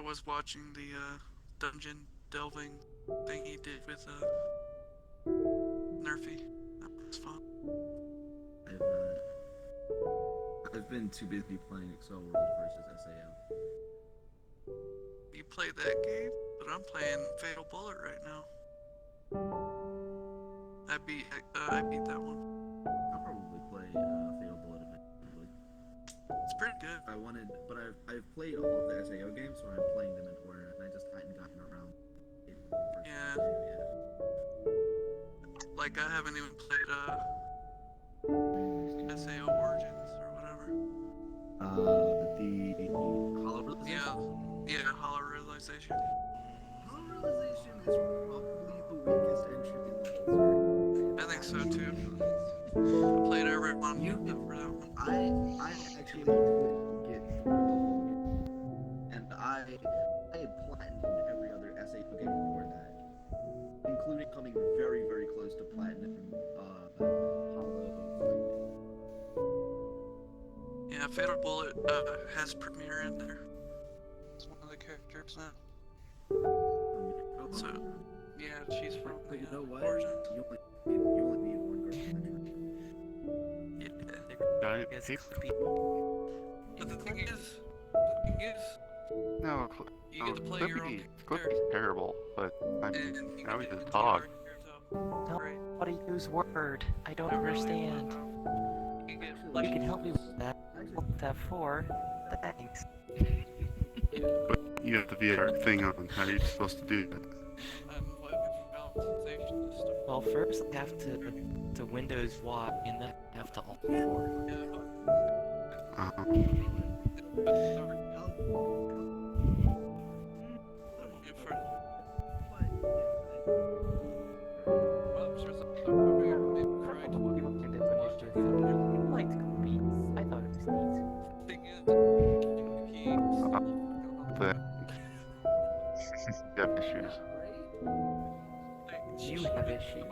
was watching the dungeon delving thing he did with Nerfy. That was fun. I've been too busy playing Excel World versus SAO. You play that game, but I'm playing Fatal Bullet right now. I beat that one. I'll probably play Fatal Bullet eventually. It's pretty good. But I've played all of the SAO games, so I'm playing them in order, and I just hadn't gotten around. Yeah. Like I haven't even played SAO Origins or whatever. The Hollow Realization? Yeah, Hollow Realization. Hollow Realization is probably the weakest entry in the whole I think so too. I played every one for that one. I actually couldn't get through the whole game. And I had platinumed every other SAO game before that, including coming very, very close to platinum Hollow. Yeah, Fatal Bullet has Premiere in there. It's one of the characters now. So, yeah, she's from the you know what? Origins. You only need one girl entry. Yeah. But the thing is, No, you get to play your own character. Clippy's terrible, but I mean, now he's a get to dog. Nobody use word. I don't understand. You get You can help me with that. That for thanks. But you have the VR thing on. How are you supposed to do that? Well, first I have to Windows Y, and then I have to Alt 4. You have issues. You have issues.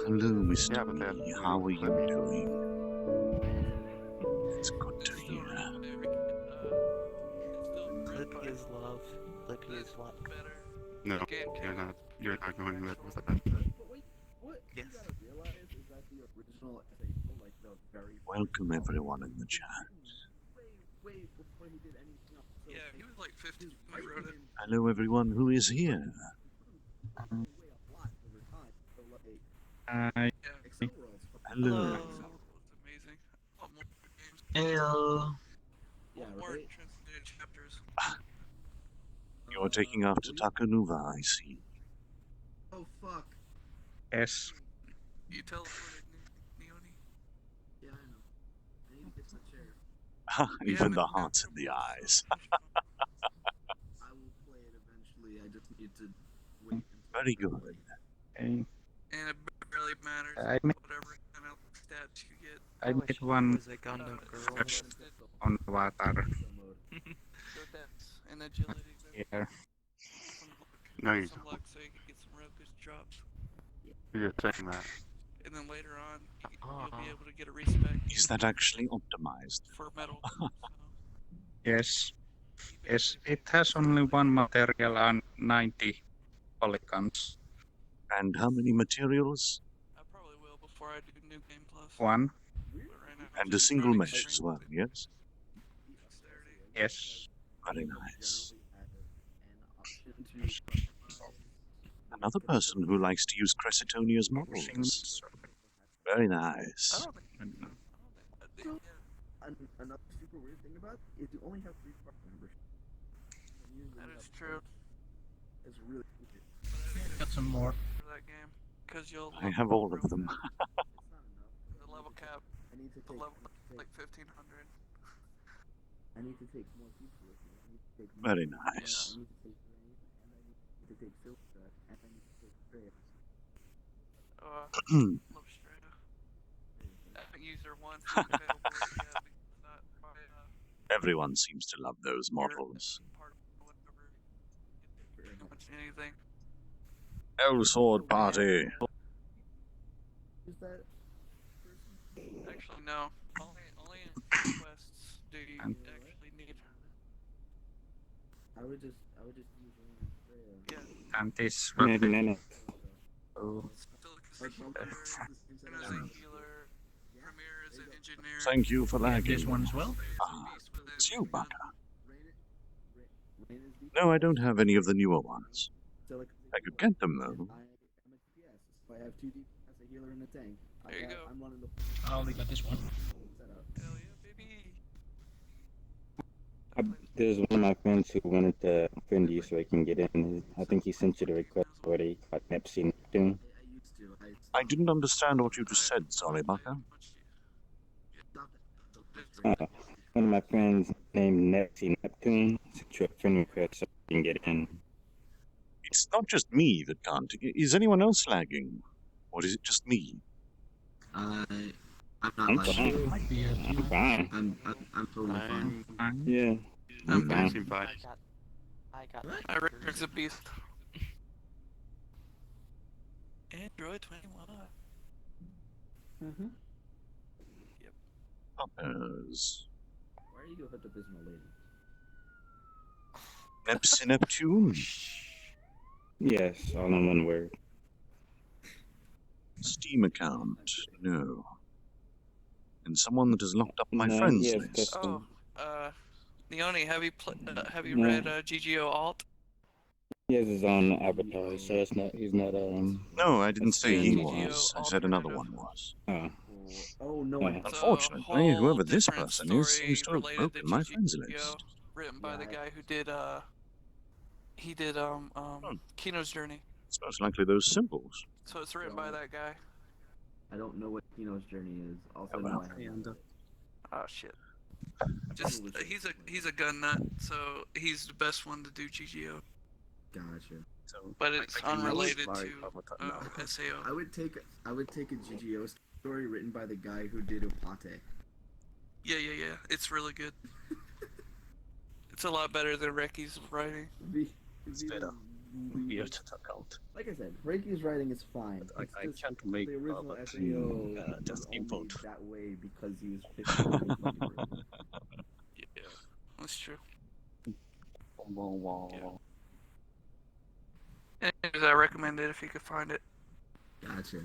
Hello, Mr. Yeah, but then Lee. How are you doing? It's good to hear. Lippy is love. Lippy is love. No, you're not going with that. What Yes. you gotta realize is that the original SAO, like the very Welcome everyone in the chat. way before he did anything else. So, Yeah, he was like 15 when I wrote it. Hello everyone who is here. way a lot over time. So like Yeah. Excel Worlds. Hello. It's amazing. A lot more games. Hello. Yeah, More right? transcendent chapters. You're taking after Takanuva, I see. Oh fuck. Yes. You teleported Neoni. Yeah, I know. I need to get my chair. Even the hearts in the eyes. I will play it eventually. I just need to wait until Very good. Okay. And it barely matters I made- whatever kind of stats you get. I made one Was a Gundam girl. first on Avatar Go depths and agility. here. Some luck. No, you Some luck so you can get some real good drops. You're saying that. And then later on, you'll Uh-huh. be able to get a respec Is that actually optimized? for metal. Yes. Yes, it has only one material and 90 polygons. And how many materials? I probably will before I do New Game Plus. One. But right now, And a single mesh as well, yes? Dexterity. Yes. Very nice. an option to Another person who likes to use Cresitonia's models. Very nice. I don't think that they, yeah. Another super weird thing about it is you only have 3 part membership. That is true. It's really weird. Got some more. For that game. Because you'll. I have all of them. It's not enough. The level cap. I need to The take, level like 1500. I need to take more people with me. I need to take Very more- nice. I need to take Rain, and I need to take Silver, and I need to take Freya. Love Strata. I haven't used her once. In Fatal Bullet yet because not my Everyone seems to love those models. part of whatever. Pretty much anything. Oh, sword party. Is that Actually, no. Only in quests do you actually need. I would just use Ranga. And this Magnanix. Oh, Silica's a healer, Grenda is a healer, Rimuru is an engineer. Thank you for lagging. This one as well? Ah, it's you, Baka. Rain is the No, I don't have any of the newer ones. Silica. I could get them, though. I am a DPS, so I have 2 DPS, a healer, and a tank. There you go. I'm running the I only got this one. setup. Hell yeah, baby. There's one of my friends who wanted to friend you so I can get in. I think he sent you the request already, like Nepsi Neptune. I used to. I didn't understand what you just said, sorry, Baka. One of my friends named Nepsi Neptune sent you a friend request so I can get in. It's not just me that can't. Is anyone else lagging? Or is it just me? I'm not I'm like fine. Might be a I'm fine. I'm totally fine. Yeah. I'm I'm fine. passing by. I got I Rick's a beast. Android 21. Mm-hmm. Poppers. Why are you hooked up as my lady? Nepsi Neptune. Yes, all in one word. Steam account. No. And someone that has locked up my No, friends yes, list. Oh, Leone, have you No. read GGO Alt? He has his own avatar, so it's not. He's not. No, I didn't say he Yeah, was. I GGO said another alternative. one was. Oh no! Yeah. I It's a Unfortunately, whole whoever this different person is story seems to have related broken to my friends GGO, list. written by the Yeah. guy who did Kino's Journey. It's most likely those symbols. So it's written by that guy. I don't know what Kino's journey is. Also, Oh, no, well. I haven't. Oh shit. Just he's a gun nut, so he's the best one to do GGO. Gotcha. But it's I can unrelated use to no. SAO. I would take a GGO story written by the guy who did Upate. Yeah. It's really good. It's a lot better than Reki's writing. It's better. VRChat account. Like I said, Reiki's writing is fine. I It's just can't make the original but, SAO just was only import. that way because he was fixing Yeah, that's true. Wow. Anyways, I recommend it if you could find it, Gotcha.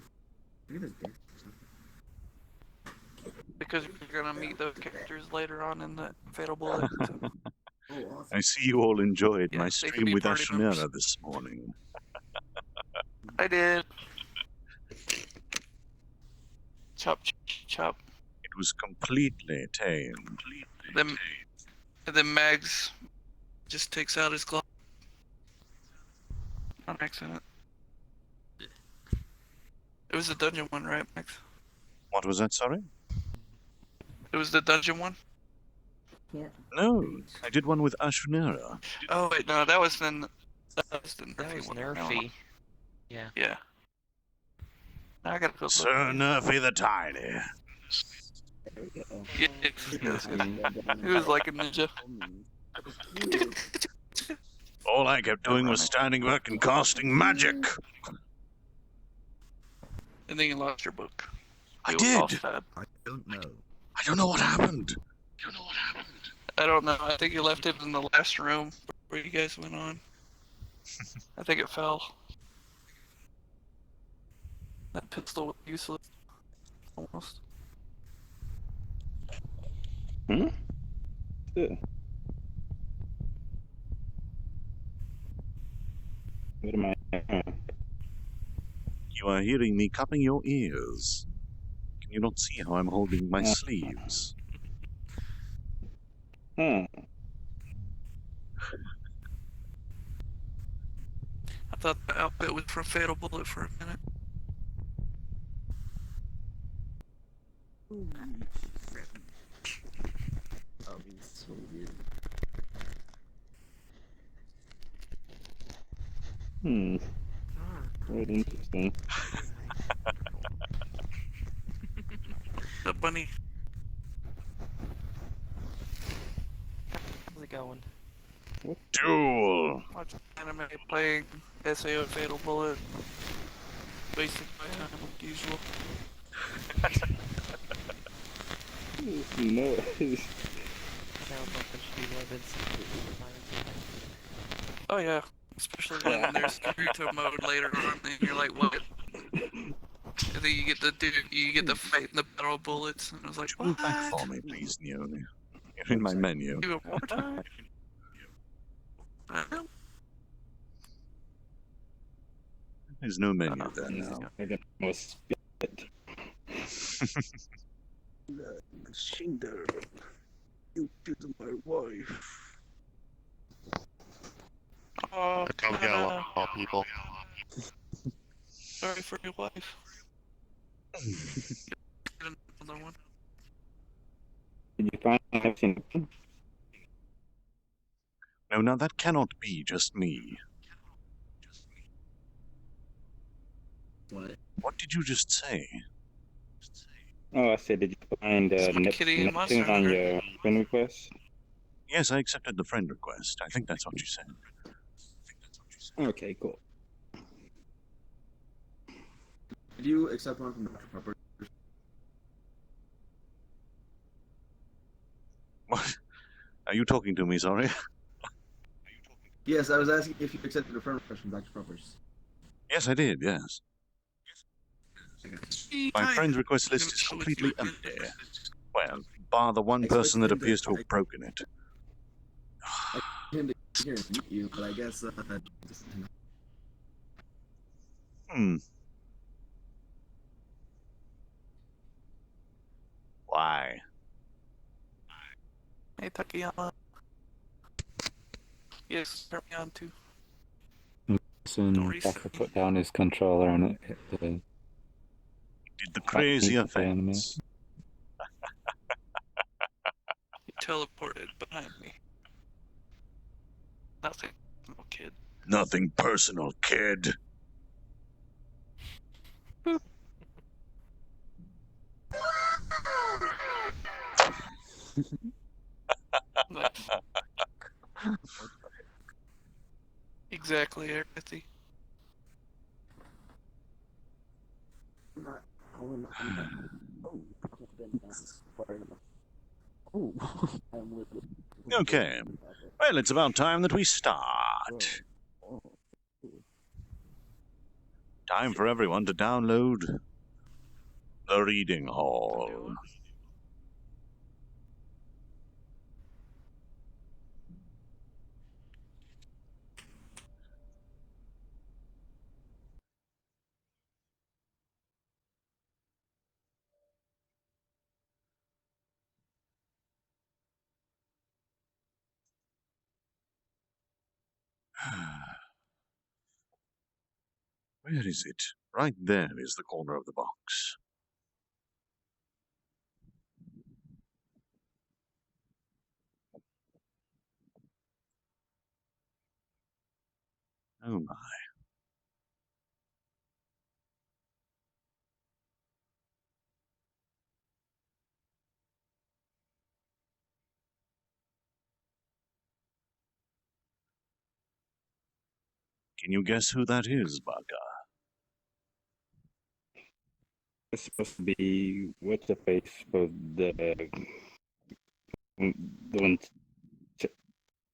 Look at this dick. because you're gonna meet those characters later on in the Fatal Bullet. So. Oh, awesome. I see you all enjoyed Yeah, my they can stream be with party members. Ashunera this morning. I did. Chop, chop. It was completely tame. Then Mags just takes out his glove. On accident. It was the dungeon one, right, Max? What was that, sorry? It was the dungeon one? No, I did one with Ashunera. Oh, wait, no, that was the that Nerfy was one. Nerfy. Yeah. Yeah. Now I gotta go. Sir Nerfy the Tiny. There we go. Yeah, he was like a ninja. All I kept doing was standing back and casting magic. And then you lost your book. I It was all did. sad. I don't know. I don't know what happened. I don't know. I think you left it in the last room where you guys went on. I think it fell. That pistol was useless. Almost. Hmm? Yeah. What am I? You are hearing me cupping your ears. Can you not see how I'm holding my sleeves? Huh. I thought the outfit was from Fatal Bullet for a minute. Oh, he's so weird. Very interesting. The bunny. How's it going? Duel! Watch anime playing SAO Fatal Bullet. Wasting my time like usual. No. Sounds like there should be more than Oh yeah, especially when there's Naruto mode later on, and you're like, what? And then you get the fight in the battle of bullets, and I was like, Would you move back what? for me, please, Neo? You're in my menu. Even more time? I don't There's no menu know. there now. I can almost spit. Cinder, you killed my wife. Oh, I come get a lot of people. sorry for your wife. Get another one. Did you find everything? No, now that cannot be just me. What? What did you just say? Oh, I said, did you find Someone kitty and Monster Neptunes on Hunter. your friend request? Yes, I accepted the friend request. I think that's what you said. Okay, cool. Did you accept one from Dr. Pepper? What? Are you talking to me, sorry? Yes, I was asking if you accepted a friend request from Dr. Pepper's. Yes, I did, yes. My friend request list is completely empty. Well, bar the one person that appears to have broken it. I came to here and meet you, but I guess Hmm. Why? Hey, Takayama. Yes, turn me on too. Soon Don't reset Tucker me. put down his controller and it hit the Did the crazy pizza anime. effects. He teleported behind me. Nothing. No kid. Nothing personal, kid. Nice. Exactly, Earthy. Okay. Well, it's about time that we start. Time for everyone to download the reading hall. Where is it? Right there is the corner of the box. Oh my. Can you guess who that is, Baka? It's supposed to be what's the face for the one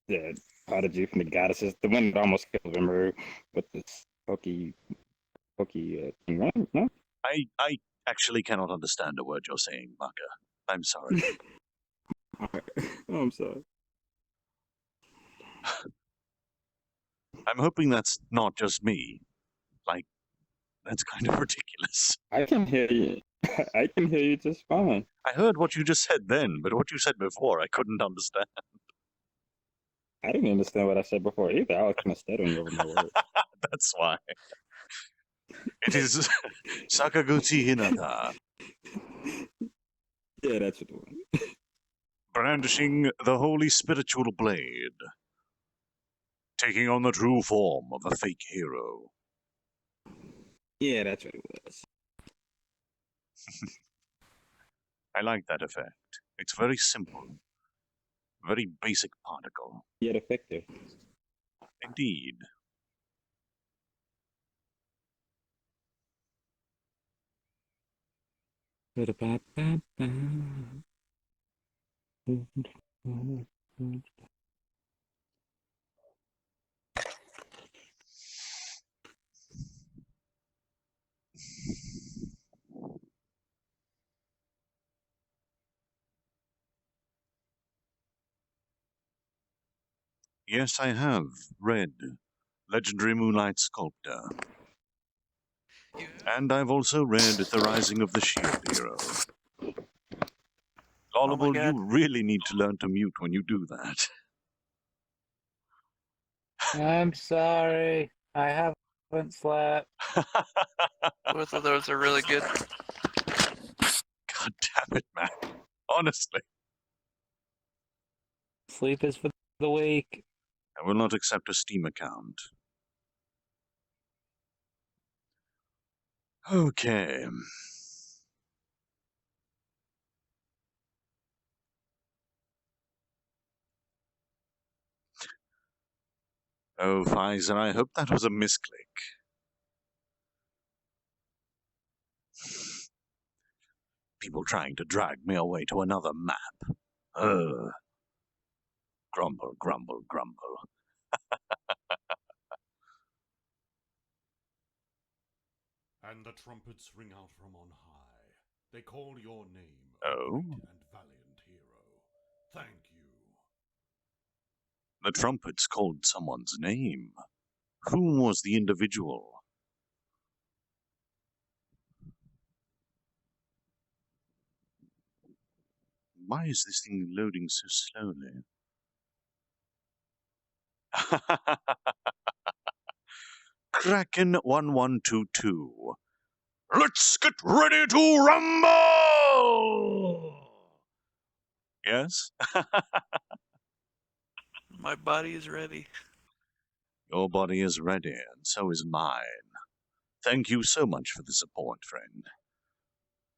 the prodigy from the goddesses, the one that almost killed Rimuru with this pokey thing, right? No? I actually cannot understand a word you're saying, Baka. I'm sorry. Alright. Oh, I'm sorry. I'm hoping that's not just me. Like, that's kind of ridiculous. I can hear you. I can hear you just fine. I heard what you just said then, but what you said before I couldn't understand. I didn't understand what I said before either. I was kind of stuttering over my words. That's why. It is Sakaguchi Hinata, Yeah, that's the one. brandishing the holy spiritual blade, taking on the true form of a fake hero. Yeah, that's what it was. I like that effect. It's very simple, very basic particle. Yet effective. Indeed. Yes, I have read Legendary Moonlight Sculptor. Yeah. And I've also read The Rising of the Shield Hero. Oh my Laudable, god. you really need to learn to mute when you do that. I'm sorry. I haven't slept. Both of those are really good. God damn it, man. Honestly, Sleep is for the weak. I will not accept a Steam account. Okay. Oh, Pfizer, I hope that was a misclick. People trying to drag me away to another map. Ugh. Grumble, grumble, grumble. And the trumpets ring out from on high. They call your name, Oh? great and valiant hero. Thank you. The trumpets called someone's name. Who was the individual? Why is this thing loading so slowly? Kraken1122. Let's get ready to rumble! Yes? My body is ready. Your body is ready, and so is mine. Thank you so much for the support, friend.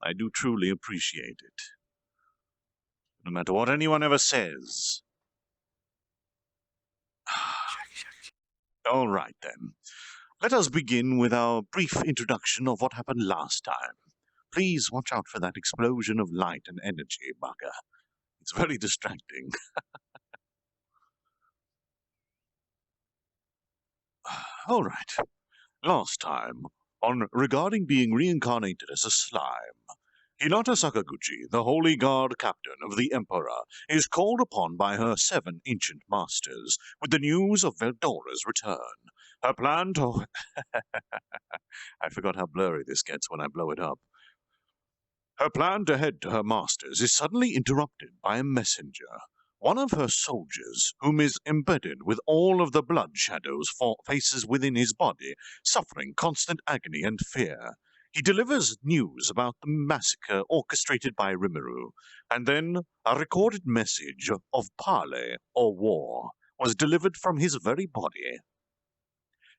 I do truly appreciate it. No matter what anyone ever says. All right, then. Let us begin with our brief introduction of what happened last time. Please watch out for that explosion of light and energy, bugger. It's very distracting. All right. Last time, on Regarding Being Reincarnated as a Slime, Hinata Sakaguchi, the Holy Guard captain of the Emperor, is called upon by her 7 ancient masters with the news of Veldora's return. Her plan to... I forgot how blurry this gets when I blow it up. Her plan to head to her masters is suddenly interrupted by a messenger. One of her soldiers, whom is embedded with all of the blood shadows faces within his body, suffering constant agony and fear. He delivers news about the massacre orchestrated by Rimuru, and then a recorded message of parley or war was delivered from his very body.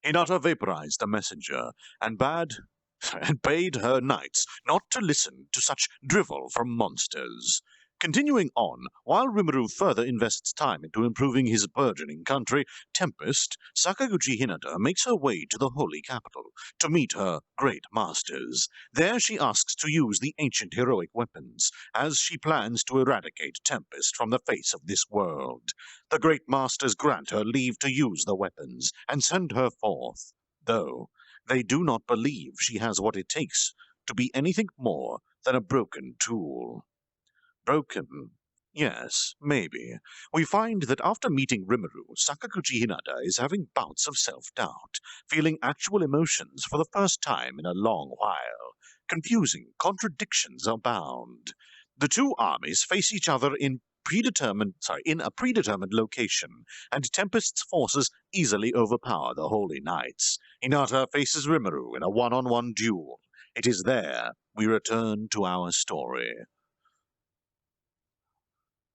Hinata vaporized the messenger and bade her knights not to listen to such drivel from monsters. Continuing on, while Rimuru further invests time into improving his burgeoning country, Tempest, Sakaguchi Hinata makes her way to the holy capital to meet her great masters. There she asks to use the ancient heroic weapons, as she plans to eradicate Tempest from the face of this world. The great masters grant her leave to use the weapons and send her forth, though they do not believe she has what it takes to be anything more than a broken tool. Broken? Yes, maybe. We find that after meeting Rimuru, Sakaguchi Hinata is having bouts of self-doubt, feeling actual emotions for the first time in a long while. Confusing contradictions abound. The two armies face each other in a predetermined location, and Tempest's forces easily overpower the Holy Knights. Hinata faces Rimuru in a one-on-one duel. It is there we return to our story.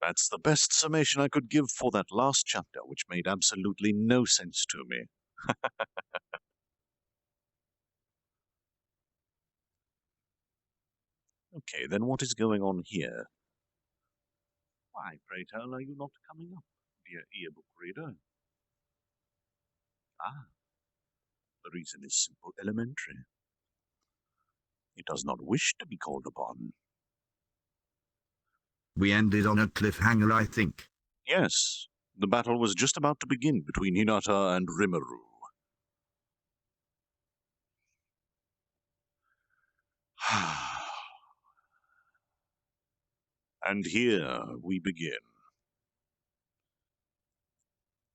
That's the best summation I could give for that last chapter, which made absolutely no sense to me. Okay, then what is going on here? Why, pray tell, are you not coming up, dear earbook reader? Ah, the reason is simple, elementary. It does not wish to be called upon. We ended on a cliffhanger, I think. Yes, the battle was just about to begin between Hinata and Rimuru. And here we begin.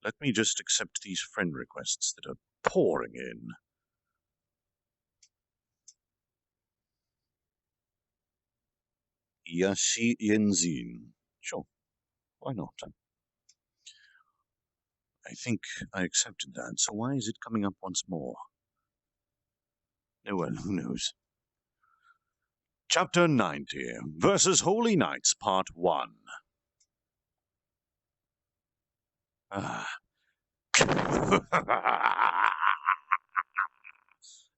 let me just accept these friend requests that are pouring in. Yashi Yenzin. Sure, why not? I think I accepted that, so why is it coming up once more? Oh well, who knows? Chapter 90, versus Holy Knights, Part 1. Ah.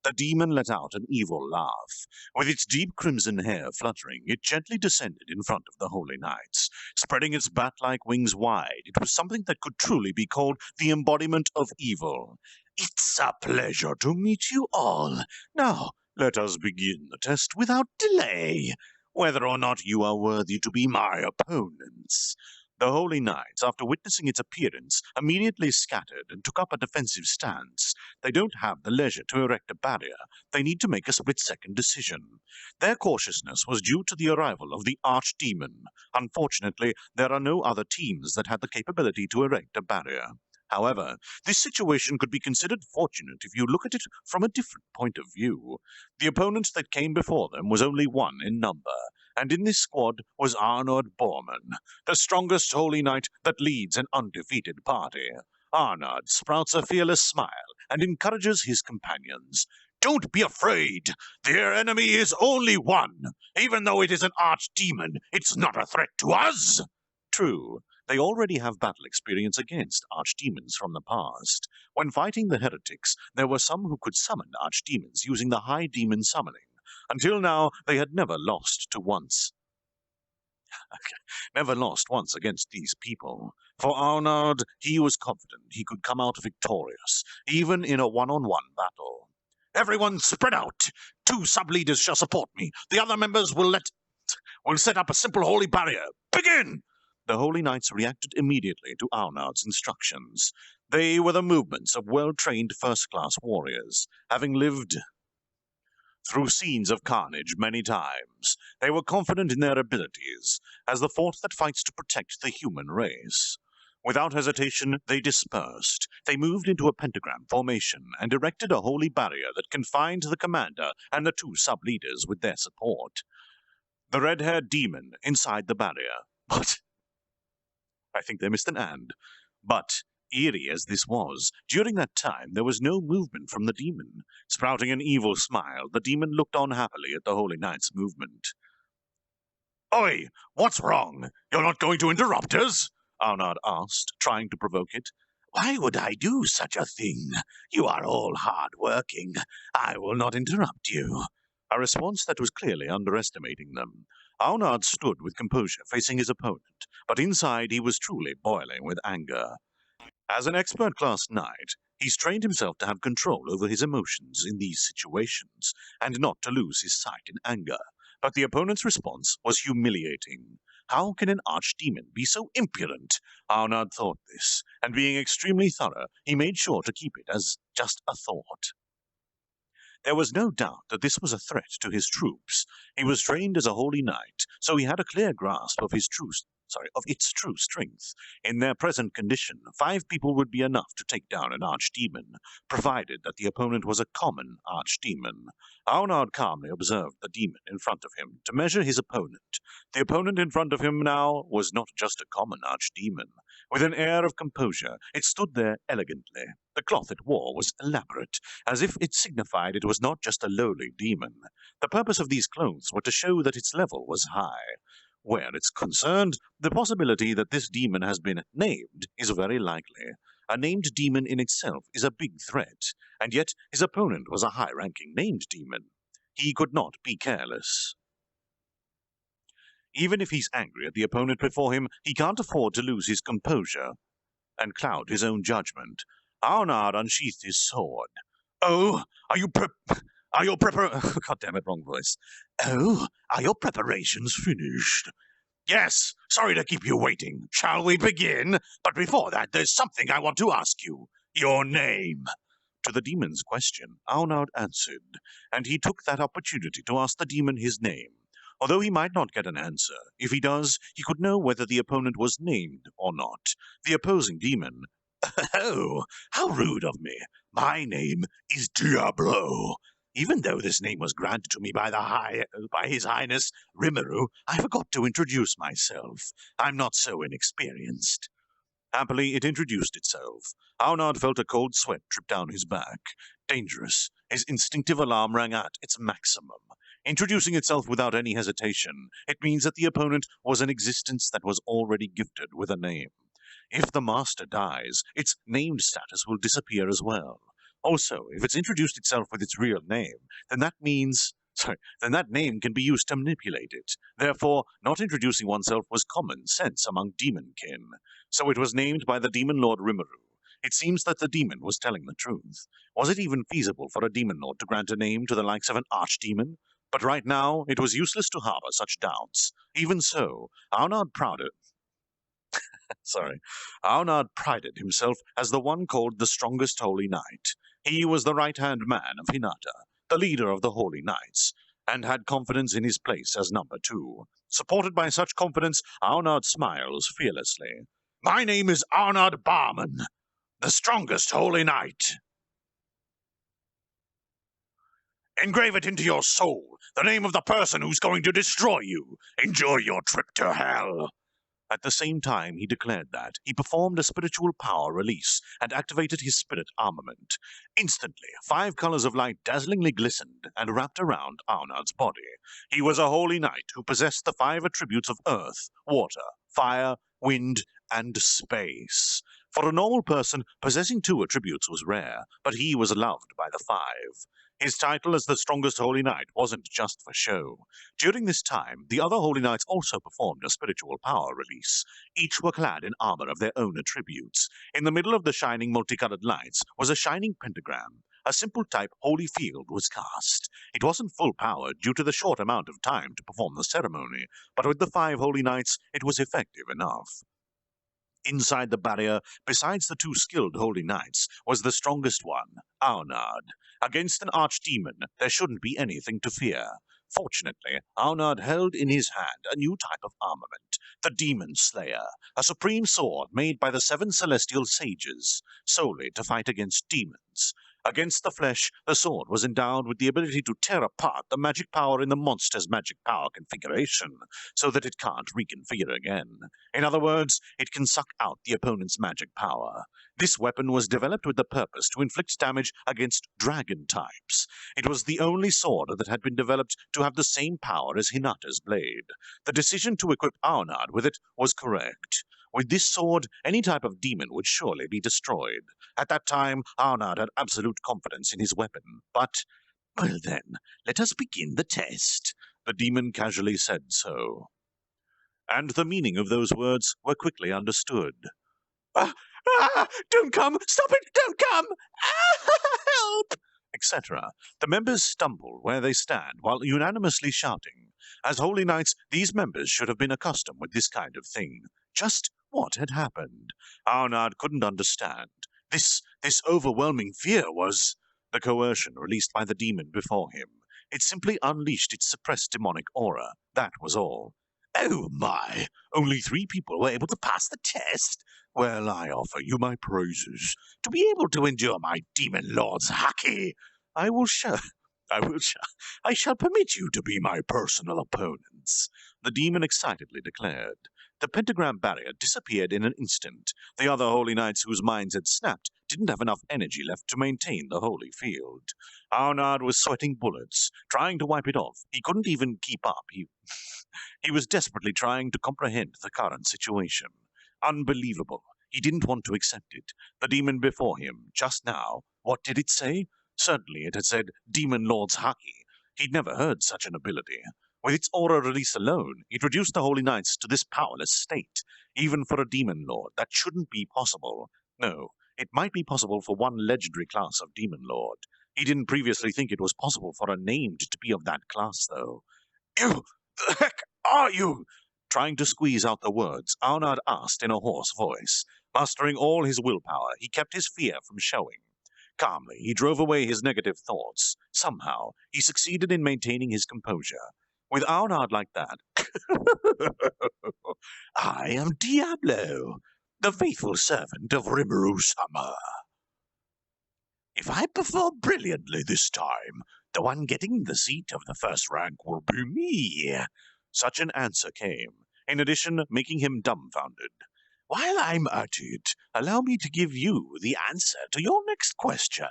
The demon let out an evil laugh. With its deep crimson hair fluttering, it gently descended in front of the Holy Knights. Spreading its bat-like wings wide, it was something that could truly be called the embodiment of evil. It's a pleasure to meet you all. Now, let us begin the test without delay, whether or not you are worthy to be my opponents. The Holy Knights, after witnessing its appearance, immediately scattered and took up a defensive stance. They don't have the leisure to erect a barrier. They need to make a split-second decision. Their cautiousness was due to the arrival of the Archdemon. Unfortunately, there are no other teams that had the capability to erect a barrier. However, this situation could be considered fortunate if you look at it from a different point of view. The opponent that came before them was only one in number, and in this squad was Arnold Borman, the strongest Holy Knight that leads an undefeated party. Arnold sprouts a fearless smile and encourages his companions. Don't be afraid. Their enemy is only one. Even though it is an archdemon, it's not a threat to us. True. They already have battle experience against archdemons from the past. When fighting the heretics, there were some who could summon archdemons using the high demon summoning. Until now, they had never lost once against these people. For Arnold, he was confident he could come out victorious, even in a one-on-one battle. Everyone spread out. 2 sub-leaders shall support me. The other members will set up a simple holy barrier. Begin! The Holy Knights reacted immediately to Arnold's instructions. They were the movements of well-trained first-class warriors, having lived through scenes of carnage many times. They were confident in their abilities, as the force that fights to protect the human race. Without hesitation, they dispersed. They moved into a pentagram formation and erected a holy barrier that confined the commander and the 2 sub-leaders with their support. The red-haired demon inside the barrier, but I think they missed an and. But, eerie as this was, during that time there was no movement from the demon. Sprouting an evil smile, the demon looked on happily at the Holy Knight's movement. Oi! What's wrong? You're not going to interrupt us? Arnold asked, trying to provoke it. Why would I do such a thing? You are all hard-working. I will not interrupt you. A response that was clearly underestimating them. Arnold stood with composure facing his opponent, but inside he was truly boiling with anger. As an expert class knight, he's trained himself to have control over his emotions in these situations, and not to lose his sight in anger. But the opponent's response was humiliating. How can an archdemon be so impudent? Arnold thought this, and being extremely thorough, he made sure to keep it as just a thought. There was no doubt that this was a threat to his troops. He was trained as a holy knight, so he had a clear grasp of its true strength. In their present condition, 5 people would be enough to take down an archdemon, provided that the opponent was a common archdemon. Arnold calmly observed the demon in front of him to measure his opponent. The opponent in front of him now was not just a common archdemon. With an air of composure, it stood there elegantly. The cloth it wore was elaborate, as if it signified it was not just a lowly demon. The purpose of these clothes were to show that its level was high. Where it's concerned, the possibility that this demon has been named is very likely. A named demon in itself is a big threat, and yet his opponent was a high-ranking named demon. He could not be careless. Even if he's angry at the opponent before him, he can't afford to lose his composure and cloud his own judgment. Arnold unsheathed his sword. Oh, are your preparations finished? Yes, sorry to keep you waiting. Shall we begin? But before that, there's something I want to ask you. Your name. To the demon's question, Arnold answered, and he took that opportunity to ask the demon his name. Although he might not get an answer, if he does, he could know whether the opponent was named or not. The opposing demon. Oh, how rude of me. My name is Diablo. Even though this name was granted to me by His Highness Rimuru, I forgot to introduce myself. I'm not so inexperienced. Happily, it introduced itself. Aunard felt a cold sweat drip down his back. Dangerous. His instinctive alarm rang at its maximum. Introducing itself without any hesitation, it means that the opponent was an existence that was already gifted with a name. If the master dies, its named status will disappear as well. Also, if it's introduced itself with its real name, then that name can be used to manipulate it. Therefore, not introducing oneself was common sense among demonkin. So it was named by the demon lord Rimuru. It seems that the demon was telling the truth. Was it even feasible for a demon lord to grant a name to the likes of an archdemon? But right now, it was useless to harbor such doubts. Even so, Aunard prided himself as the one called the strongest holy knight. He was the right-hand man of Hinata, the leader of the holy knights, and had confidence in his place as number 2. Supported by such confidence, Aunard smiles fearlessly. My name is Aunard Barman, the strongest holy knight. Engrave it into your soul, the name of the person who's going to destroy you. Enjoy your trip to hell. At the same time he declared that, he performed a spiritual power release and activated his spirit armament. Instantly, 5 colors of light dazzlingly glistened and wrapped around Aunard's body. He was a holy knight who possessed the 5 attributes of earth, water, fire, wind, and space. For a normal person, possessing 2 attributes was rare, but he was loved by the 5. His title as the strongest holy knight wasn't just for show. During this time, the other holy knights also performed a spiritual power release. Each were clad in armor of their own attributes. In the middle of the shining multicolored lights was a shining pentagram. A simple type holy field was cast. It wasn't full power due to the short amount of time to perform the ceremony, but with the 5 holy knights, it was effective enough. Inside the barrier, besides the 2 skilled holy knights, was the strongest one, Aunard. Against an archdemon, there shouldn't be anything to fear. Fortunately, Aunard held in his hand a new type of armament, the Demon Slayer, a supreme sword made by the 7 celestial sages, solely to fight against demons. Against the flesh, the sword was endowed with the ability to tear apart the magic power in the monster's magic power configuration, so that it can't reconfigure again. In other words, it can suck out the opponent's magic power. This weapon was developed with the purpose to inflict damage against dragon types. It was the only sword that had been developed to have the same power as Hinata's blade. The decision to equip Aunard with it was correct. With this sword, any type of demon would surely be destroyed. At that time, Aunard had absolute confidence in his weapon. But, well then, let us begin the test. The demon casually said so. And the meaning of those words were quickly understood. Don't come! Stop it! Don't come! Help! Etc. The members stumble where they stand while unanimously shouting. As holy knights, these members should have been accustomed with this kind of thing. Just what had happened? Aunard couldn't understand. This overwhelming fear was the coercion released by the demon before him. It simply unleashed its suppressed demonic aura. That was all. Oh my! Only 3 people were able to pass the test? Well, I offer you my praises. To be able to endure my demon lord's haki, I shall permit you to be my personal opponents, the demon excitedly declared. The pentagram barrier disappeared in an instant. The other holy knights whose minds had snapped didn't have enough energy left to maintain the holy field. Aunard was sweating bullets, trying to wipe it off. He couldn't even keep up. He was desperately trying to comprehend the current situation. Unbelievable. He didn't want to accept it. The demon before him, just now, what did it say? Certainly it had said Demon Lord's Haki. He'd never heard such an ability. With its aura release alone, it reduced the holy knights to this powerless state. Even for a demon lord, that shouldn't be possible. No, it might be possible for one legendary class of demon lord. He didn't previously think it was possible for a named to be of that class, though. You! The heck are you? Trying to squeeze out the words, Aunard asked in a hoarse voice. Mustering all his willpower, he kept his fear from showing. Calmly, he drove away his negative thoughts. Somehow, he succeeded in maintaining his composure. With Aunard like that, I am Diablo, the faithful servant of Rimuru Summer. If I perform brilliantly this time, the one getting the seat of the first rank will be me. Such an answer came, in addition making him dumbfounded. While I'm at it, allow me to give you the answer to your next question.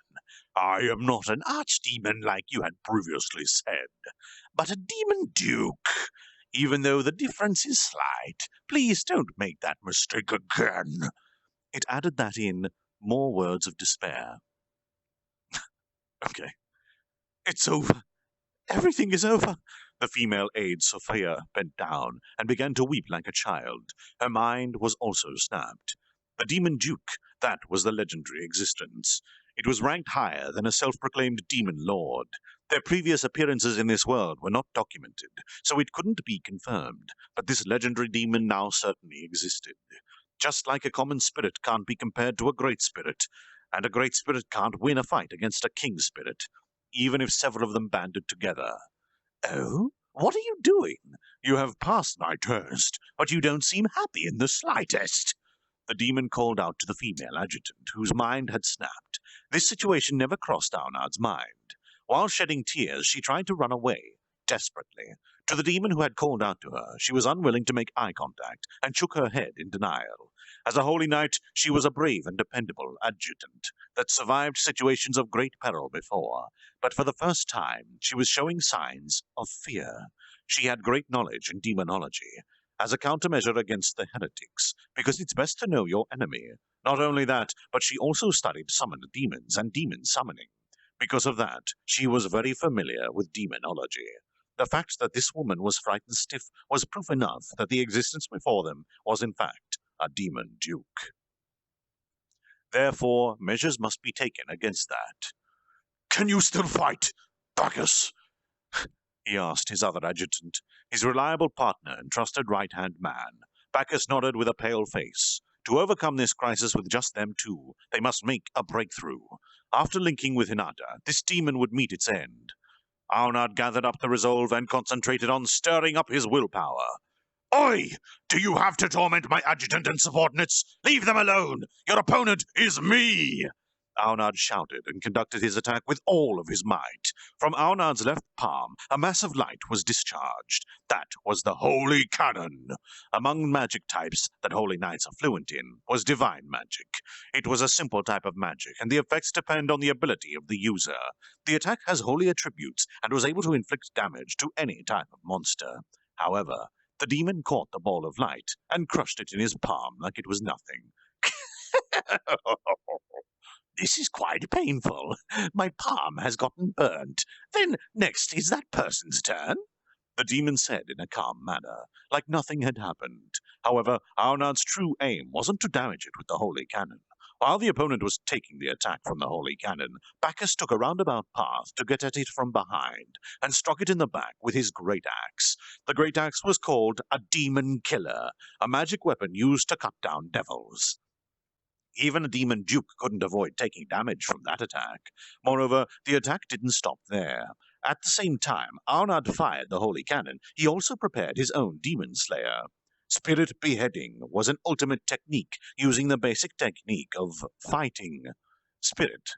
I am not an archdemon like you had previously said, but a demon duke. Even though the difference is slight, please don't make that mistake again. It added that in more words of despair. Okay. It's over. Everything is over. The female aide, Sophia, bent down and began to weep like a child. Her mind was also snapped. The Demon Duke, that was the legendary existence. It was ranked higher than a self-proclaimed demon lord. Their previous appearances in this world were not documented, so it couldn't be confirmed, but this legendary demon now certainly existed. Just like a common spirit can't be compared to a great spirit, and a great spirit can't win a fight against a king spirit, even if several of them banded together. Oh? What are you doing? You have passed my test, but you don't seem happy in the slightest. The demon called out to the female adjutant, whose mind had snapped. This situation never crossed Aunard's mind. While shedding tears, she tried to run away, desperately. To the demon who had called out to her, she was unwilling to make eye contact, and shook her head in denial. As a holy knight, she was a brave and dependable adjutant that survived situations of great peril before, but for the first time she was showing signs of fear. She had great knowledge in demonology, as a countermeasure against the heretics, because it's best to know your enemy. Not only that, but she also studied summoned demons and demon summoning. Because of that, she was very familiar with demonology. The fact that this woman was frightened stiff was proof enough that the existence before them was in fact a demon duke. Therefore, measures must be taken against that. Can you still fight, Bacchus? He asked his other adjutant, his reliable partner and trusted right-hand man. Bacchus nodded with a pale face. To overcome this crisis with just them two, they must make a breakthrough. After linking with Hinata, this demon would meet its end. Aunard gathered up the resolve and concentrated on stirring up his willpower. Oi! Do you have to torment my adjutant and subordinates? Leave them alone! Your opponent is me! Aunard shouted and conducted his attack with all of his might. From Aunard's left palm, a mass of light was discharged. That was the Holy Cannon. Among magic types that holy knights are fluent in was divine magic. It was a simple type of magic, and the effects depend on the ability of the user. The attack has holy attributes and was able to inflict damage to any type of monster. However, the demon caught the ball of light and crushed it in his palm like it was nothing. This is quite painful. My palm has gotten burnt. Then next is that person's turn? The demon said in a calm manner, like nothing had happened. However, Aunard's true aim wasn't to damage it with the Holy Cannon. While the opponent was taking the attack from the Holy Cannon, Bacchus took a roundabout path to get at it from behind, and struck it in the back with his great axe. The great axe was called a demon killer, a magic weapon used to cut down devils. Even a demon duke couldn't avoid taking damage from that attack. Moreover, the attack didn't stop there. At the same time Aunard fired the Holy Cannon, he also prepared his own demon slayer. Spirit beheading was an ultimate technique, using the basic technique of fighting spirit.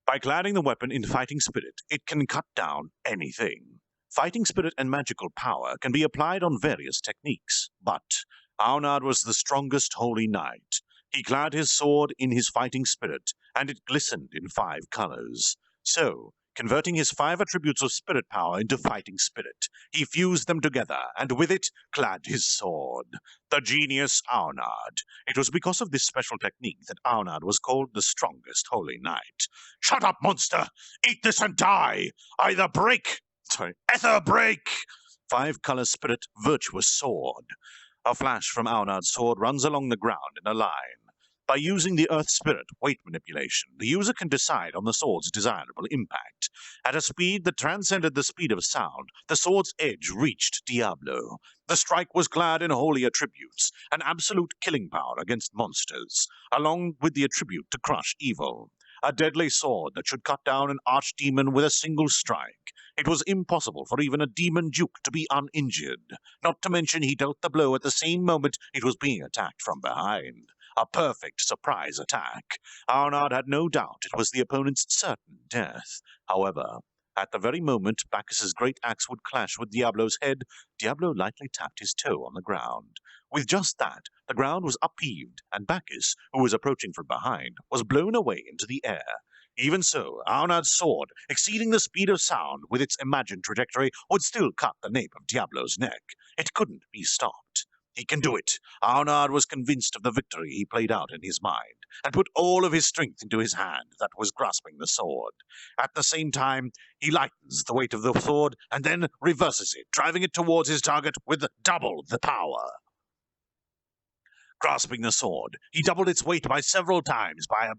By cladding the weapon in fighting spirit, it can cut down anything. Fighting spirit and magical power can be applied on various techniques, but Aunard was the strongest holy knight. He clad his sword in his fighting spirit, and it glistened in 5 colors. So, converting his 5 attributes of spirit power into fighting spirit, he fused them together, and with it clad his sword. The genius Aunard. It was because of this special technique that Aunard was called the strongest holy knight. Shut up, monster! Eat this and die! Ether break! 5-color spirit, virtuous sword. A flash from Aunard's sword runs along the ground in a line. By using the earth spirit weight manipulation, the user can decide on the sword's desirable impact. At a speed that transcended the speed of sound, the sword's edge reached Diablo. The strike was clad in holy attributes, an absolute killing power against monsters, along with the attribute to crush evil. A deadly sword that should cut down an archdemon with a single strike. It was impossible for even a demon duke to be uninjured, not to mention he dealt the blow at the same moment it was being attacked from behind. A perfect surprise attack. Arnard had no doubt it was the opponent's certain death. However, at the very moment Bacchus's great axe would clash with Diablo's head, Diablo lightly tapped his toe on the ground. With just that, the ground was upheaved, and Bacchus, who was approaching from behind, was blown away into the air. Even so, Arnard's sword, exceeding the speed of sound with its imagined trajectory, would still cut the nape of Diablo's neck. It couldn't be stopped. He can do it. Arnard was convinced of the victory he played out in his mind, and put all of his strength into his hand that was grasping the sword. At the same time, he lightens the weight of the sword and then reverses it, driving it towards his target with double the power. Grasping the sword, he doubled its weight by several times by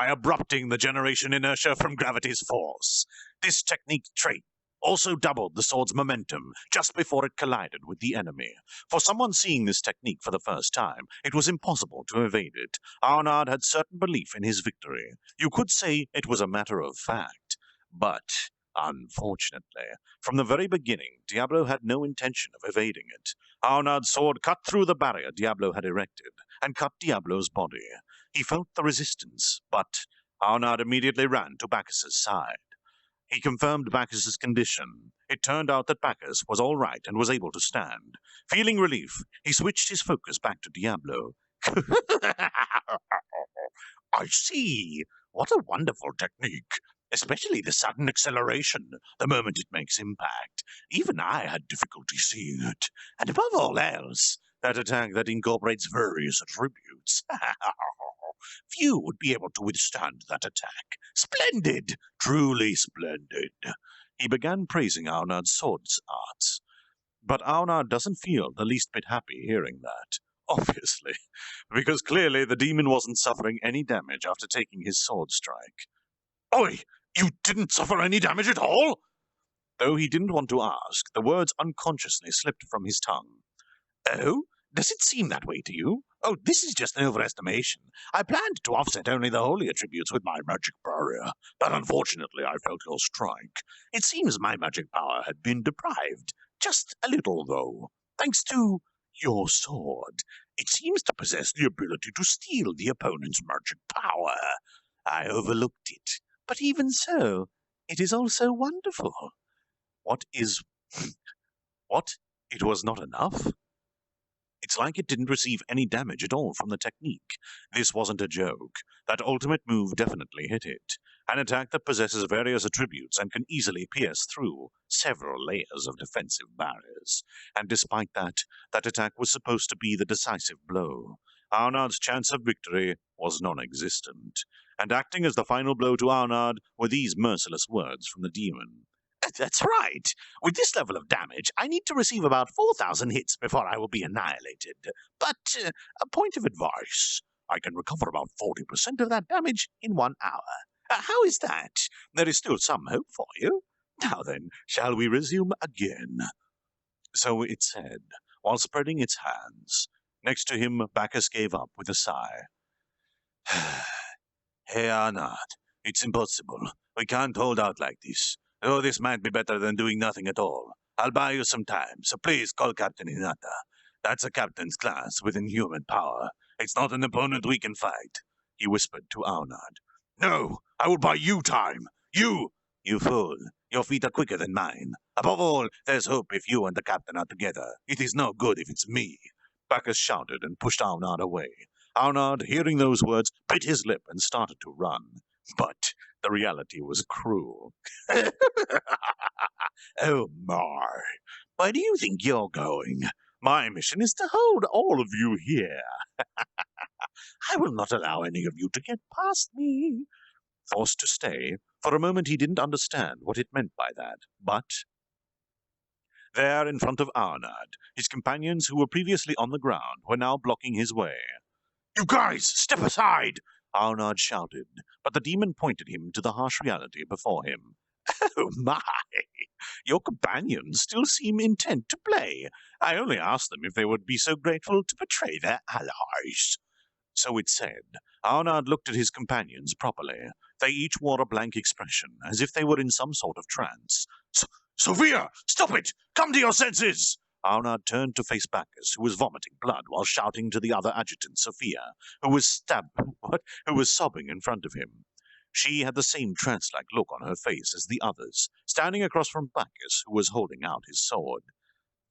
abrupting the generation inertia from gravity's force. This technique trait also doubled the sword's momentum just before it collided with the enemy. For someone seeing this technique for the first time, it was impossible to evade it. Arnard had certain belief in his victory. You could say it was a matter of fact. But, unfortunately, from the very beginning, Diablo had no intention of evading it. Arnard's sword cut through the barrier Diablo had erected, and cut Diablo's body. He felt the resistance, but Arnard immediately ran to Bacchus's side. He confirmed Bacchus's condition. It turned out that Bacchus was all right and was able to stand. Feeling relief, he switched his focus back to Diablo. I see. What a wonderful technique. Especially the sudden acceleration, the moment it makes impact. Even I had difficulty seeing it. And above all else, that attack that incorporates various attributes. Few would be able to withstand that attack. Splendid! Truly splendid. He began praising Arnard's sword's arts. But Arnard doesn't feel the least bit happy hearing that. Obviously, because clearly the demon wasn't suffering any damage after taking his sword strike. Oi! You didn't suffer any damage at all? Though he didn't want to ask, the words unconsciously slipped from his tongue. Oh? Does it seem that way to you? Oh, this is just an overestimation. I planned to offset only the holy attributes with my magic barrier, but unfortunately I felt your strike. It seems my magic power had been deprived. Just a little, though. Thanks to your sword. It seems to possess the ability to steal the opponent's magic power. I overlooked it, but even so, it is also wonderful. What? It was not enough? It's like it didn't receive any damage at all from the technique. This wasn't a joke. That ultimate move definitely hit it. An attack that possesses various attributes and can easily pierce through several layers of defensive barriers. And despite that, that attack was supposed to be the decisive blow. Arnard's chance of victory was non-existent. And acting as the final blow to Arnard were these merciless words from the demon. That's right. With this level of damage, I need to receive about 4,000 hits before I will be annihilated. But, a point of advice. I can recover about 40% of that damage in 1 hour. How is that? There is still some hope for you. Now then, shall we resume again? So it said, while spreading its hands. Next to him, Bacchus gave up with a sigh. Hey, Arnard, it's impossible. We can't hold out like this. Oh, this might be better than doing nothing at all. I'll buy you some time, so please call Captain Hinata. That's a captain's class with inhuman power. It's not an opponent we can fight, he whispered to Arnard. No, I will buy you time. You fool. Your feet are quicker than mine. Above all, there's hope if you and the captain are together. It is no good if it's me. Bacchus shouted and pushed Arnard away. Arnard, hearing those words, bit his lip and started to run. But the reality was cruel. Oh my, where do you think you're going? My mission is to hold all of you here. I will not allow any of you to get past me. Forced to stay, for a moment he didn't understand what it meant by that, but there in front of Arnard, his companions who were previously on the ground were now blocking his way. You guys, step aside! Arnard shouted, but the demon pointed him to the harsh reality before him. Oh my! Your companions still seem intent to play. I only asked them if they would be so grateful to betray their allies. So it said. Arnard looked at his companions properly. They each wore a blank expression, as if they were in some sort of trance. Sophia! Stop it! Come to your senses! Arnard turned to face Bacchus, who was vomiting blood while shouting to the other adjutant, Sophia, who was sobbing in front of him. She had the same trance-like look on her face as the others, standing across from Bacchus, who was holding out his sword.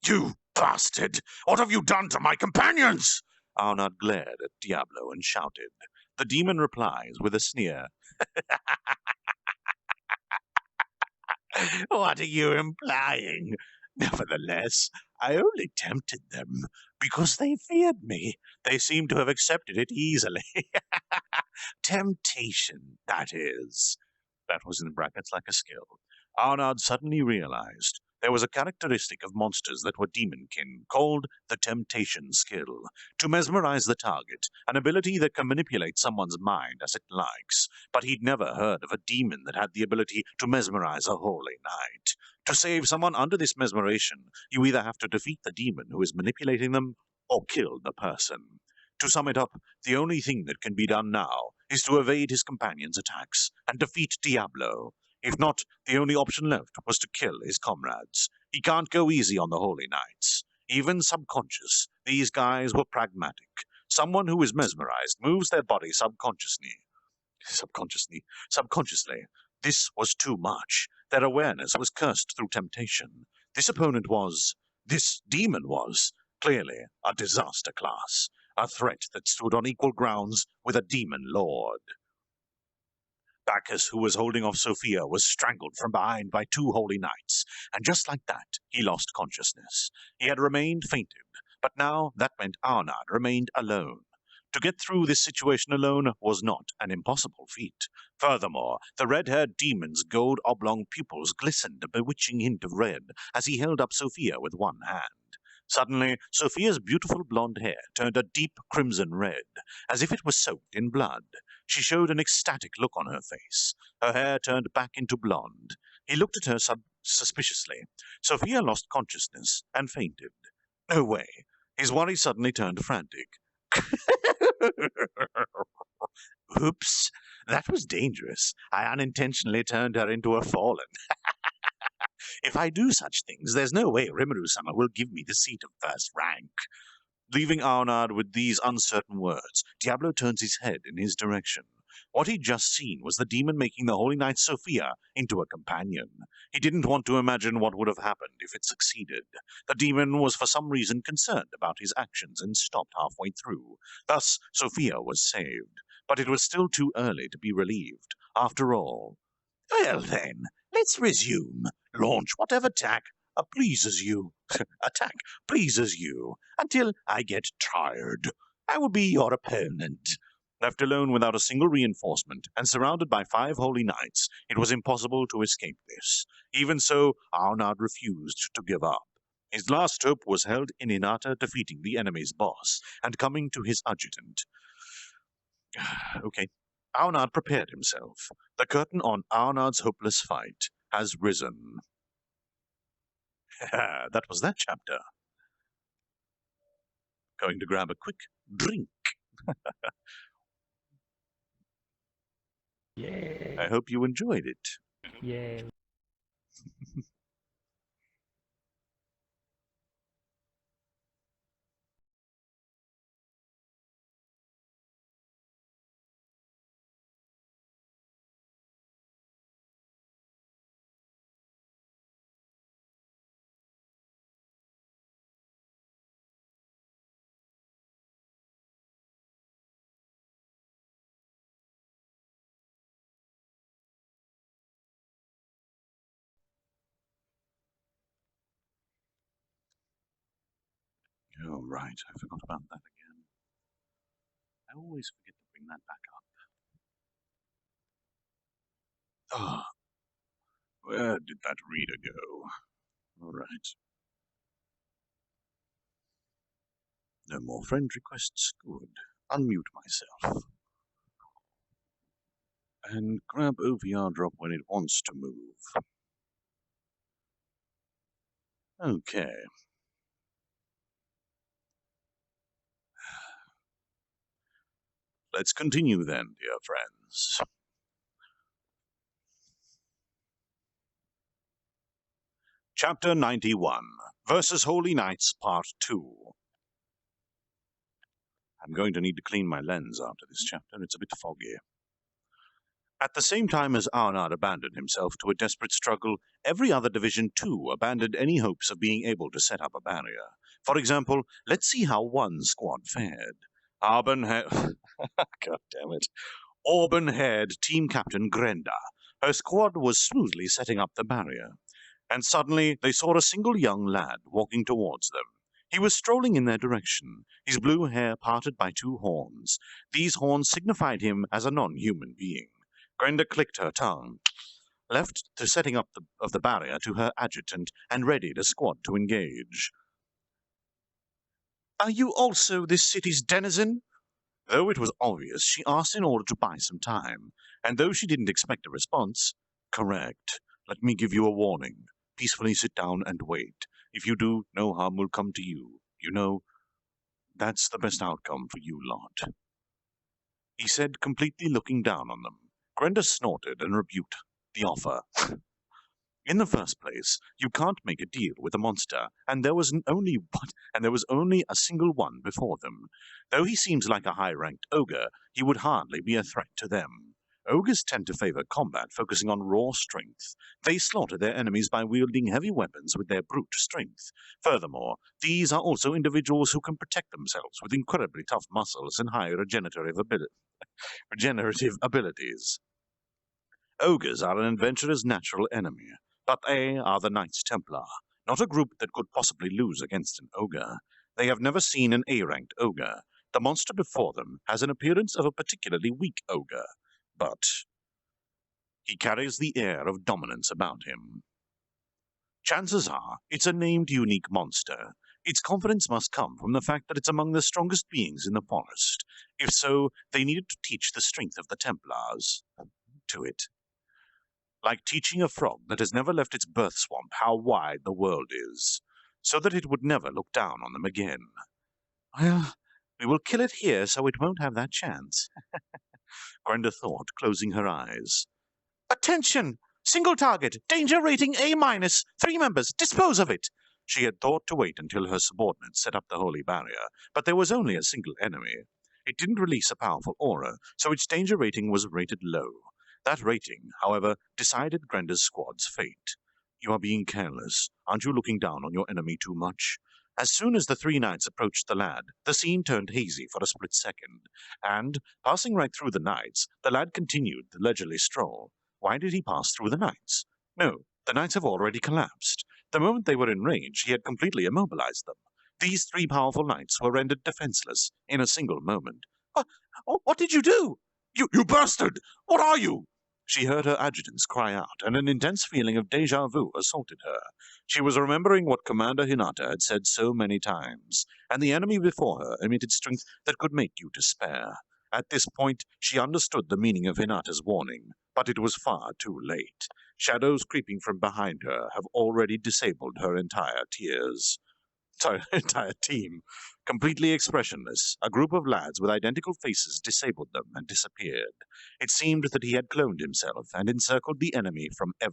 You bastard! What have you done to my companions? Arnard glared at Diablo and shouted. The demon replies with a sneer. What are you implying? Nevertheless, I only tempted them because they feared me. They seem to have accepted it easily. Temptation, that is. That was in brackets like a skill. Arnard suddenly realized there was a characteristic of monsters that were demonkin called the temptation skill. To mesmerize the target, an ability that can manipulate someone's mind as it likes. But he'd never heard of a demon that had the ability to mesmerize a holy knight. To save someone under this mesmeration, you either have to defeat the demon who is manipulating them, or kill the person. To sum it up, the only thing that can be done now is to evade his companions' attacks and defeat Diablo. If not, the only option left was to kill his comrades. He can't go easy on the Holy Knights. Even subconscious, these guys were pragmatic. Someone who is mesmerized moves their body subconsciously. This was too much. Their awareness was cursed through temptation. This demon was, clearly a disaster class. A threat that stood on equal grounds with a demon lord. Bacchus, who was holding off Sophia, was strangled from behind by two holy knights, and just like that, he lost consciousness. He had remained fainted, but now that meant Arnard remained alone. To get through this situation alone was not an impossible feat. Furthermore, the red-haired demon's gold oblong pupils glistened a bewitching hint of red as he held up Sophia with one hand. Suddenly, Sophia's beautiful blonde hair turned a deep crimson red, as if it was soaked in blood. She showed an ecstatic look on her face. Her hair turned back into blonde. He looked at her suspiciously. Sophia lost consciousness and fainted. No way. His worry suddenly turned frantic. Oops, that was dangerous. I unintentionally turned her into a fallen. If I do such things, there's no way Rimuru-sama will give me the seat of first rank. Leaving Arnard with these uncertain words, Diablo turns his head in his direction. What he'd just seen was the demon making the Holy Knight Sophia into a companion. He didn't want to imagine what would have happened if it succeeded. The demon was for some reason concerned about his actions and stopped halfway through. Thus, Sophia was saved. But it was still too early to be relieved. After all. Well then, let's resume. Launch whatever attack pleases you. Attack pleases you, until I get tired. I will be your opponent. Left alone without a single reinforcement, and surrounded by 5 holy knights, it was impossible to escape this. Even so, Arnard refused to give up. His last hope was held in Hinata defeating the enemy's boss, and coming to his adjutant. Okay. Arnard prepared himself. The curtain on Arnard's hopeless fight has risen. That was that chapter. Going to grab a quick drink. Yay. I hope you enjoyed it. Yay. Oh, right. I forgot about that again. I always forget to bring that back up. Ah, where did that reader go? All right. No more friend requests. Good. Unmute myself. And grab OVRDrop when it wants to move. Okay. let's continue then, dear friends. Chapter 91, Versus Holy Knights, Part 2. I'm going to need to clean my lens after this chapter. It's a bit foggy. At the same time as Arnard abandoned himself to a desperate struggle, every other division too abandoned any hopes of being able to set up a barrier. For example, let's see how one squad fared. God damn it. Auburn-haired team captain Grenda. Her squad was smoothly setting up the barrier. And suddenly they saw a single young lad walking towards them. He was strolling in their direction, his blue hair parted by two horns. These horns signified him as a non-human being. Grenda clicked her tongue, left the setting up of the barrier to her adjutant, and readied a squad to engage. "Are you also this city's denizen?" Though it was obvious, she asked in order to buy some time, and though she didn't expect a response, "Correct. Let me give you a warning. Peacefully sit down and wait. If you do, no harm will come to you. You know, that's the best outcome for you lot," he said, completely looking down on them. Grenda snorted and rebuked the offer. In the first place, you can't make a deal with a monster, and there was only a single one before them. Though he seems like a high-ranked ogre, he would hardly be a threat to them. Ogres tend to favor combat focusing on raw strength. They slaughter their enemies by wielding heavy weapons with their brute strength. Furthermore, these are also individuals who can protect themselves with incredibly tough muscles and high regenerative abilities. Ogres are an adventurer's natural enemy, but they are the Knights Templar, not a group that could possibly lose against an ogre. They have never seen an A-ranked ogre. The monster before them has an appearance of a particularly weak ogre, but he carries the air of dominance about him. Chances are it's a named unique monster. Its confidence must come from the fact that it's among the strongest beings in the forest. If so, they needed to teach the strength of the Templars to it. Like teaching a frog that has never left its birth swamp how wide the world is, so that it would never look down on them again. Well, we will kill it here so it won't have that chance, Grenda thought, closing her eyes. "Attention! Single target! Danger rating A-. 3 members! Dispose of it!" She had thought to wait until her subordinates set up the holy barrier, but there was only a single enemy. It didn't release a powerful aura, so its danger rating was rated low. That rating, however, decided Grenda's squad's fate. You are being careless. Aren't you looking down on your enemy too much? As soon as the three knights approached the lad, the scene turned hazy for a split second, and, passing right through the knights, the lad continued the leisurely stroll. Why did he pass through the knights? No, the knights have already collapsed. The moment they were in range, he had completely immobilized them. These three powerful knights were rendered defenseless in a single moment. What did you do? You bastard! What are you? She heard her adjutants cry out, and an intense feeling of déjà vu assaulted her. She was remembering what Commander Hinata had said so many times, and the enemy before her emitted strength that could make you despair. At this point, she understood the meaning of Hinata's warning, but it was far too late. Shadows creeping from behind her have already disabled her entire team. Completely expressionless, a group of lads with identical faces disabled them and disappeared. It seemed that he had cloned himself and encircled the enemy from the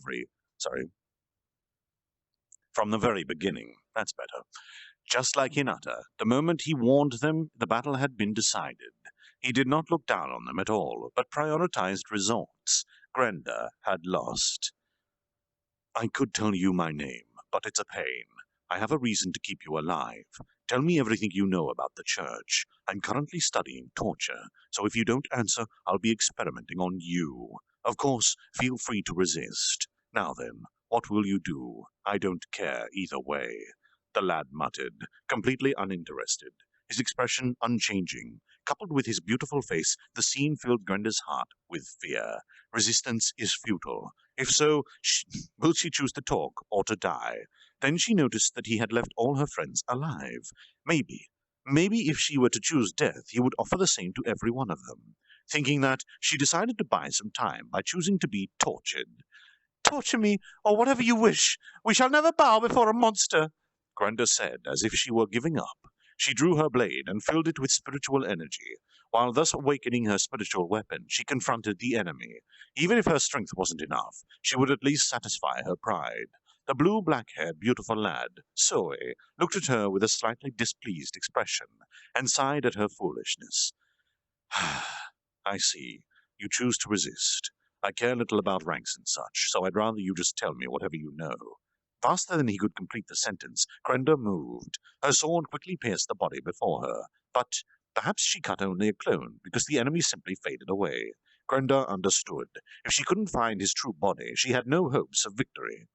very beginning. That's better. Just like Hinata, the moment he warned them, the battle had been decided. He did not look down on them at all, but prioritized results. Grenda had lost. I could tell you my name, but it's a pain. I have a reason to keep you alive. Tell me everything you know about the church. I'm currently studying torture, so if you don't answer, I'll be experimenting on you. Of course, feel free to resist. Now then, what will you do? I don't care either way. The lad muttered, completely uninterested, his expression unchanging. Coupled with his beautiful face, the scene filled Grenda's heart with fear. Resistance is futile. If so, will she choose to talk or to die? Then she noticed that he had left all her friends alive. Maybe if she were to choose death, he would offer the same to every one of them. Thinking that, she decided to buy some time by choosing to be tortured. Torture me, or whatever you wish. We shall never bow before a monster, Grenda said, as if she were giving up. She drew her blade and filled it with spiritual energy. While thus awakening her spiritual weapon, she confronted the enemy. Even if her strength wasn't enough, she would at least satisfy her pride. The blue black-haired beautiful lad, Soe, looked at her with a slightly displeased expression, and sighed at her foolishness. I see. You choose to resist. I care little about ranks and such, so I'd rather you just tell me whatever you know. Faster than he could complete the sentence, Grenda moved. Her sword quickly pierced the body before her, but perhaps she cut only a clone, because the enemy simply faded away. Grenda understood. If she couldn't find his true body, she had no hopes of victory.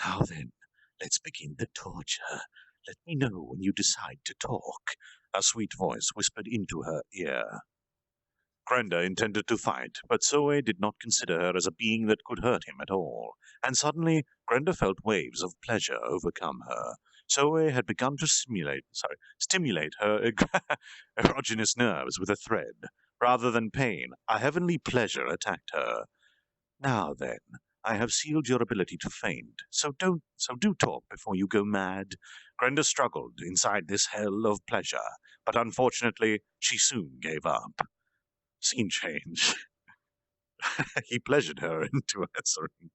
Now then, let's begin the torture. Let me know when you decide to talk, a sweet voice whispered into her ear. Grenda intended to fight, but Soe did not consider her as a being that could hurt him at all, and suddenly Grenda felt waves of pleasure overcome her. Soe had begun to stimulate her erogenous nerves with a thread. Rather than pain, a heavenly pleasure attacked her. Now then, I have sealed your ability to faint, so do talk before you go mad. Grenda struggled inside this hell of pleasure, but unfortunately she soon gave up. Scene change. He pleasured her into answering.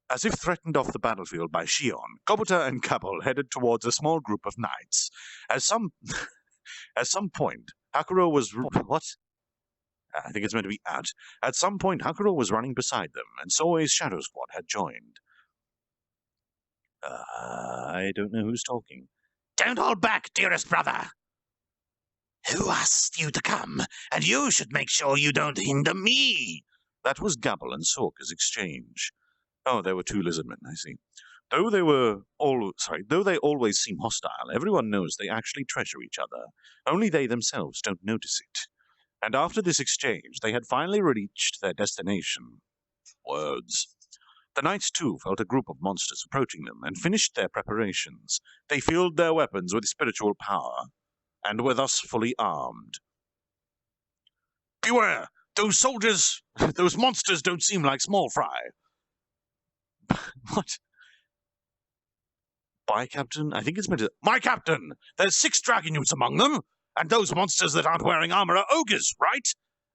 As if threatened off the battlefield by Shion, Kobota and Kabul headed towards a small group of knights. At some point, Hakuro was... What? I think it's meant to be at. At some point, Hakuro was running beside them, and Soe's Shadow Squad had joined. I don't know who's talking. Don't hold back, dearest brother. Who asked you to come? And you should make sure you don't hinder me. That was Gabble and Sorka's exchange. Oh, there were two lizardmen, I see. Though they always seem hostile, everyone knows they actually treasure each other. Only they themselves don't notice it. And after this exchange, they had finally reached their destination. Words. The knights, too, felt a group of monsters approaching them and finished their preparations. They filled their weapons with spiritual power, and were thus fully armed. Beware! Those soldiers, those monsters don't seem like small fry. What? By Captain? I think it's meant to... My Captain! There's 6 dragon youths among them! And those monsters that aren't wearing armor are ogres, right?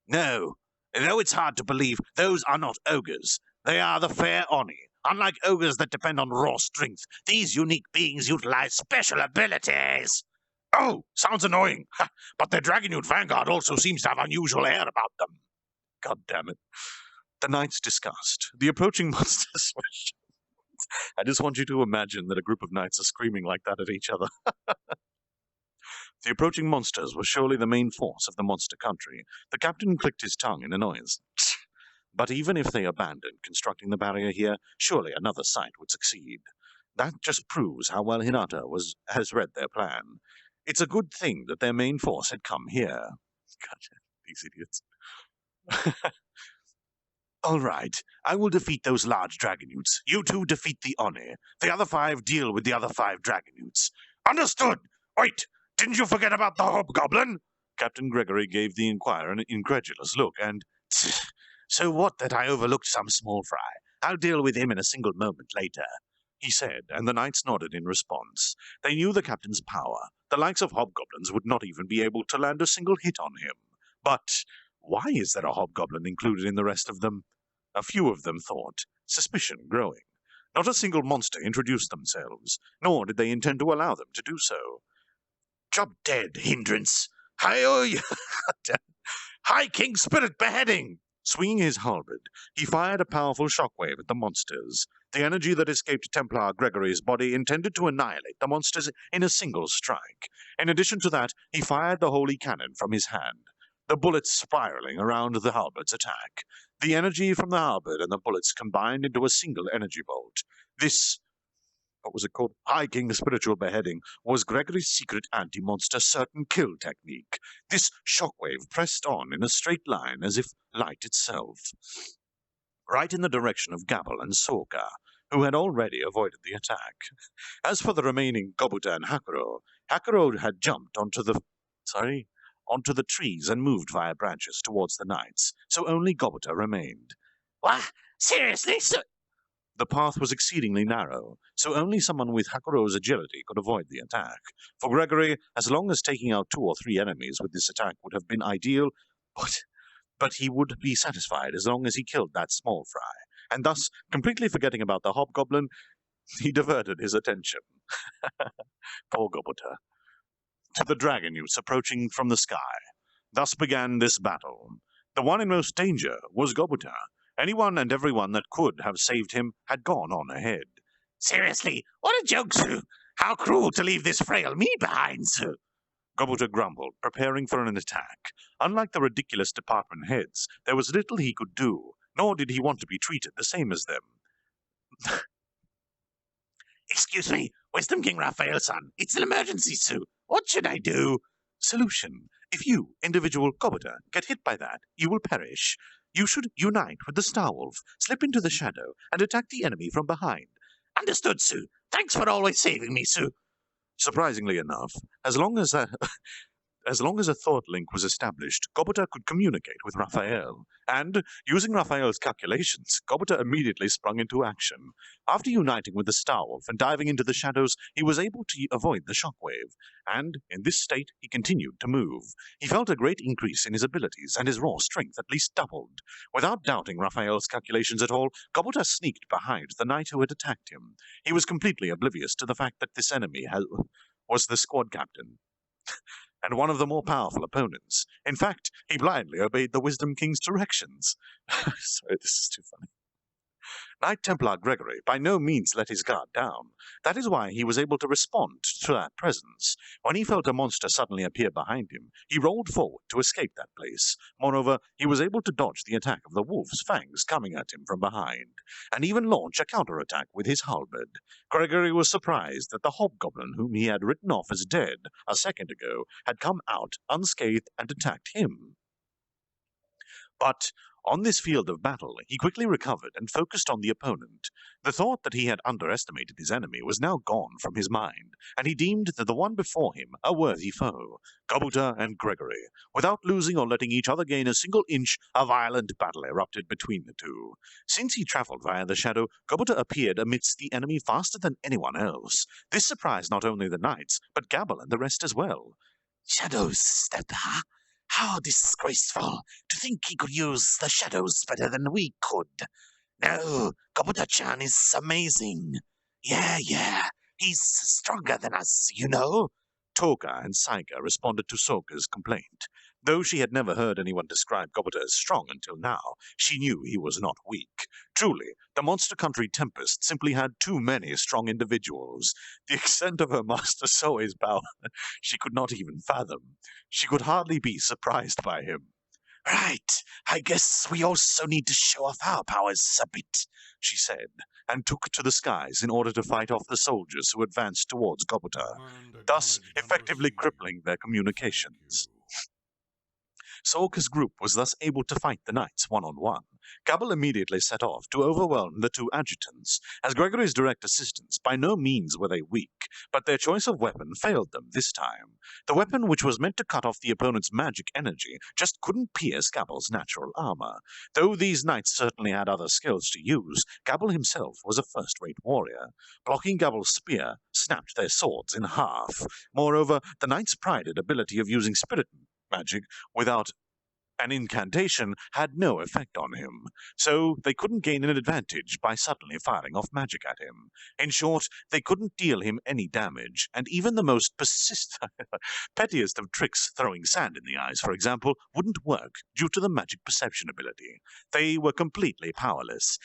No. Though it's hard to believe, those are not ogres. They are the fair Oni. Unlike ogres that depend on raw strength, these unique beings utilize special abilities. Oh, sounds annoying. But their dragon youth vanguard also seems to have unusual air about them. God damn it. The knights discussed. The approaching monsters were... I just want you to imagine that a group of knights are screaming like that at each other. The approaching monsters were surely the main force of the monster country. The captain clicked his tongue in annoyance. But even if they abandoned constructing the barrier here, surely another site would succeed. That just proves how well Hinata has read their plan. It's a good thing that their main force had come here. God, these idiots. All right, I will defeat those large dragon youths. You two defeat the Oni. The other 5 deal with the other 5 dragon youths. Understood! Wait, didn't you forget about the hobgoblin? Captain Gregory gave the inquirer an incredulous look, and... So what that I overlooked some small fry? I'll deal with him in a single moment later, he said, and the knights nodded in response. They knew the captain's power. The likes of hobgoblins would not even be able to land a single hit on him. But why is there a hobgoblin included in the rest of them? A few of them thought, suspicion growing. Not a single monster introduced themselves, nor did they intend to allow them to do so. Job dead, hindrance. Hi-oh! High King Spirit beheading! Swinging his halberd, he fired a powerful shockwave at the monsters. The energy that escaped Templar Gregory's body intended to annihilate the monsters in a single strike. In addition to that, he fired the holy cannon from his hand, the bullets spiraling around the halberd's attack. The energy from the halberd and the bullets combined into a single energy bolt. This, what was it called? High King Spiritual Beheading, was Gregory's secret anti-monster certain kill technique. This shockwave pressed on in a straight line as if light itself, right in the direction of Gabble and Sorka, who had already avoided the attack. As for the remaining Gobuta and Hakuro had jumped onto the trees and moved via branches towards the knights, so only Gobuta remained. What? Seriously, sir? the path was exceedingly narrow, so only someone with Hakuro's agility could avoid the attack. For Gregory, as long as taking out 2 or 3 enemies with this attack would have been ideal, but he would be satisfied as long as he killed that small fry, and thus, completely forgetting about the hobgoblin, he diverted his attention. Poor Gobuta. To the dragon youths approaching from the sky. Thus began this battle. The one in most danger was Gobuta. Anyone and everyone that could have saved him had gone on ahead. Seriously, what a joke, Sue! How cruel to leave this frail me behind, Sue! Gobuta grumbled, preparing for an attack. Unlike the ridiculous department heads, there was little he could do, nor did he want to be treated the same as them. Excuse me, Wisdom King Raphael-san. It's an emergency, Sue. What should I do? Solution. If you, individual Gobuta, get hit by that, you will perish. You should unite with the Starwolf, slip into the shadow, and attack the enemy from behind. Understood, Sue. Thanks for always saving me, Sue. Surprisingly enough, as long as a thought link was established, Gobuta could communicate with Raphael, and, using Raphael's calculations, Gobuta immediately sprung into action. After uniting with the Starwolf and diving into the shadows, he was able to avoid the shockwave, and, in this state, he continued to move. He felt a great increase in his abilities, and his raw strength at least doubled. Without doubting Raphael's calculations at all, Gobuta sneaked behind the knight who had attacked him. He was completely oblivious to the fact that this enemy was the squad captain. And one of the more powerful opponents. In fact, he blindly obeyed the Wisdom King's directions. Sorry, this is too funny. Knight Templar Gregory by no means let his guard down. That is why he was able to respond to that presence. When he felt a monster suddenly appear behind him, he rolled forward to escape that place. Moreover, he was able to dodge the attack of the wolf's fangs coming at him from behind, and even launch a counterattack with his halberd. Gregory was surprised that the hobgoblin whom he had written off as dead a second ago had come out unscathed and attacked him. But on this field of battle, he quickly recovered and focused on the opponent. The thought that he had underestimated his enemy was now gone from his mind, and he deemed that the one before him a worthy foe, Gobuta and Gregory. Without losing or letting each other gain a single inch, a violent battle erupted between the two. Since he traveled via the shadow, Gobuta appeared amidst the enemy faster than anyone else. This surprised not only the knights, but Gabble and the rest as well. Shadows, stepped huh? How disgraceful! To think he could use the shadows better than we could. No, Gobuta-chan is amazing. Yeah, he's stronger than us, you know. Toka and Saiga responded to Soka's complaint. Though she had never heard anyone describe Gobuta as strong until now, she knew he was not weak. Truly, the Monster Country Tempest simply had too many strong individuals. The extent of her Master Soe's power she could not even fathom. She could hardly be surprised by him. Right, I guess we also need to show off our powers a bit, she said, and took to the skies in order to fight off the soldiers who advanced towards Gobuta, thus effectively crippling their communications. Soka's group was thus able to fight the knights one-on-one. Gabble immediately set off to overwhelm the two adjutants. As Gregory's direct assistants, by no means were they weak, but their choice of weapon failed them this time. The weapon which was meant to cut off the opponent's magic energy just couldn't pierce Gabble's natural armor. Though these knights certainly had other skills to use, Gabble himself was a first-rate warrior. Blocking Gabble's spear snapped their swords in half. Moreover, the knights' prided ability of using spirit magic without an incantation had no effect on him, so they couldn't gain an advantage by suddenly firing off magic at him. In short, they couldn't deal him any damage, and even the most pettiest of tricks, throwing sand in the eyes, for example, wouldn't work due to the magic perception ability. They were completely powerless.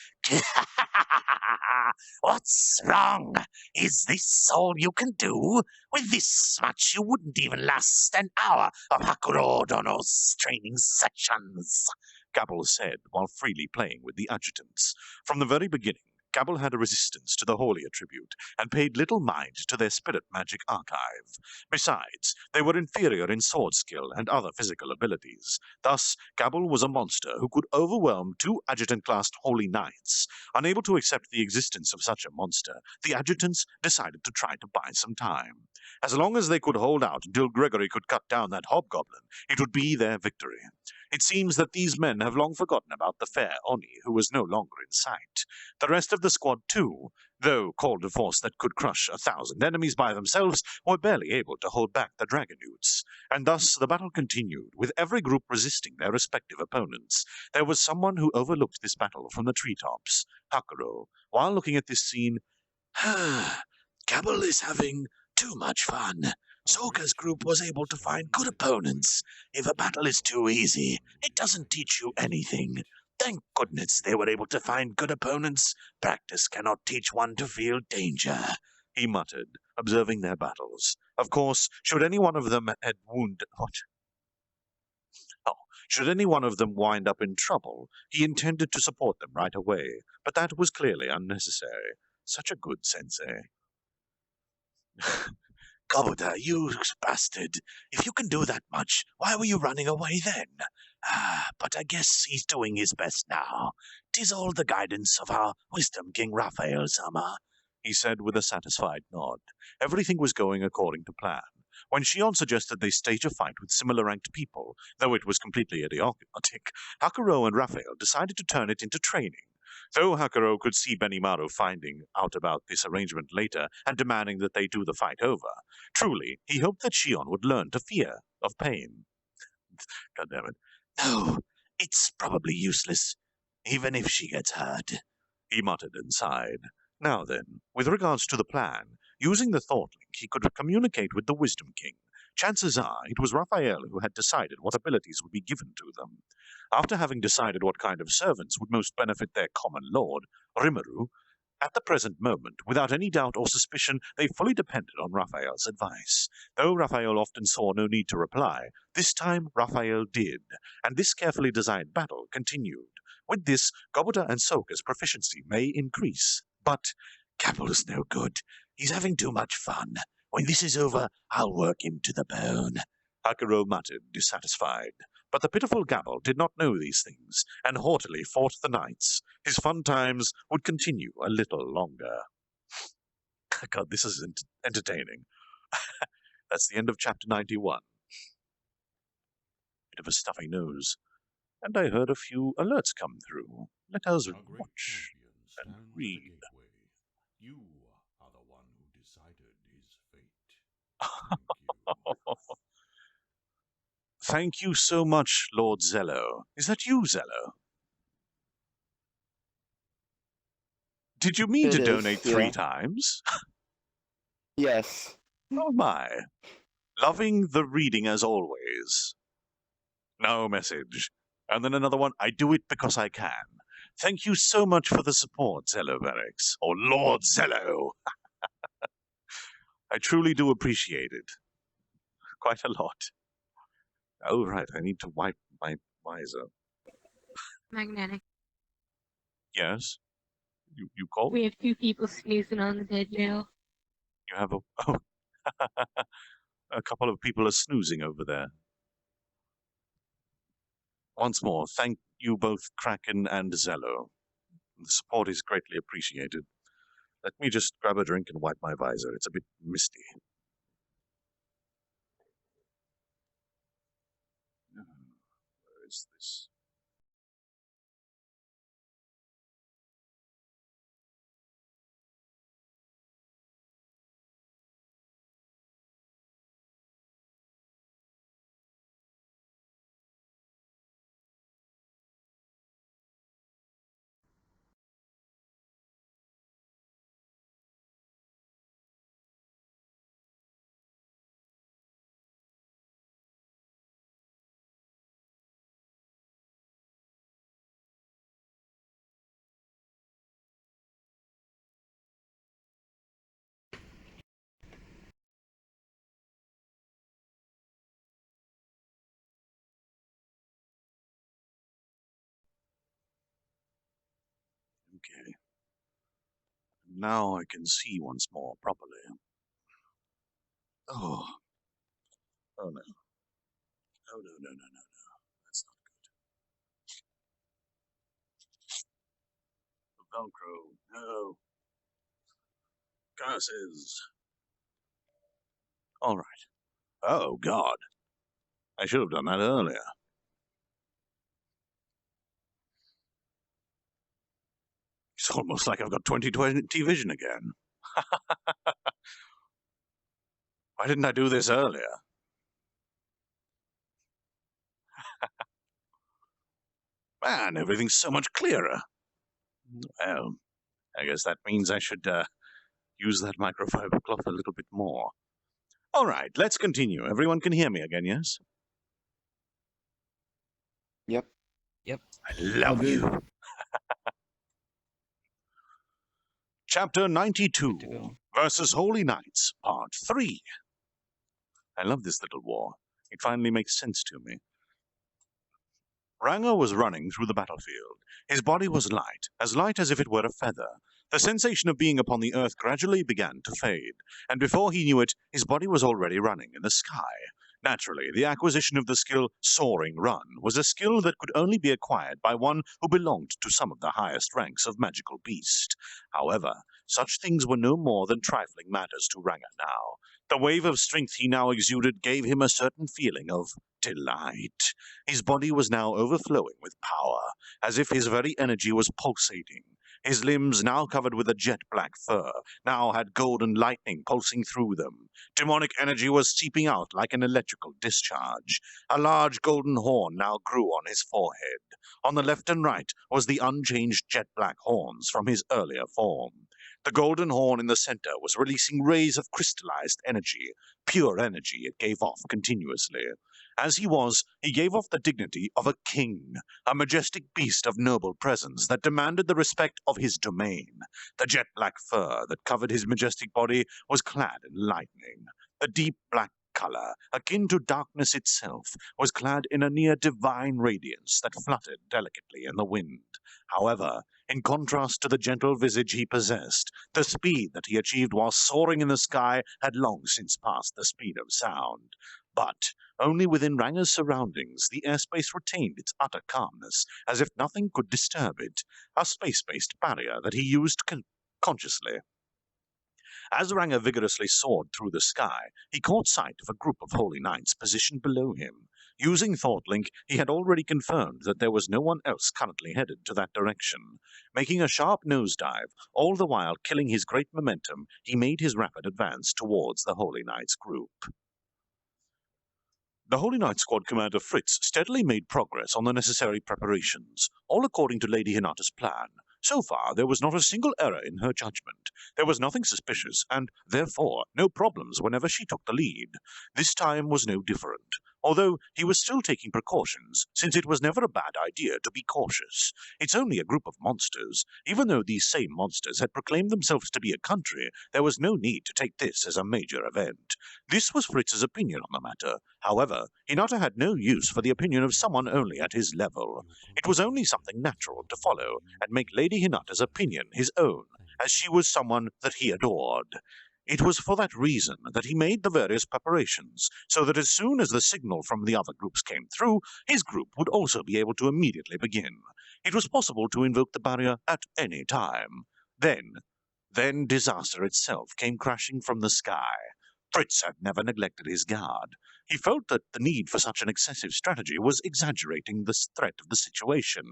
What's wrong? Is this all you can do? With this much, you wouldn't even last an hour of Hakuro Dono's training sessions, Gabble said while freely playing with the adjutants. From the very beginning, Gabble had a resistance to the holy attribute, and paid little mind to their spirit magic archive. Besides, they were inferior in sword skill and other physical abilities. Thus, Gabble was a monster who could overwhelm two adjutant-classed holy knights. Unable to accept the existence of such a monster, the adjutants decided to try to buy some time. As long as they could hold out until Gregory could cut down that hobgoblin, it would be their victory. It seems that these men have long forgotten about the fair Oni, who was no longer in sight. The rest of the the squad too, though called a force that could crush 1,000 enemies by themselves were barely able to hold back the dragon newts. And thus the battle continued, with every group resisting their respective opponents. There was someone who overlooked this battle from the treetops, Hakuro. While looking at this scene, Cabal is having too much fun. Sokka's group was able to find good opponents. If a battle is too easy, it doesn't teach you anything. Thank goodness they were able to find good opponents. Practice cannot teach one to feel danger, he muttered, observing their battles. Of course, should any one of them should any one of them wind up in trouble, he intended to support them right away, but that was clearly unnecessary. Such a good sensei. Kabuta, you bastard. If you can do that much, why were you running away then? But I guess he's doing his best now. 'Tis all the guidance of our wisdom King Raphael-sama, he said with a satisfied nod. Everything was going according to plan. When Shion suggested they stage a fight with similar-ranked people, though it was completely idiotic, Hakuro and Raphael decided to turn it into training. Though Hakuro could see Benimaru finding out about this arrangement later and demanding that they do the fight over, truly, he hoped that Shion would learn to fear of pain. God damn it. No, it's probably useless, even if she gets hurt, he muttered and sighed. Now then, with regards to the plan, using the thought link, he could communicate with the Wisdom King. Chances are it was Raphael who had decided what abilities would be given to them. After having decided what kind of servants would most benefit their common lord, Rimuru, at the present moment, without any doubt or suspicion, they fully depended on Raphael's advice. Though Raphael often saw no need to reply, this time Raphael did, and this carefully designed battle continued. With this, Kabuta and Sokka's proficiency may increase. But Cappel's no good. He's having too much fun. When this is over, I'll work him to the bone, Hakuro muttered, dissatisfied. But the pitiful Gabble did not know these things, and haughtily fought the knights. His fun times would continue a little longer. God, this is entertaining. That's the end of chapter 91. Bit of a stuffy nose. And I heard a few alerts come through. Let us watch and read. You are the one who decided his fate. Thank you. Thank you so much, Lord Zello. Is that you, Zello? Did you mean to donate 3 times? Yes. Oh my. Loving the reading as always. No message. And then another one, I do it because I can. Thank you so much for the support, Zello Verix, or Lord Zello. I truly do appreciate it. Quite a lot. Oh, right, I need to wipe my visor. Magnanix. Yes? You called? We have 2 people snoozing on the bed now. You have a couple of people are snoozing over there. Once more, thank you both, Kraken and Zello. The support is greatly appreciated. Let me just grab a drink and wipe my visor. It's a bit misty. Where is this? Okay. Now I can see once more properly. Oh. Oh no. Oh no. That's not good. Velcro. No. Curses. All right. Oh God. I should have done that earlier. It's almost like I've got 20/20 vision again. Why didn't I do this earlier? Man, everything's so much clearer. Well, I guess that means I should use that microfiber cloth a little bit more. All right, let's continue. Everyone can hear me again, yes? Yep. Yep. I love good. you. Chapter 92, Good to go. versus Holy Knights, Part 3. I love this little war. It finally makes sense to me. Ranga was running through the battlefield. His body was light as if it were a feather. The sensation of being upon the earth gradually began to fade, and before he knew it, his body was already running in the sky. Naturally, the acquisition of the skill Soaring Run was a skill that could only be acquired by one who belonged to some of the highest ranks of magical beast. However, such things were no more than trifling matters to Ranga now. The wave of strength he now exuded gave him a certain feeling of delight. His body was now overflowing with power, as if his very energy was pulsating. His limbs, now covered with a jet-black fur, now had golden lightning pulsing through them. Demonic energy was seeping out like an electrical discharge. A large golden horn now grew on his forehead. On the left and right was the unchanged jet-black horns from his earlier form. The golden horn in the center was releasing rays of crystallized energy, pure energy it gave off continuously. As he gave off the dignity of a king, a majestic beast of noble presence that demanded the respect of his domain. The jet-black fur that covered his majestic body was clad in lightning. The deep black color, akin to darkness itself, was clad in a near divine radiance that fluttered delicately in the wind. However, in contrast to the gentle visage he possessed, the speed that he achieved while soaring in the sky had long since passed the speed of sound. But only within Ranga's surroundings the airspace retained its utter calmness, as if nothing could disturb it, a space-based barrier that he used consciously. As Ranga vigorously soared through the sky, he caught sight of a group of holy knights positioned below him. Using ThoughtLink, he had already confirmed that there was no one else currently headed to that direction. Making a sharp nosedive, all the while killing his great momentum, he made his rapid advance towards the holy knights group. The Holy Knight Squad Commander Fritz steadily made progress on the necessary preparations, all according to Lady Hinata's plan. So far, there was not a single error in her judgment. There was nothing suspicious, and, therefore, no problems whenever she took the lead. This time was no different, although he was still taking precautions, since it was never a bad idea to be cautious. It's only a group of monsters. Even though these same monsters had proclaimed themselves to be a country, there was no need to take this as a major event. This was Fritz's opinion on the matter. However, Hinata had no use for the opinion of someone only at his level. It was only something natural to follow and make Lady Hinata's opinion his own, as she was someone that he adored. It was for that reason that he made the various preparations, so that as soon as the signal from the other groups came through, his group would also be able to immediately begin. It was possible to invoke the barrier at any time. Then disaster itself came crashing from the sky. Fritz had never neglected his guard. He felt that the need for such an excessive strategy was exaggerating the threat of the situation,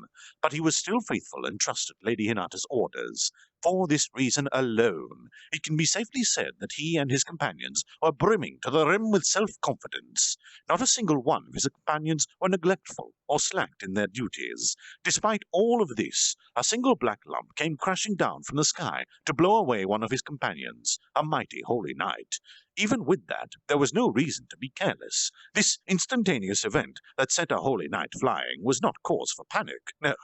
but he was still faithful and trusted Lady Hinata's orders. For this reason alone, it can be safely said that he and his companions were brimming to the rim with self-confidence. Not a single one of his companions were neglectful or slacked in their duties. Despite all of this, a single black lump came crashing down from the sky to blow away one of his companions, a mighty holy knight. Even with that, there was no reason to be careless. This instantaneous event that sent a holy knight flying was not cause for panic, no.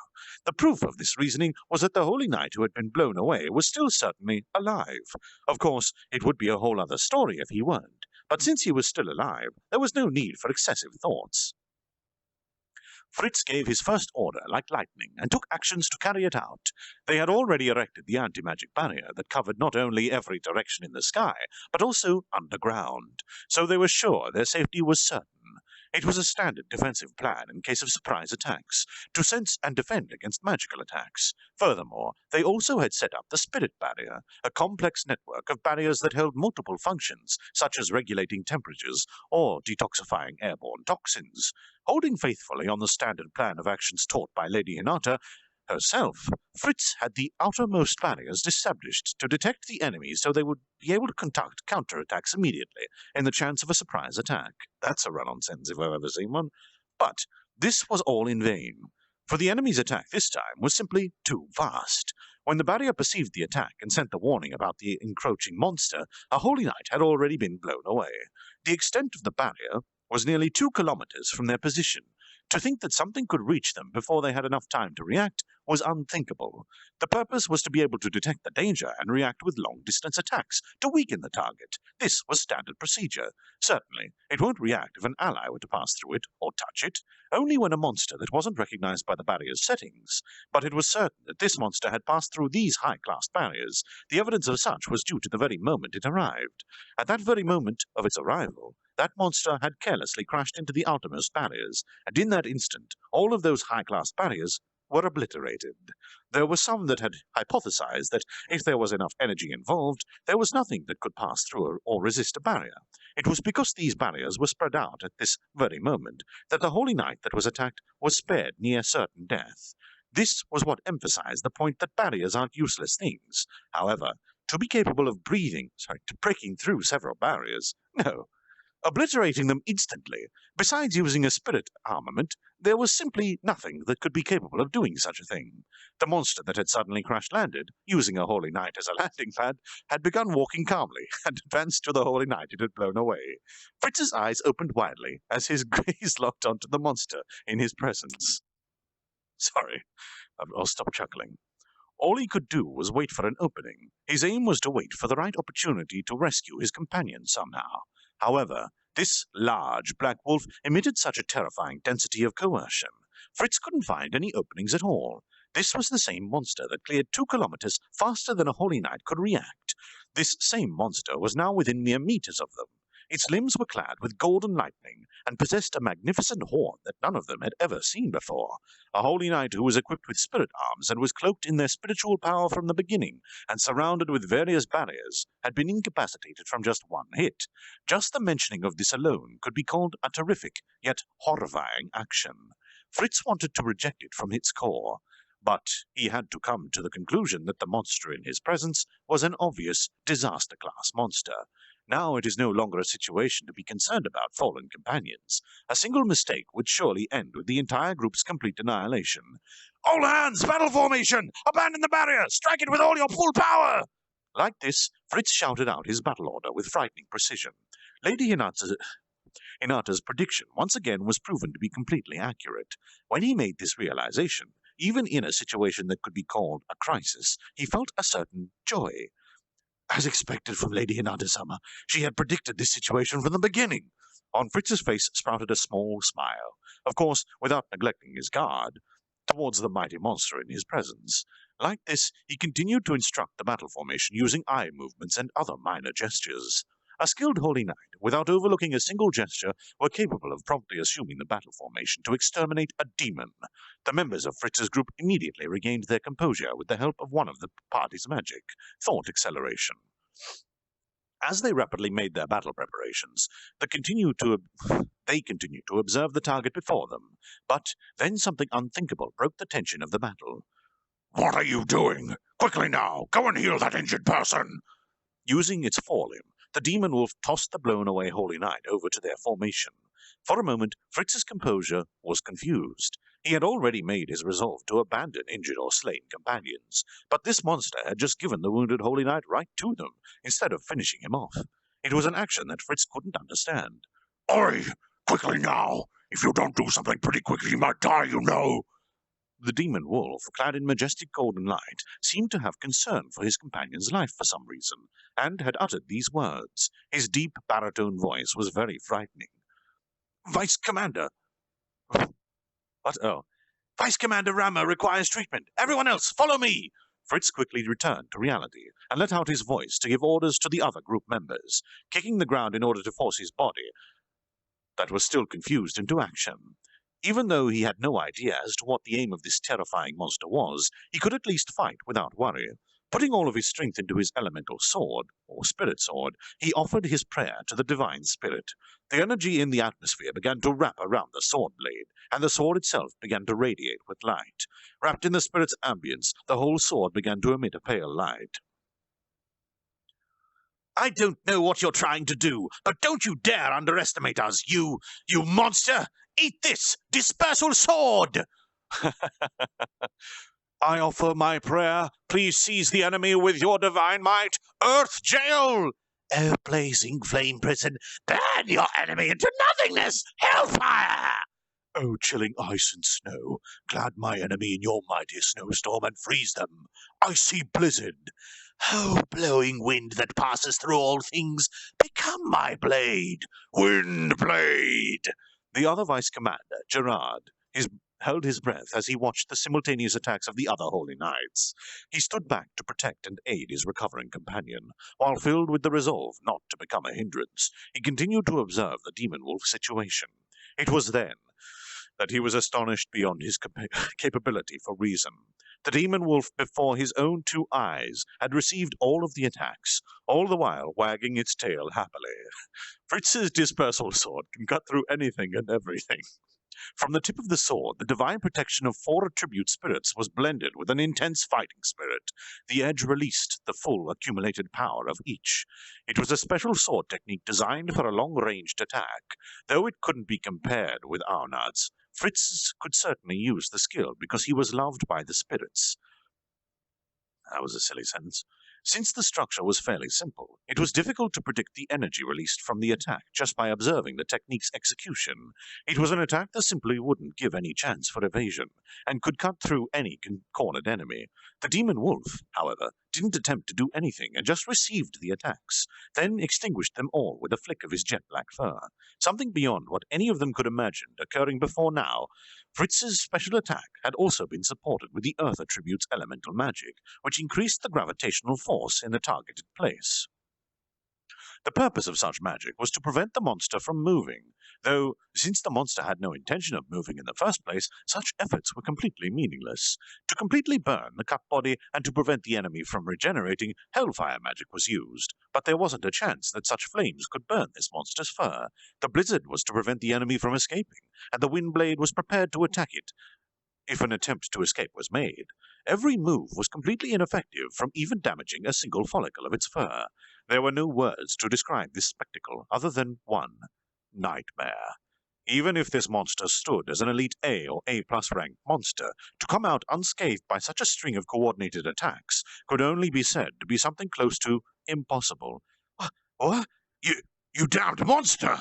The proof of this reasoning was that the holy knight who had been blown away was still certainly alive. Of course, it would be a whole other story if he weren't, but since he was still alive, there was no need for excessive thoughts. Fritz gave his first order like lightning and took actions to carry it out. They had already erected the anti-magic barrier that covered not only every direction in the sky, but also underground, so they were sure their safety was certain. It was a standard defensive plan in case of surprise attacks, to sense and defend against magical attacks. Furthermore, they also had set up the spirit barrier, a complex network of barriers that held multiple functions, such as regulating temperatures or detoxifying airborne toxins. Holding faithfully on the standard plan of actions taught by Lady Hinata, herself, Fritz had the outermost barriers established to detect the enemy so they would be able to conduct counterattacks immediately in the chance of a surprise attack. That's a run-on sentence if I've ever seen one. But this was all in vain, for the enemy's attack this time was simply too vast. When the barrier perceived the attack and sent the warning about the encroaching monster, a holy knight had already been blown away. The extent of the barrier was nearly 2 kilometers from their position. To think that something could reach them before they had enough time to react was unthinkable. The purpose was to be able to detect the danger and react with long-distance attacks to weaken the target. This was standard procedure. Certainly, it won't react if an ally were to pass through it or touch it, only when a monster that wasn't recognized by the barrier's settings. But it was certain that this monster had passed through these high-class barriers. The evidence of such was due to the very moment it arrived. At that very moment of its arrival, that monster had carelessly crashed into the outermost barriers, and in that instant all of those high-class barriers were obliterated. There were some that had hypothesized that if there was enough energy involved, there was nothing that could pass through or resist a barrier. It was because these barriers were spread out at this very moment that the holy knight that was attacked was spared near certain death. This was what emphasized the point that barriers aren't useless things. However, to be capable of breaking through several barriers, no. Obliterating them instantly, besides using a spirit armament, there was simply nothing that could be capable of doing such a thing. The monster that had suddenly crash-landed, using a holy knight as a landing pad, had begun walking calmly and advanced to the holy knight it had blown away. Fritz's eyes opened widely as his gaze locked onto the monster in his presence. Sorry, I'll stop chuckling. All he could do was wait for an opening. His aim was to wait for the right opportunity to rescue his companion somehow. However, this large black wolf emitted such a terrifying density of coercion. Fritz couldn't find any openings at all. This was the same monster that cleared 2 kilometers faster than a holy knight could react. This same monster was now within mere meters of them. Its limbs were clad with golden lightning, and possessed a magnificent horn that none of them had ever seen before. A holy knight who was equipped with spirit arms and was cloaked in their spiritual power from the beginning, and surrounded with various barriers, had been incapacitated from just one hit. Just the mentioning of this alone could be called a terrific, yet horrifying action. Fritz wanted to reject it from its core, but he had to come to the conclusion that the monster in his presence was an obvious disaster-class monster. Now it is no longer a situation to be concerned about fallen companions. A single mistake would surely end with the entire group's complete annihilation. "All hands, battle formation! Abandon the barrier! Strike it with all your full power!" Like this, Fritz shouted out his battle order with frightening precision. Lady Hinata's prediction once again was proven to be completely accurate. When he made this realization, even in a situation that could be called a crisis, he felt a certain joy. As expected from Lady Hinata-sama, she had predicted this situation from the beginning. On Fritz's face sprouted a small smile, of course without neglecting his guard towards the mighty monster in his presence. Like this, he continued to instruct the battle formation using eye movements and other minor gestures. A skilled holy knight, without overlooking a single gesture, were capable of promptly assuming the battle formation to exterminate a demon. The members of Fritz's group immediately regained their composure with the help of one of the party's magic, thought acceleration. As they rapidly made their battle preparations, they continued to observe the target before them. But then something unthinkable broke the tension of the battle. "What are you doing? Quickly now, go and heal that injured person!" Using its forelimb, the demon wolf tossed the blown-away holy knight over to their formation. For a moment, Fritz's composure was confused. He had already made his resolve to abandon injured or slain companions, but this monster had just given the wounded holy knight right to them, instead of finishing him off. It was an action that Fritz couldn't understand. "Oi! Quickly now! If you don't do something pretty quickly, you might die, you know!" The demon wolf, clad in majestic golden light, seemed to have concern for his companion's life for some reason, and had uttered these words. His deep baritone voice was very frightening. "Vice Commander!" What? Oh. "Vice Commander Rama requires treatment. Everyone else, follow me!" Fritz quickly returned to reality, and let out his voice to give orders to the other group members, kicking the ground in order to force his body, that was still confused, into action. Even though he had no idea as to what the aim of this terrifying monster was, he could at least fight without worry. Putting all of his strength into his elemental sword, or spirit sword, he offered his prayer to the divine spirit. The energy in the atmosphere began to wrap around the sword blade, and the sword itself began to radiate with light. Wrapped in the spirit's ambience, the whole sword began to emit a pale light. I don't know what you're trying to do, but don't you dare underestimate us, you monster! Eat this dispersal sword! I offer my prayer. Please seize the enemy with your divine might. Earth jail! Oh, blazing flame prison, burn your enemy into nothingness! Hellfire! Oh, chilling ice and snow, clad my enemy in your mighty snowstorm and freeze them. Icy blizzard! Oh, blowing wind that passes through all things, become my blade! Wind blade! The other vice commander, Gerard, held his breath as he watched the simultaneous attacks of the other holy knights. He stood back to protect and aid his recovering companion, while filled with the resolve not to become a hindrance. He continued to observe the demon wolf situation. It was then that he was astonished beyond his capability for reason. The demon wolf before his own 2 eyes had received all of the attacks, all the while wagging its tail happily. Fritz's dispersal sword can cut through anything and everything. From the tip of the sword, the divine protection of 4 attribute spirits was blended with an intense fighting spirit. The edge released the full accumulated power of each. It was a special sword technique designed for a long-ranged attack. Though it couldn't be compared with Arnard's, Fritz could certainly use the skill because he was loved by the spirits. That was a silly sentence. Since the structure was fairly simple, it was difficult to predict the energy released from the attack just by observing the technique's execution. It was an attack that simply wouldn't give any chance for evasion, and could cut through any cornered enemy. The demon wolf, however, didn't attempt to do anything and just received the attacks, then extinguished them all with a flick of his jet-black fur. Something beyond what any of them could imagine occurring before now. Fritz's special attack had also been supported with the Earth attribute's elemental magic, which increased the gravitational force in the targeted place. The purpose of such magic was to prevent the monster from moving, though, since the monster had no intention of moving in the first place, such efforts were completely meaningless. To completely burn the cut body and to prevent the enemy from regenerating, hellfire magic was used, but there wasn't a chance that such flames could burn this monster's fur. The blizzard was to prevent the enemy from escaping, and the wind blade was prepared to attack it if an attempt to escape was made. Every move was completely ineffective from even damaging a single follicle of its fur. There were no words to describe this spectacle other than one: nightmare. Even if this monster stood as an elite A or A+ ranked monster, to come out unscathed by such a string of coordinated attacks could only be said to be something close to impossible. What? You damned monster!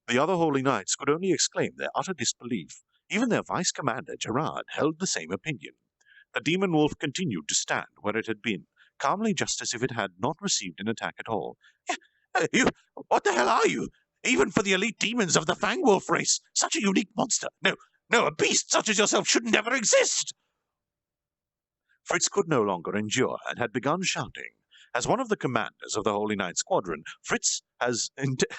The other holy knights could only exclaim their utter disbelief. Even their vice commander, Gerard, held the same opinion. The demon wolf continued to stand where it had been, calmly just as if it had not received an attack at all. What the hell are you? Even for the elite demons of the Fang Wolf race, such a unique monster. No, a beast such as yourself shouldn't ever exist. Fritz could no longer endure and had begun shouting. As one of the commanders of the Holy Knight Squadron, Fritz has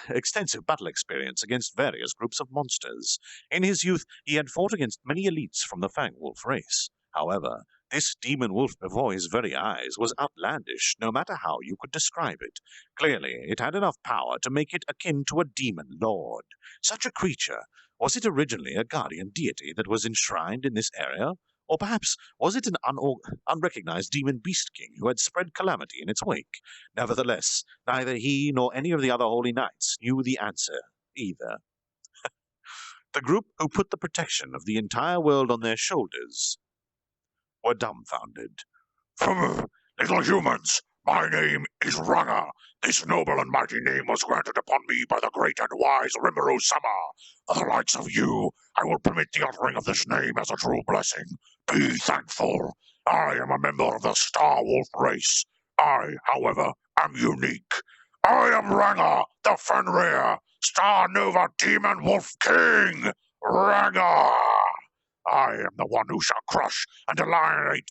extensive battle experience against various groups of monsters. In his youth, he had fought against many elites from the Fang Wolf race. However, this demon wolf before his very eyes was outlandish, no matter how you could describe it. Clearly, it had enough power to make it akin to a demon lord. Such a creature, was it originally a guardian deity that was enshrined in this area? Or perhaps was it an unrecognized demon beast king who had spread calamity in its wake? Nevertheless, neither he nor any of the other holy knights knew the answer either. The group who put the protection of the entire world on their shoulders were dumbfounded. Little humans, my name is Ranga. This noble and mighty name was granted upon me by the great and wise Rimuru Sama. For the likes of you, I will permit the uttering of this name as a true blessing. Be thankful. I am a member of the Star Wolf race. I, however, am unique. I am Ranga, the Fenrir, Star Nova Demon Wolf King. Ranga! I am the one who shall crush and annihilate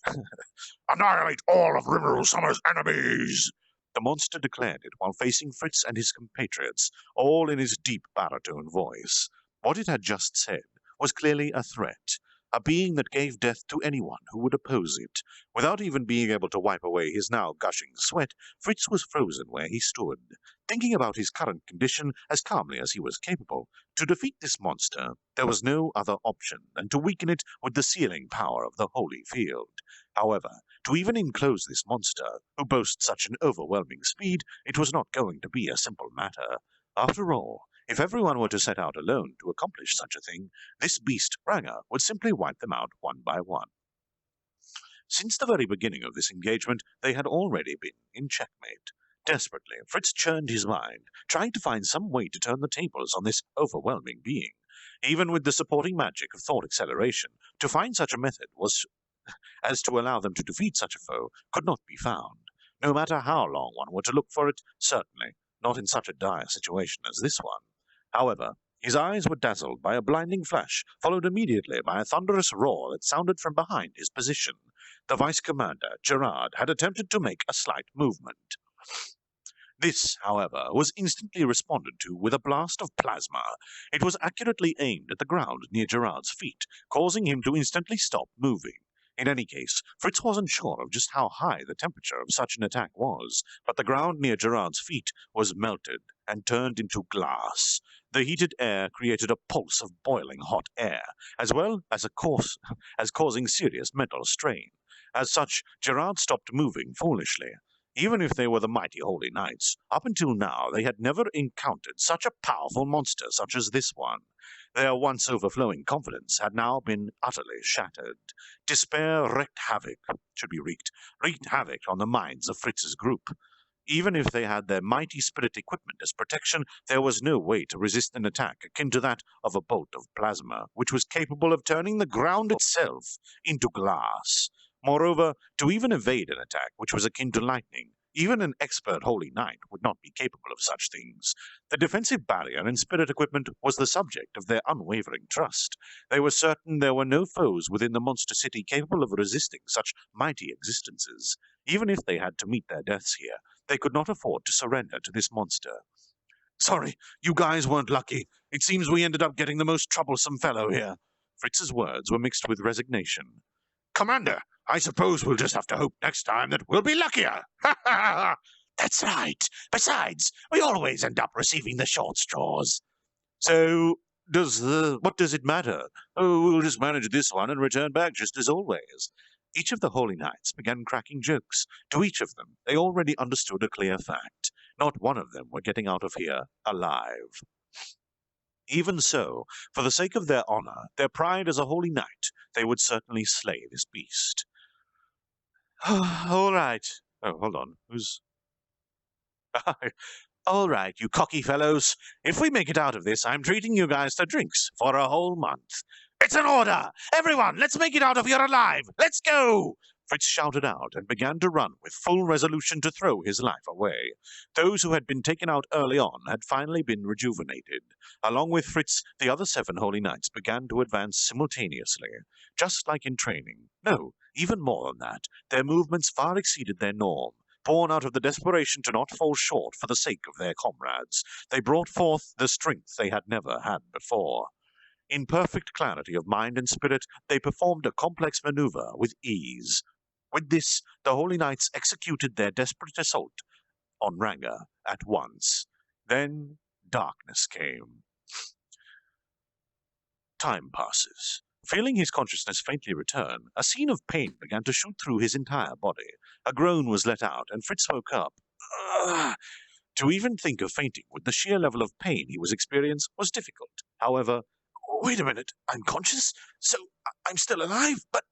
all of Rimuru Summer's enemies. The monster declared it while facing Fritz and his compatriots, all in his deep baritone voice. What it had just said was clearly a threat. a being that gave death to anyone who would oppose it. Without even being able to wipe away his now gushing sweat, Fritz was frozen where he stood, thinking about his current condition as calmly as he was capable. To defeat this monster, there was no other option than to weaken it with the sealing power of the holy field. However, to even enclose this monster, who boasts such an overwhelming speed, it was not going to be a simple matter. After all, if everyone were to set out alone to accomplish such a thing, this beast, Ranga, would simply wipe them out one by one. Since the very beginning of this engagement, they had already been in checkmate. Desperately, Fritz churned his mind, trying to find some way to turn the tables on this overwhelming being. Even with the supporting magic of thought acceleration, to find such a method was as to allow them to defeat such a foe could not be found. No matter how long one were to look for it, certainly not in such a dire situation as this one. However, his eyes were dazzled by a blinding flash, followed immediately by a thunderous roar that sounded from behind his position. The Vice Commander, Gerard, had attempted to make a slight movement. This, however, was instantly responded to with a blast of plasma. It was accurately aimed at the ground near Gerard's feet, causing him to instantly stop moving. In any case, Fritz wasn't sure of just how high the temperature of such an attack was, but the ground near Gerard's feet was melted and turned into glass. The heated air created a pulse of boiling hot air, as well as causing serious mental strain. As such, Gerard stopped moving foolishly. Even if they were the mighty Holy Knights, up until now they had never encountered such a powerful monster such as this one. Their once overflowing confidence had now been utterly shattered. Despair wreaked havoc on the minds of Fritz's group. Even if they had their mighty spirit equipment as protection, there was no way to resist an attack akin to that of a bolt of plasma, which was capable of turning the ground itself into glass. Moreover, to even evade an attack which was akin to lightning, even an expert Holy Knight would not be capable of such things. The defensive barrier and spirit equipment was the subject of their unwavering trust. They were certain there were no foes within the monster city capable of resisting such mighty existences. Even if they had to meet their deaths here, they could not afford to surrender to this monster. "Sorry, you guys weren't lucky. It seems we ended up getting the most troublesome fellow here." Fritz's words were mixed with resignation. Commander, I suppose we'll just have to hope next time that we'll be luckier. Ha ha! That's right. Besides, we always end up receiving the short straws. So, what does it matter? Oh, we'll just manage this one and return back just as always. Each of the Holy Knights began cracking jokes. To each of them, they already understood a clear fact. Not one of them were getting out of here alive. Even so, for the sake of their honor, their pride as a Holy Knight, they would certainly slay this beast. All right. Oh, hold on. Who's... All right, you cocky fellows. If we make it out of this, I'm treating you guys to drinks for a whole month. It's an order! Everyone, let's make it out of here alive! Let's go! Fritz shouted out and began to run with full resolution to throw his life away. Those who had been taken out early on had finally been rejuvenated. Along with Fritz, the other 7 Holy Knights began to advance simultaneously, just like in training. No, even more than that. Their movements far exceeded their norm. Born out of the desperation to not fall short for the sake of their comrades, they brought forth the strength they had never had before. In perfect clarity of mind and spirit, they performed a complex maneuver with ease. With this, the Holy Knights executed their desperate assault on Ranga at once. Then darkness came. Time passes. Feeling his consciousness faintly return, a scene of pain began to shoot through his entire body. A groan was let out, and Fritz woke up. Ugh. To even think of fainting with the sheer level of pain he was experiencing was difficult. However, wait a minute, I'm conscious? So I'm still alive? But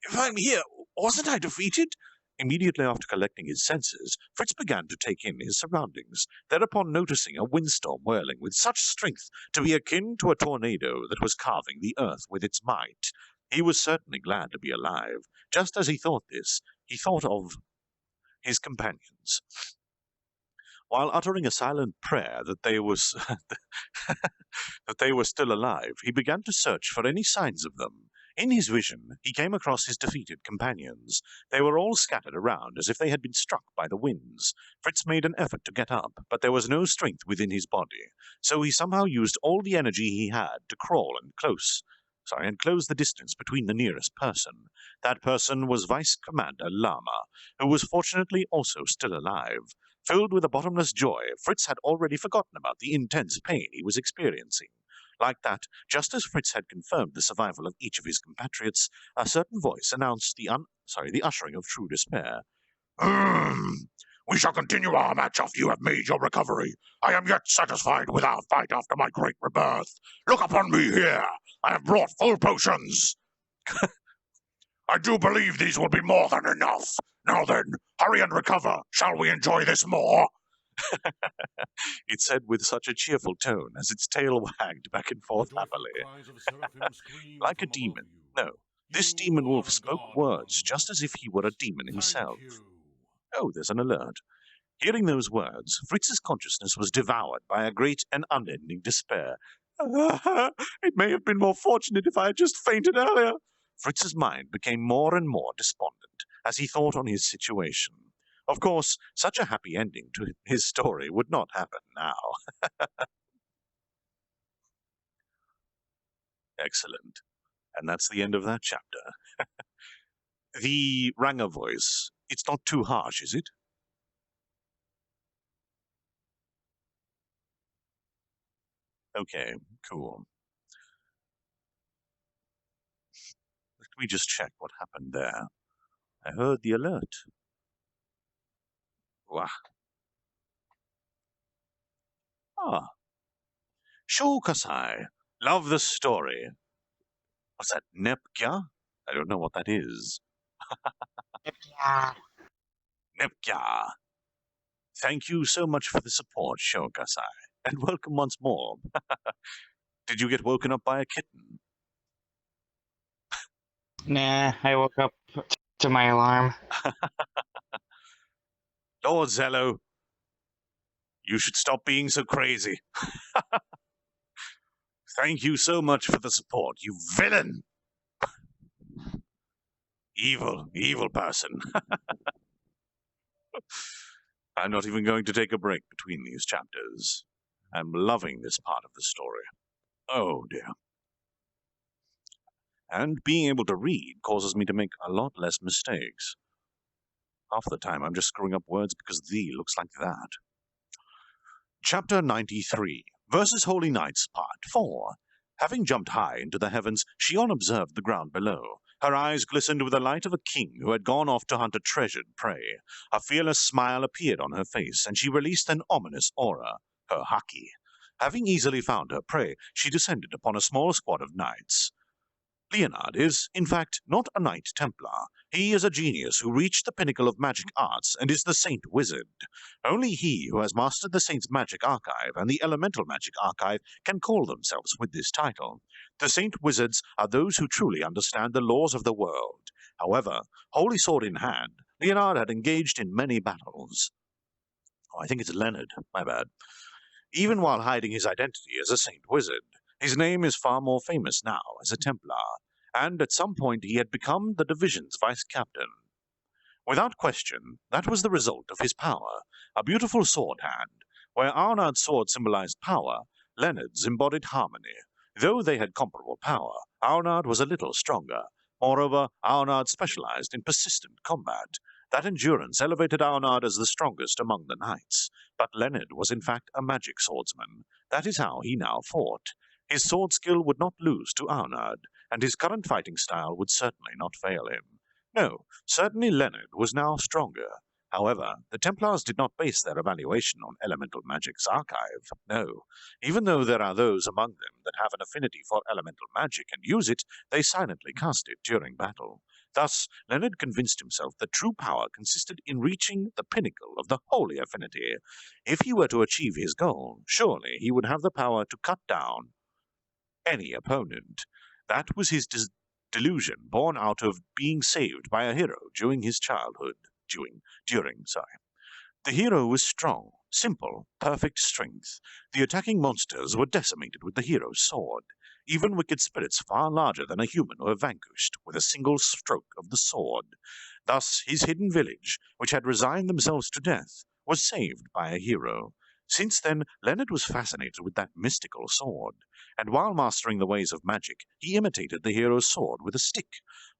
if I'm here, wasn't I defeated? Immediately after collecting his senses, Fritz began to take in his surroundings, thereupon noticing a windstorm whirling with such strength to be akin to a tornado that was carving the earth with its might. He was certainly glad to be alive. Just as he thought this, he thought of his companions. While uttering a silent prayer that they were still alive, he began to search for any signs of them. In his vision, he came across his defeated companions. They were all scattered around as if they had been struck by the winds. Fritz made an effort to get up, but there was no strength within his body, so he somehow used all the energy he had to crawl and close the distance between the nearest person. That person was Vice Commander Lama, who was fortunately also still alive. Filled with a bottomless joy, Fritz had already forgotten about the intense pain he was experiencing. Like that, just as Fritz had confirmed the survival of each of his compatriots, a certain voice announced the ushering of true despair. We shall continue our match after you have made your recovery. I am yet satisfied with our fight after my great rebirth. Look upon me here. I have brought full potions. I do believe these will be more than enough. Now then, hurry and recover. Shall we enjoy this more? It said with such a cheerful tone as its tail wagged back and forth happily. Like a demon. No, this demon wolf spoke words just as if he were a demon himself. Oh, there's an alert. Hearing those words, Fritz's consciousness was devoured by a great and unending despair. It may have been more fortunate if I had just fainted earlier. Fritz's mind became more and more despondent as he thought on his situation. Of course, such a happy ending to his story would not happen now. Excellent. And that's the end of that chapter. The Ranga voice, it's not too harsh, is it? Okay, cool. Let me just check what happened there. I heard the alert. Wah. Ah. Shokasai. Love the story. What's that, Nepkya? I don't know what that is. Yeah. Nepkya. Thank you so much for the support, Shokasai. And welcome once more. Did you get woken up by a kitten? Nah, I woke up to my alarm. Lord Zello, you should stop being so crazy. Thank you so much for the support, you villain! Evil, evil person. I'm not even going to take a break between these chapters. I'm loving this part of the story. Oh dear. And being able to read causes me to make a lot less mistakes. Half the time I'm just screwing up words because "the" looks like that. Chapter 93, Versus Holy Knights, Part 4. Having jumped high into the heavens, Shion observed the ground below. Her eyes glistened with the light of a king who had gone off to hunt a treasured prey. A fearless smile appeared on her face, and she released an ominous aura, her haki. Having easily found her prey, she descended upon a small squad of knights. Leonard is, in fact, not a Knight Templar. He is a genius who reached the pinnacle of magic arts and is the Saint Wizard. Only he who has mastered the Saint's Magic Archive and the Elemental Magic Archive can call themselves with this title. The Saint Wizards are those who truly understand the laws of the world. However, holy sword in hand, Leonard had engaged in many battles. Oh, I think it's Leonard, my bad. Even while hiding his identity as a Saint Wizard, his name is far more famous now as a Templar, and at some point he had become the division's vice-captain. Without question, that was the result of his power, a beautiful sword hand. Where Arnard's sword symbolized power, Leonard's embodied harmony. Though they had comparable power, Arnard was a little stronger. Moreover, Arnard specialized in persistent combat. That endurance elevated Arnard as the strongest among the knights. But Leonard was in fact a magic swordsman. That is how he now fought. His sword skill would not lose to Arnard, and his current fighting style would certainly not fail him. No, certainly Leonard was now stronger. However, the Templars did not base their evaluation on elemental magic's archive. No, even though there are those among them that have an affinity for elemental magic and use it, they silently cast it during battle. Thus, Leonard convinced himself that true power consisted in reaching the pinnacle of the holy affinity. If he were to achieve his goal, surely he would have the power to cut down any opponent. That was his delusion, born out of being saved by a hero during his childhood. The hero was strong, simple, perfect strength. The attacking monsters were decimated with the hero's sword. Even wicked spirits far larger than a human were vanquished with a single stroke of the sword. Thus his hidden village, which had resigned themselves to death, was saved by a hero. Since then, Leonard was fascinated with that mystical sword, and while mastering the ways of magic, he imitated the hero's sword with a stick.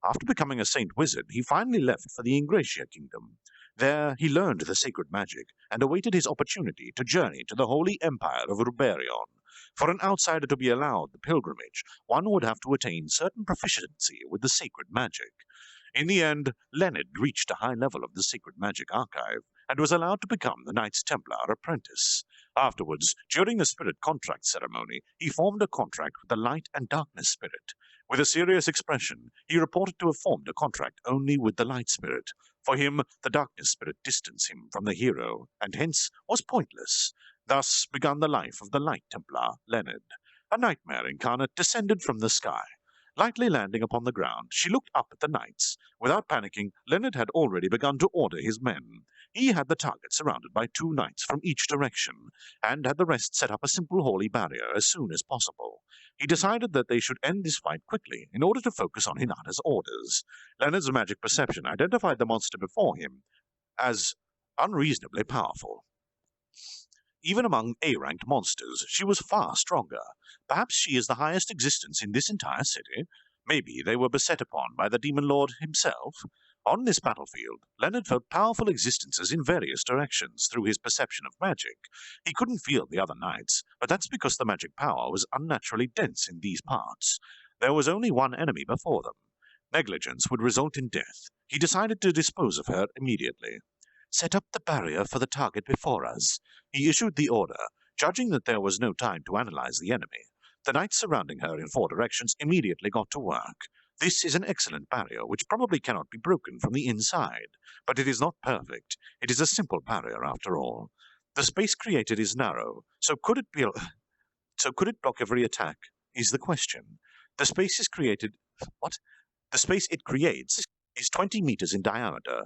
After becoming a saint wizard, he finally left for the Ingratia Kingdom. There, he learned the sacred magic and awaited his opportunity to journey to the Holy Empire of Ruberion. For an outsider to be allowed the pilgrimage, one would have to attain certain proficiency with the sacred magic. In the end, Leonard reached a high level of the Sacred Magic Archive and was allowed to become the Knights Templar apprentice. Afterwards, during the spirit contract ceremony, he formed a contract with the Light and Darkness Spirit. With a serious expression, he reported to have formed a contract only with the Light Spirit. For him, the Darkness Spirit distanced him from the hero, and hence was pointless. Thus began the life of the Light Templar, Leonard. A nightmare incarnate descended from the sky. Lightly landing upon the ground, she looked up at the knights. Without panicking, Leonard had already begun to order his men. He had the target surrounded by 2 knights from each direction, and had the rest set up a simple holy barrier as soon as possible. He decided that they should end this fight quickly in order to focus on Hinata's orders. Leonard's magic perception identified the monster before him as unreasonably powerful. Even among A-ranked monsters, she was far stronger. Perhaps she is the highest existence in this entire city. Maybe they were beset upon by the Demon Lord himself. On this battlefield, Leonard felt powerful existences in various directions through his perception of magic. He couldn't feel the other knights, but that's because the magic power was unnaturally dense in these parts. There was only one enemy before them. Negligence would result in death. He decided to dispose of her immediately. Set up the barrier for the target before us. He issued the order, judging that there was no time to analyze the enemy. The knights surrounding her in 4 directions immediately got to work. This is an excellent barrier, which probably cannot be broken from the inside, but it is not perfect. It is a simple barrier after all. The space created is narrow, so could it block every attack, is the question. The space is created... What? The space it creates is 20 meters in diameter,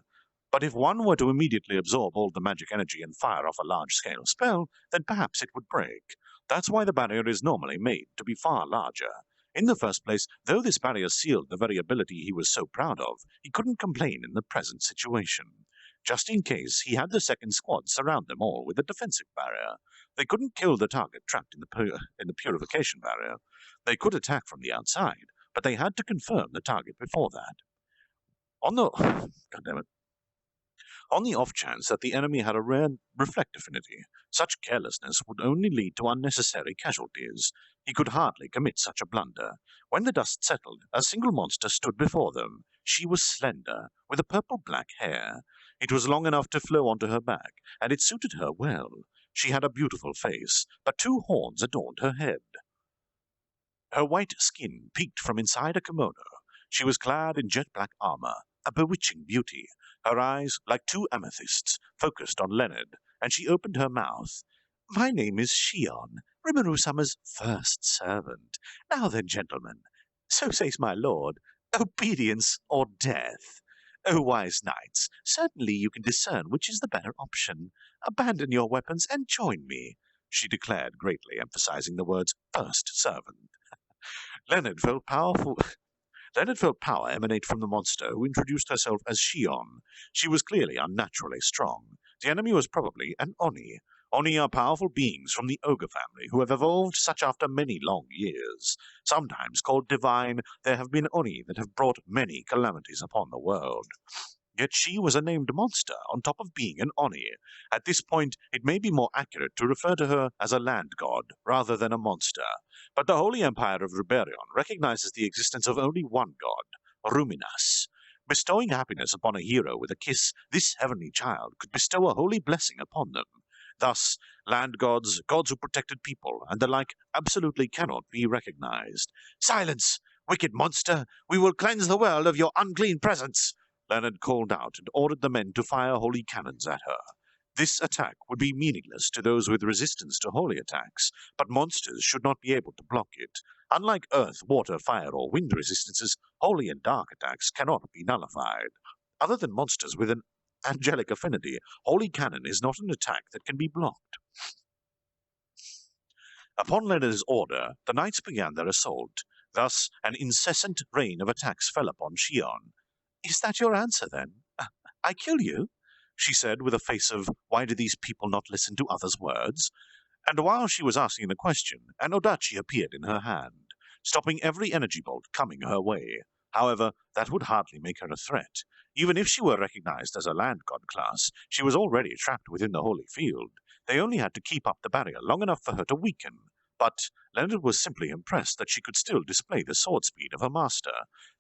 but if one were to immediately absorb all the magic energy and fire off a large-scale spell, then perhaps it would break. That's why the barrier is normally made to be far larger. In the first place, though this barrier sealed the very ability he was so proud of, he couldn't complain in the present situation. Just in case, he had the second squad surround them all with a defensive barrier. They couldn't kill the target trapped in the purification barrier. They could attack from the outside, but they had to confirm the target before that. On the... Goddammit. On the off chance that the enemy had a rare reflect affinity, such carelessness would only lead to unnecessary casualties. He could hardly commit such a blunder. When the dust settled, a single monster stood before them. She was slender, with a purple-black hair. It was long enough to flow onto her back, and it suited her well. She had a beautiful face, but 2 horns adorned her head. Her white skin peeked from inside a kimono. She was clad in jet-black armor, a bewitching beauty. Her eyes, like 2 amethysts, focused on Leonard, and she opened her mouth. "My name is Shion, Rimuru-sama's first servant. Now then, gentlemen, so says my lord, obedience or death. O wise knights, certainly you can discern which is the better option. Abandon your weapons and join me," she declared, greatly emphasizing the words first servant. Leonard felt power emanate from the monster, who introduced herself as Shion. She was clearly unnaturally strong. The enemy was probably an Oni. Oni are powerful beings from the ogre family who have evolved such after many long years. Sometimes called divine, there have been Oni that have brought many calamities upon the world. Yet she was a named monster on top of being an Oni. At this point, it may be more accurate to refer to her as a land god rather than a monster. But the Holy Empire of Ruberion recognizes the existence of only one god, Ruminas. Bestowing happiness upon a hero with a kiss, this heavenly child could bestow a holy blessing upon them. Thus, land gods, gods who protected people, and the like absolutely cannot be recognized. "Silence, wicked monster! We will cleanse the world of your unclean presence!" Leonard called out and ordered the men to fire holy cannons at her. This attack would be meaningless to those with resistance to holy attacks, but monsters should not be able to block it. Unlike earth, water, fire, or wind resistances, holy and dark attacks cannot be nullified. Other than monsters with an angelic affinity, holy cannon is not an attack that can be blocked. Upon Leonard's order, the knights began their assault. Thus, an incessant rain of attacks fell upon Shion. "Is that your answer, then? I kill you?" she said with a face of, why do these people not listen to others' words? And while she was asking the question, an Odachi appeared in her hand, stopping every energy bolt coming her way. However, that would hardly make her a threat. Even if she were recognized as a land god class, she was already trapped within the holy field. They only had to keep up the barrier long enough for her to weaken. But Leonard was simply impressed that she could still display the sword speed of her master.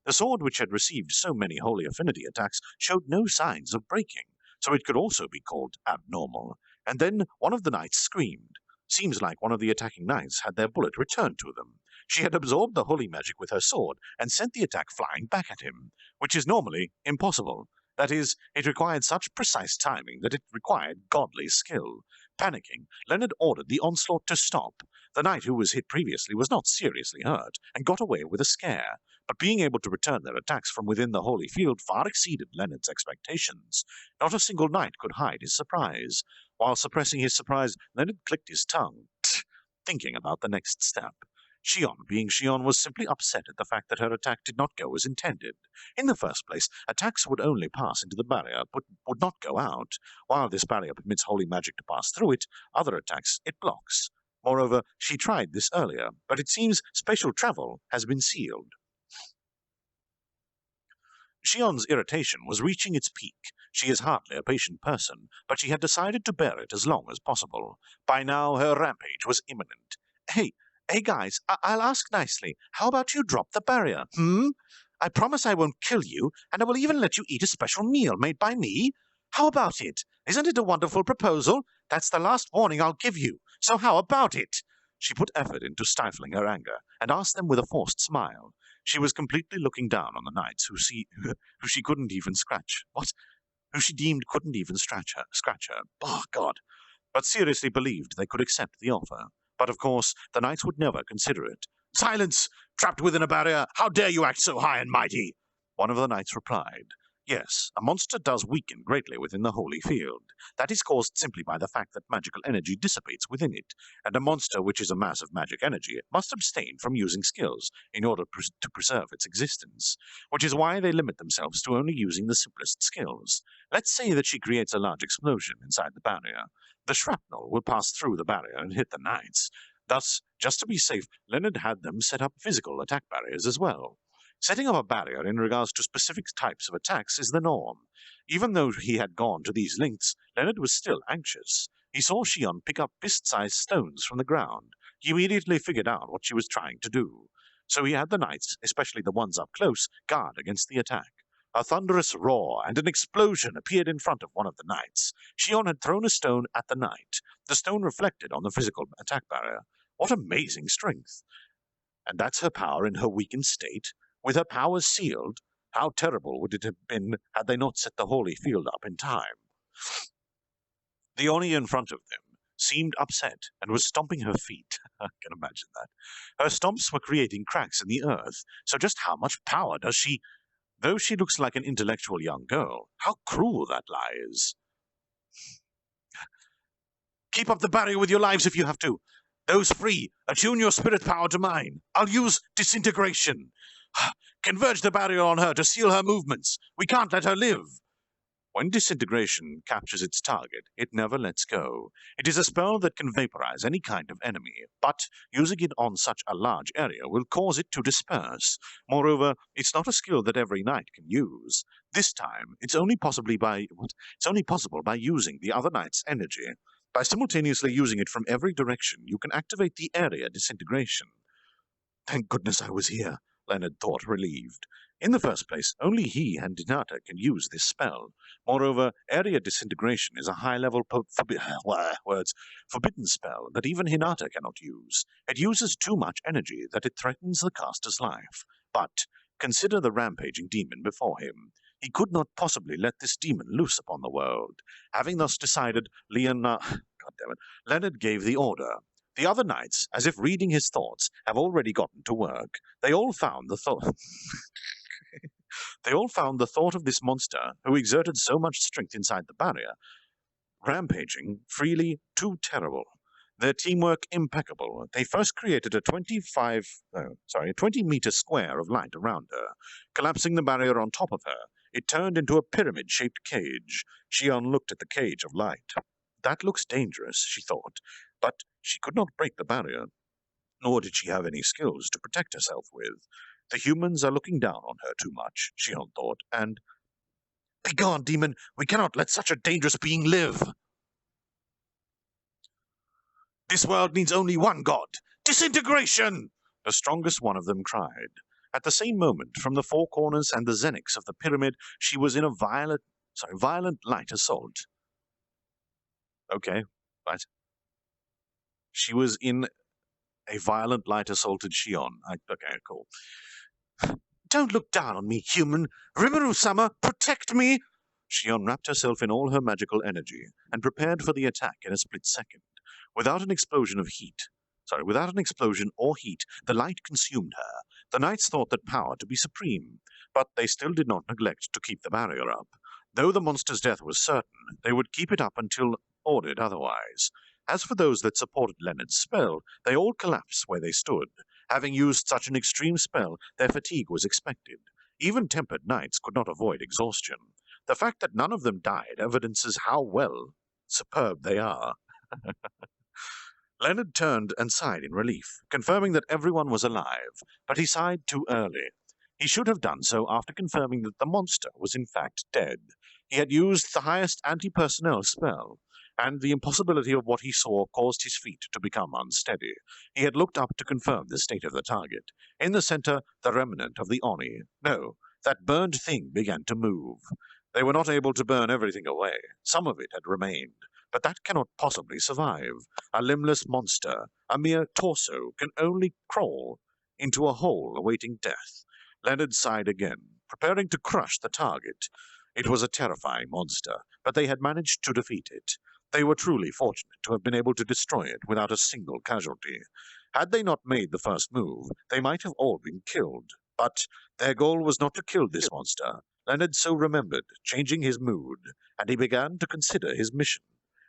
The sword, which had received so many holy affinity attacks, showed no signs of breaking, so it could also be called abnormal. And then one of the knights screamed. Seems like one of the attacking knights had their bullet returned to them. She had absorbed the holy magic with her sword and sent the attack flying back at him, which is normally impossible. That is, it required such precise timing that it required godly skill. Panicking, Leonard ordered the onslaught to stop. The knight who was hit previously was not seriously hurt and got away with a scare, but being able to return their attacks from within the holy field far exceeded Leonard's expectations. Not a single knight could hide his surprise. While suppressing his surprise, Leonard clicked his tongue, thinking about the next step. Shion, being Shion, was simply upset at the fact that her attack did not go as intended. In the first place, attacks would only pass into the barrier, but would not go out. While this barrier permits holy magic to pass through it, other attacks it blocks. Moreover, she tried this earlier, but it seems spatial travel has been sealed. Shion's irritation was reaching its peak. She is hardly a patient person, but she had decided to bear it as long as possible. By now, her rampage was imminent. Hey guys, I'll ask nicely. How about you drop the barrier, I promise I won't kill you, and I will even let you eat a special meal made by me. How about it? Isn't it a wonderful proposal? That's the last warning I'll give you. So how about it? She put effort into stifling her anger, and asked them with a forced smile. She was completely looking down on the knights who she couldn't even scratch. What? Who she deemed couldn't even scratch her. Oh, God. But seriously believed they could accept the offer. But of course, the knights would never consider it. Silence! Trapped within a barrier, how dare you act so high and mighty? One of the knights replied. Yes, a monster does weaken greatly within the holy field. That is caused simply by the fact that magical energy dissipates within it, and a monster which is a mass of magic energy must abstain from using skills in order to preserve its existence, which is why they limit themselves to only using the simplest skills. Let's say that she creates a large explosion inside the barrier. The shrapnel will pass through the barrier and hit the knights. Thus, just to be safe, Leonard had them set up physical attack barriers as well. Setting up a barrier in regards to specific types of attacks is the norm. Even though he had gone to these lengths, Leonard was still anxious. He saw Shion pick up fist-sized stones from the ground. He immediately figured out what she was trying to do. So he had the knights, especially the ones up close, guard against the attack. A thunderous roar and an explosion appeared in front of one of the knights. Shion had thrown a stone at the knight. The stone reflected on the physical attack barrier. What amazing strength! And that's her power in her weakened state? With her powers sealed, how terrible would it have been had they not set the holy field up in time? The Oni in front of them seemed upset and was stomping her feet. I can imagine that. Her stomps were creating cracks in the earth, so just how much power does she... Though she looks like an intellectual young girl, how cruel that lie is. Keep up the barrier with your lives if you have to. Those free, attune your spirit power to mine. I'll use disintegration. Converge the barrier on her to seal her movements. We can't let her live. When disintegration captures its target, it never lets go. It is a spell that can vaporize any kind of enemy, but using it on such a large area will cause it to disperse. Moreover, it's not a skill that every knight can use. This time, it's only possible by using the other knight's energy. By simultaneously using it from every direction, you can activate the area disintegration. Thank goodness I was here, Leonard thought, relieved. In the first place, only he and Hinata can use this spell. Moreover, area disintegration is a high-level forbidden spell that even Hinata cannot use. It uses too much energy that it threatens the caster's life. But consider the rampaging demon before him. He could not possibly let this demon loose upon the world. Having thus decided, Leonard gave the order. The other knights, as if reading his thoughts, have already gotten to work. They all found the thought of this monster, who exerted so much strength inside the barrier, rampaging freely too terrible. Their teamwork impeccable. They first created a 20-meter square of light around her, collapsing the barrier on top of her. It turned into a pyramid-shaped cage. Shion looked at the cage of light. That looks dangerous, she thought, but she could not break the barrier. Nor did she have any skills to protect herself with. The humans are looking down on her too much, Shion thought, and... Begone, demon! We cannot let such a dangerous being live! This world needs only one god! Disintegration! The strongest one of them cried. At the same moment, from the four corners and the zenix of the pyramid, she was in a violent light assault. Okay, right. She was in a violent light assaulted Shion. Okay, cool. Don't look down on me, human! Rimuru-sama, protect me! Shion wrapped herself in all her magical energy and prepared for the attack in a split second. Without an explosion or heat, the light consumed her. The knights thought that power to be supreme, but they still did not neglect to keep the barrier up. Though the monster's death was certain, they would keep it up until ordered otherwise. As for those that supported Leonard's spell, they all collapsed where they stood. Having used such an extreme spell, their fatigue was expected. Even tempered knights could not avoid exhaustion. The fact that none of them died evidences how superb they are. Leonard turned and sighed in relief, confirming that everyone was alive, but he sighed too early. He should have done so after confirming that the monster was in fact dead. He had used the highest anti-personnel spell, and the impossibility of what he saw caused his feet to become unsteady. He had looked up to confirm the state of the target. In the center, the remnant of the Oni. No, that burned thing began to move. They were not able to burn everything away. Some of it had remained. But that cannot possibly survive. A limbless monster, a mere torso, can only crawl into a hole awaiting death. Leonard sighed again, preparing to crush the target. It was a terrifying monster, but they had managed to defeat it. They were truly fortunate to have been able to destroy it without a single casualty. Had they not made the first move, they might have all been killed. But their goal was not to kill this monster. Leonard so remembered, changing his mood, and he began to consider his mission.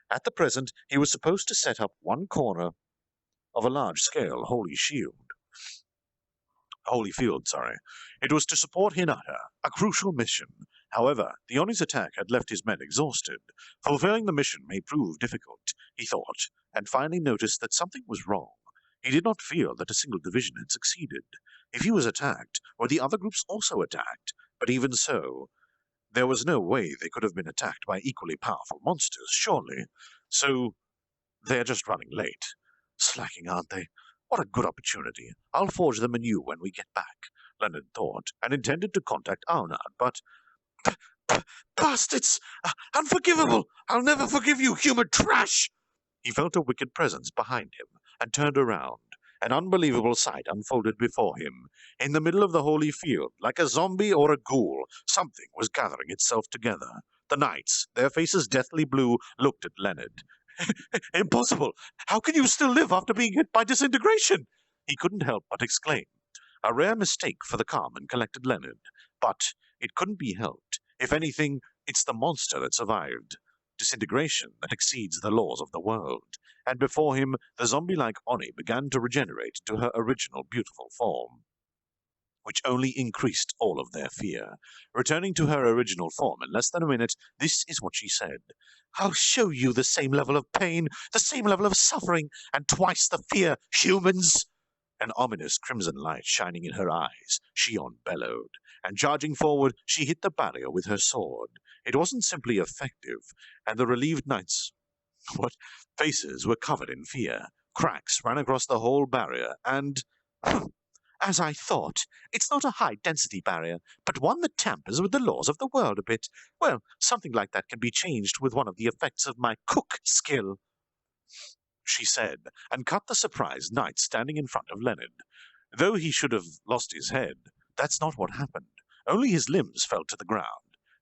At the present, he was supposed to set up one corner of a large-scale holy field. It was to support Hinata, a crucial mission. However, the Oni's attack had left his men exhausted. Fulfilling the mission may prove difficult, he thought, and finally noticed that something was wrong. He did not feel that a single division had succeeded. If he was attacked, were the other groups also attacked? But even so, there was no way they could have been attacked by equally powerful monsters, surely. So, they're just running late. Slacking, aren't they? What a good opportunity. I'll forge them anew when we get back, Leonard thought, and intended to contact Arnard, but... Bastards! Unforgivable! I'll never forgive you, human trash! He felt a wicked presence behind him, and turned around. An unbelievable sight unfolded before him. In the middle of the holy field, like a zombie or a ghoul, something was gathering itself together. The knights, their faces deathly blue, looked at Leonard. Impossible! How can you still live after being hit by disintegration? He couldn't help but exclaim. A rare mistake for the calm and collected Leonard. But it couldn't be helped. If anything, it's the monster that survived. Disintegration that exceeds the laws of the world. And before him, the zombie-like Oni began to regenerate to her original beautiful form, which only increased all of their fear. Returning to her original form in less than a minute, this is what she said. I'll show you the same level of pain, the same level of suffering, and twice the fear, humans! An ominous crimson light shining in her eyes, Shion bellowed, and charging forward, she hit the barrier with her sword. It wasn't simply effective, and the relieved knights' faces were covered in fear. Cracks ran across the whole barrier, and... As I thought, it's not a high-density barrier, but one that tampers with the laws of the world a bit. Well, something like that can be changed with one of the effects of my cook skill, she said, and cut the surprised knight standing in front of Leonard. Though he should have lost his head, that's not what happened. Only his limbs fell to the ground.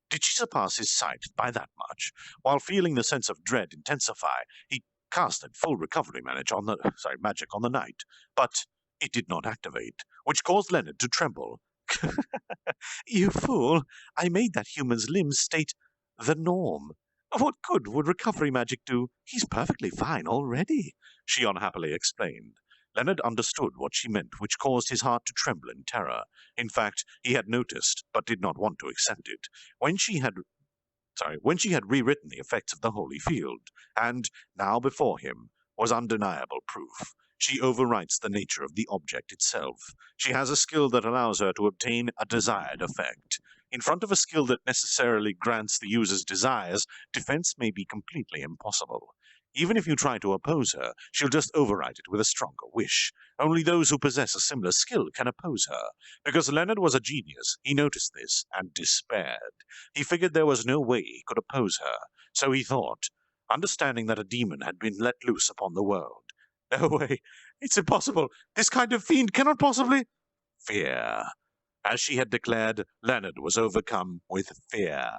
Did she surpass his sight by that much? While feeling the sense of dread intensify, he casted full recovery magic on the knight, but it did not activate, which caused Leonard to tremble. You fool! I made that human's limbs state the norm. What good would recovery magic do? He's perfectly fine already, she unhappily explained. Leonard understood what she meant, which caused his heart to tremble in terror. In fact, he had noticed, but did not want to accept it, when she had rewritten the effects of the holy field, and now before him was undeniable proof. She overwrites the nature of the object itself. She has a skill that allows her to obtain a desired effect. In front of a skill that necessarily grants the user's desires, defense may be completely impossible. Even if you try to oppose her, she'll just override it with a stronger wish. Only those who possess a similar skill can oppose her. Because Leonard was a genius, he noticed this and despaired. He figured there was no way he could oppose her, so he thought, understanding that a demon had been let loose upon the world. No way, it's impossible. This kind of fiend cannot possibly... Fear. As she had declared, Leonard was overcome with fear.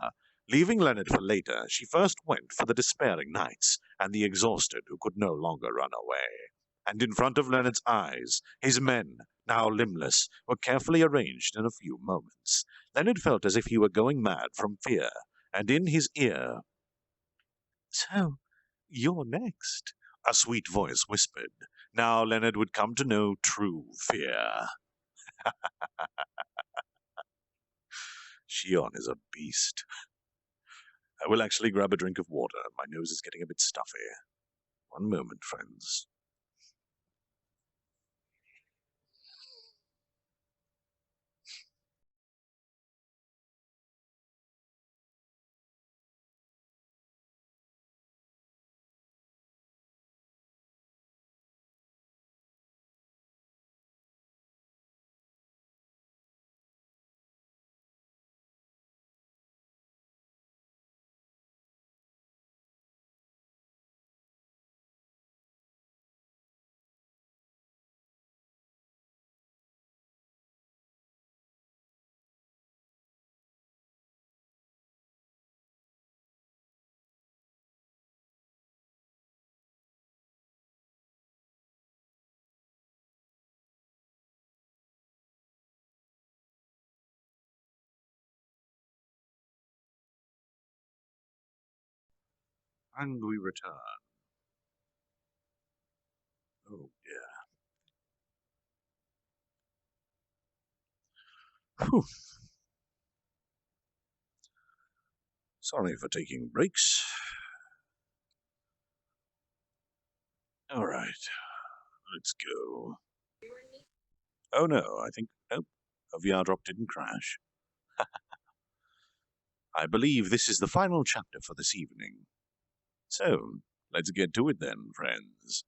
Leaving Leonard for later, she first went for the despairing knights and the exhausted who could no longer run away. And in front of Leonard's eyes, his men, now limbless, were carefully arranged in a few moments. Leonard felt as if he were going mad from fear, and in his ear, "So, you're next," a sweet voice whispered. Now Leonard would come to know true fear. Shion is a beast. I will actually grab a drink of water. My nose is getting a bit stuffy. One moment, friends. And we return. Oh dear. Whew. Sorry for taking breaks. Alright, let's go. Oh no, I think... Nope, OVRDrop didn't crash. I believe this is the final chapter for this evening. So, let's get to it then, friends.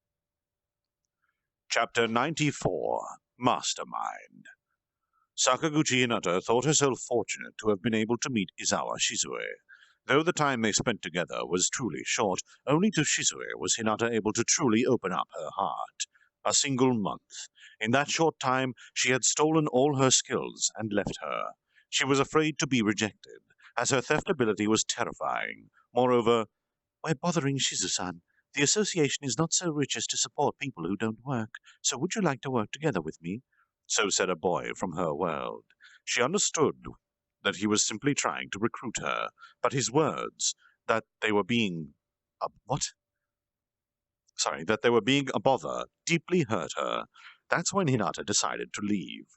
Chapter 94, Mastermind. Sakaguchi Hinata thought herself fortunate to have been able to meet Izawa Shizue. Though the time they spent together was truly short, only to Shizue was Hinata able to truly open up her heart. A single month. In that short time, she had stolen all her skills and left her. She was afraid to be rejected, as her theft ability was terrifying. Moreover, "Why bothering Shizu-san? The association is not so rich as to support people who don't work, so would you like to work together with me?" So said a boy from her world. She understood that he was simply trying to recruit her, but his words, that they were being a bother, deeply hurt her. That's when Hinata decided to leave.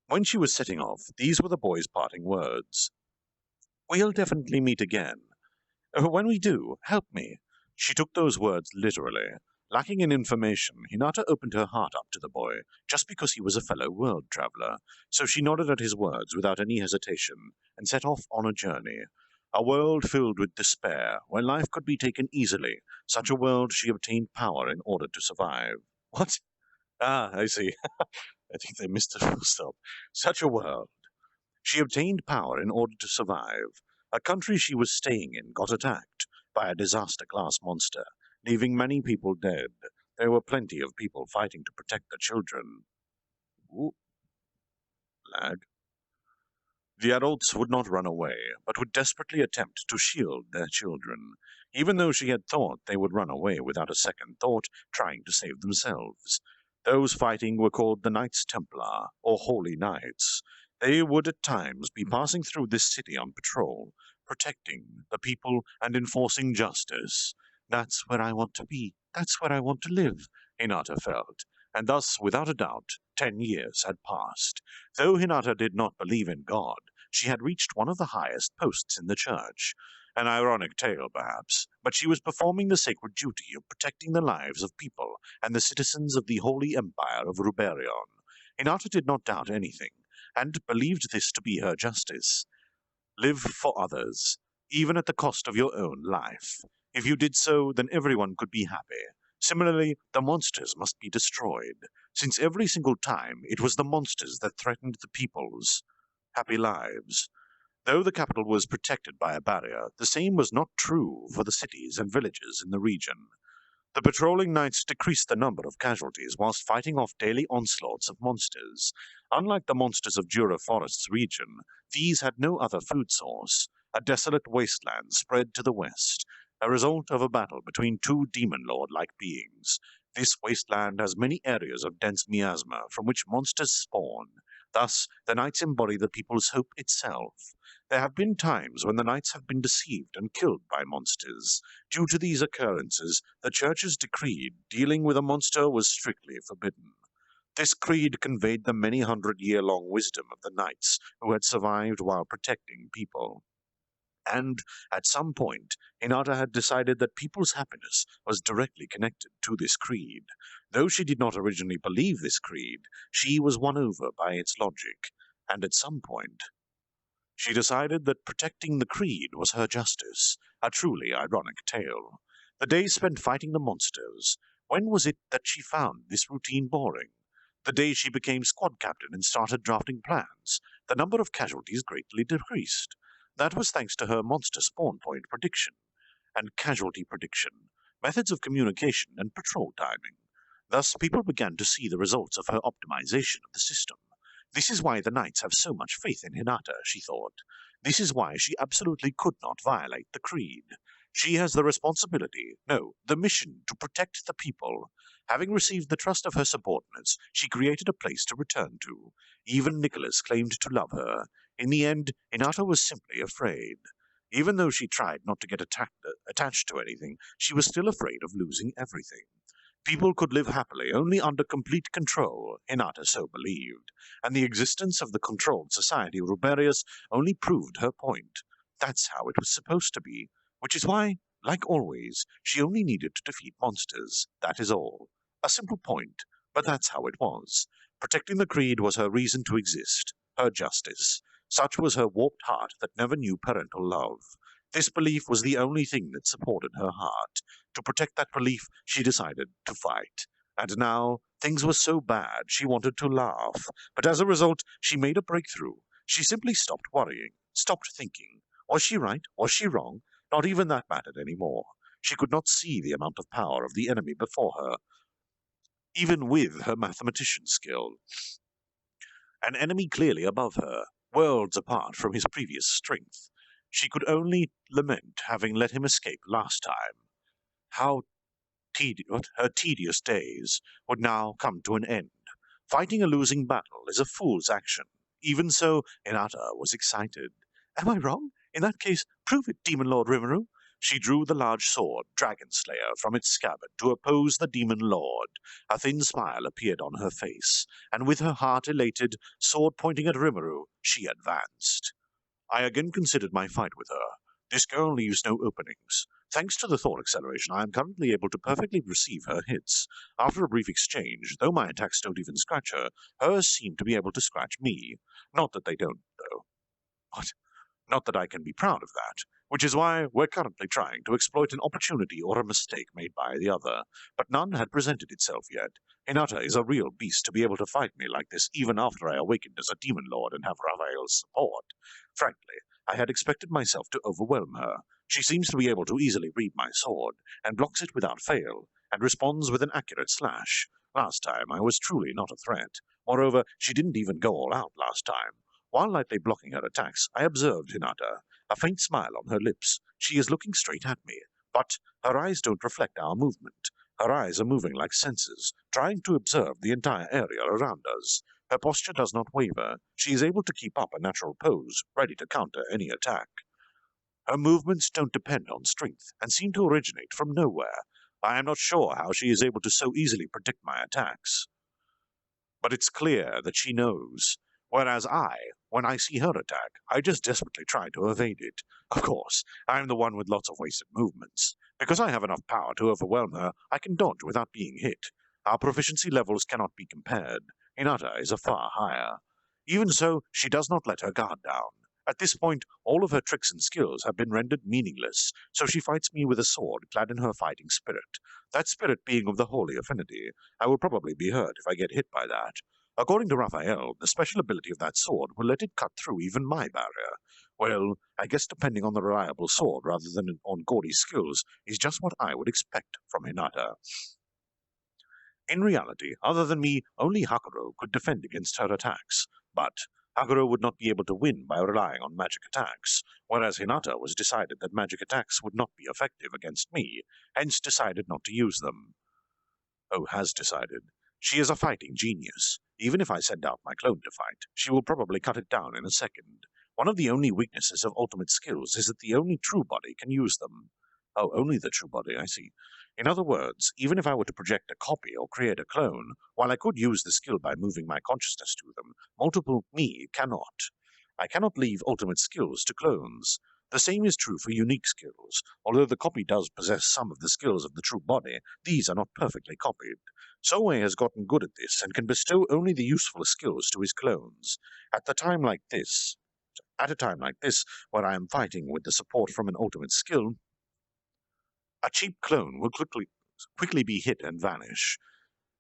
When she was setting off, these were the boy's parting words. "We'll definitely meet again. When we do, help me." She took those words literally. Lacking in information, Hinata opened her heart up to the boy, just because he was a fellow world traveler, so she nodded at his words without any hesitation, and set off on a journey. A world filled with despair, where life could be taken easily. Such a world she obtained power in order to survive. What? Ah, I see. I think they missed a full stop. Such a world. She obtained power in order to survive. A country she was staying in got attacked by a disaster-class monster, leaving many people dead. There were plenty of people fighting to protect the children. Ooh. Lag. The adults would not run away, but would desperately attempt to shield their children, even though she had thought they would run away without a second thought, trying to save themselves. Those fighting were called the Knights Templar, or Holy Knights. They would at times be passing through this city on patrol, protecting the people and enforcing justice. That's where I want to be. That's where I want to live. Hinata felt, and thus, without a doubt, 10 years had passed. Though Hinata did not believe in God, she had reached one of the highest posts in the church. An ironic tale, perhaps, but she was performing the sacred duty of protecting the lives of people and the citizens of the Holy Empire of Ruberion. Hinata did not doubt anything, and believed this to be her justice. Live for others, even at the cost of your own life. If you did so, then everyone could be happy. Similarly, the monsters must be destroyed, since every single time it was the monsters that threatened the people's happy lives. Though the capital was protected by a barrier, the same was not true for the cities and villages in the region. The patrolling knights decreased the number of casualties whilst fighting off daily onslaughts of monsters. Unlike the monsters of Jura Forest's region, these had no other food source, a desolate wasteland spread to the west, a result of a battle between two demon lord-like beings. This wasteland has many areas of dense miasma from which monsters spawn. Thus, the knights embody the people's hope itself. There have been times when the knights have been deceived and killed by monsters. Due to these occurrences, the church's decreed dealing with a monster was strictly forbidden. This creed conveyed the many hundred-year-long wisdom of the knights who had survived while protecting people. And, at some point, Hinata had decided that people's happiness was directly connected to this creed. Though she did not originally believe this creed, she was won over by its logic, and at some point she decided that protecting the creed was her justice, a truly ironic tale. The days spent fighting the monsters, when was it that she found this routine boring? The day she became squad captain and started drafting plans, the number of casualties greatly decreased. That was thanks to her monster spawn point prediction and casualty prediction, methods of communication, and patrol timing. Thus, people began to see the results of her optimization of the system. This is why the knights have so much faith in Hinata, she thought. This is why she absolutely could not violate the creed. She has the responsibility, no, the mission, to protect the people. Having received the trust of her subordinates, she created a place to return to. Even Nicholas claimed to love her. In the end, Hinata was simply afraid. Even though she tried not to get attached to anything, she was still afraid of losing everything. People could live happily only under complete control, Hinata so believed, and the existence of the controlled society Ruberius only proved her point. That's how it was supposed to be, which is why, like always, she only needed to defeat monsters, that is all. A simple point, but that's how it was. Protecting the creed was her reason to exist, her justice. Such was her warped heart that never knew parental love. This belief was the only thing that supported her heart. To protect that belief, she decided to fight. And now, things were so bad she wanted to laugh. But as a result, she made a breakthrough. She simply stopped worrying, stopped thinking. Was she right? Was she wrong? Not even that mattered anymore. She could not see the amount of power of the enemy before her, even with her mathematician skill. An enemy clearly above her, worlds apart from his previous strength. She could only lament having let him escape last time. How her tedious days would now come to an end. Fighting a losing battle is a fool's action. Even so, Hinata was excited. Am I wrong? In that case, prove it, Demon Lord Rimuru. She drew the large sword, Dragon Slayer, from its scabbard to oppose the Demon Lord. A thin smile appeared on her face, and with her heart elated, sword pointing at Rimuru, she advanced. I again considered my fight with her. This girl leaves no openings. Thanks to the thought acceleration, I am currently able to perfectly receive her hits. After a brief exchange, though my attacks don't even scratch her, hers seem to be able to scratch me. Not that they don't, though. What? Not that I can be proud of that, which is why we're currently trying to exploit an opportunity or a mistake made by the other, but none had presented itself yet. Hinata is a real beast to be able to fight me like this even after I awakened as a demon lord and have Raphael's support. Frankly, I had expected myself to overwhelm her. She seems to be able to easily read my sword, and blocks it without fail, and responds with an accurate slash. Last time I was truly not a threat. Moreover, she didn't even go all out last time. While lightly blocking her attacks, I observed Hinata, a faint smile on her lips. She is looking straight at me, but her eyes don't reflect our movement. Her eyes are moving like sensors, trying to observe the entire area around us. Her posture does not waver. She is able to keep up a natural pose, ready to counter any attack. Her movements don't depend on strength, and seem to originate from nowhere. I am not sure how she is able to so easily predict my attacks. But it's clear that she knows, whereas when I see her attack, I just desperately try to evade it. Of course, I am the one with lots of wasted movements. Because I have enough power to overwhelm her, I can dodge without being hit. Our proficiency levels cannot be compared. Hinata is a far higher. Even so, she does not let her guard down. At this point, all of her tricks and skills have been rendered meaningless, so she fights me with a sword clad in her fighting spirit. That spirit being of the holy affinity, I will probably be hurt if I get hit by that. According to Raphael, the special ability of that sword will let it cut through even my barrier. Well, I guess depending on the reliable sword rather than on gaudy skills is just what I would expect from Hinata. In reality, other than me, only Hakuro could defend against her attacks, but Hakuro would not be able to win by relying on magic attacks, whereas Hinata was decided that magic attacks would not be effective against me, hence decided not to use them. Oh, has decided. She is a fighting genius. Even if I send out my clone to fight, she will probably cut it down in a second. One of the only weaknesses of ultimate skills is that the only true body can use them. Oh, only the true body, I see. In other words, even if I were to project a copy or create a clone, while I could use the skill by moving my consciousness to them, multiple me cannot. I cannot leave ultimate skills to clones. The same is true for unique skills. Although the copy does possess some of the skills of the true body, these are not perfectly copied. Soe has gotten good at this and can bestow only the useful skills to his clones. At a time like this, where I am fighting with the support from an ultimate skill, a cheap clone will quickly be hit and vanish.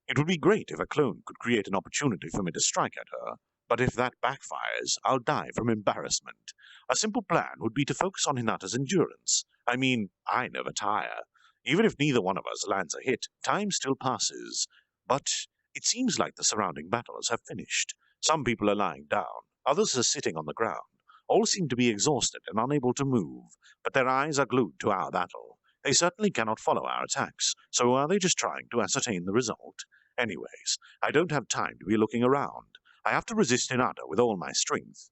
It would be great if a clone could create an opportunity for me to strike at her, but if that backfires, I'll die from embarrassment. A simple plan would be to focus on Hinata's endurance. I mean, I never tire. Even if neither one of us lands a hit, time still passes. But it seems like the surrounding battles have finished. Some people are lying down, others are sitting on the ground. All seem to be exhausted and unable to move, but their eyes are glued to our battle. They certainly cannot follow our attacks, so are they just trying to ascertain the result? Anyways, I don't have time to be looking around. I have to resist Hinata with all my strength.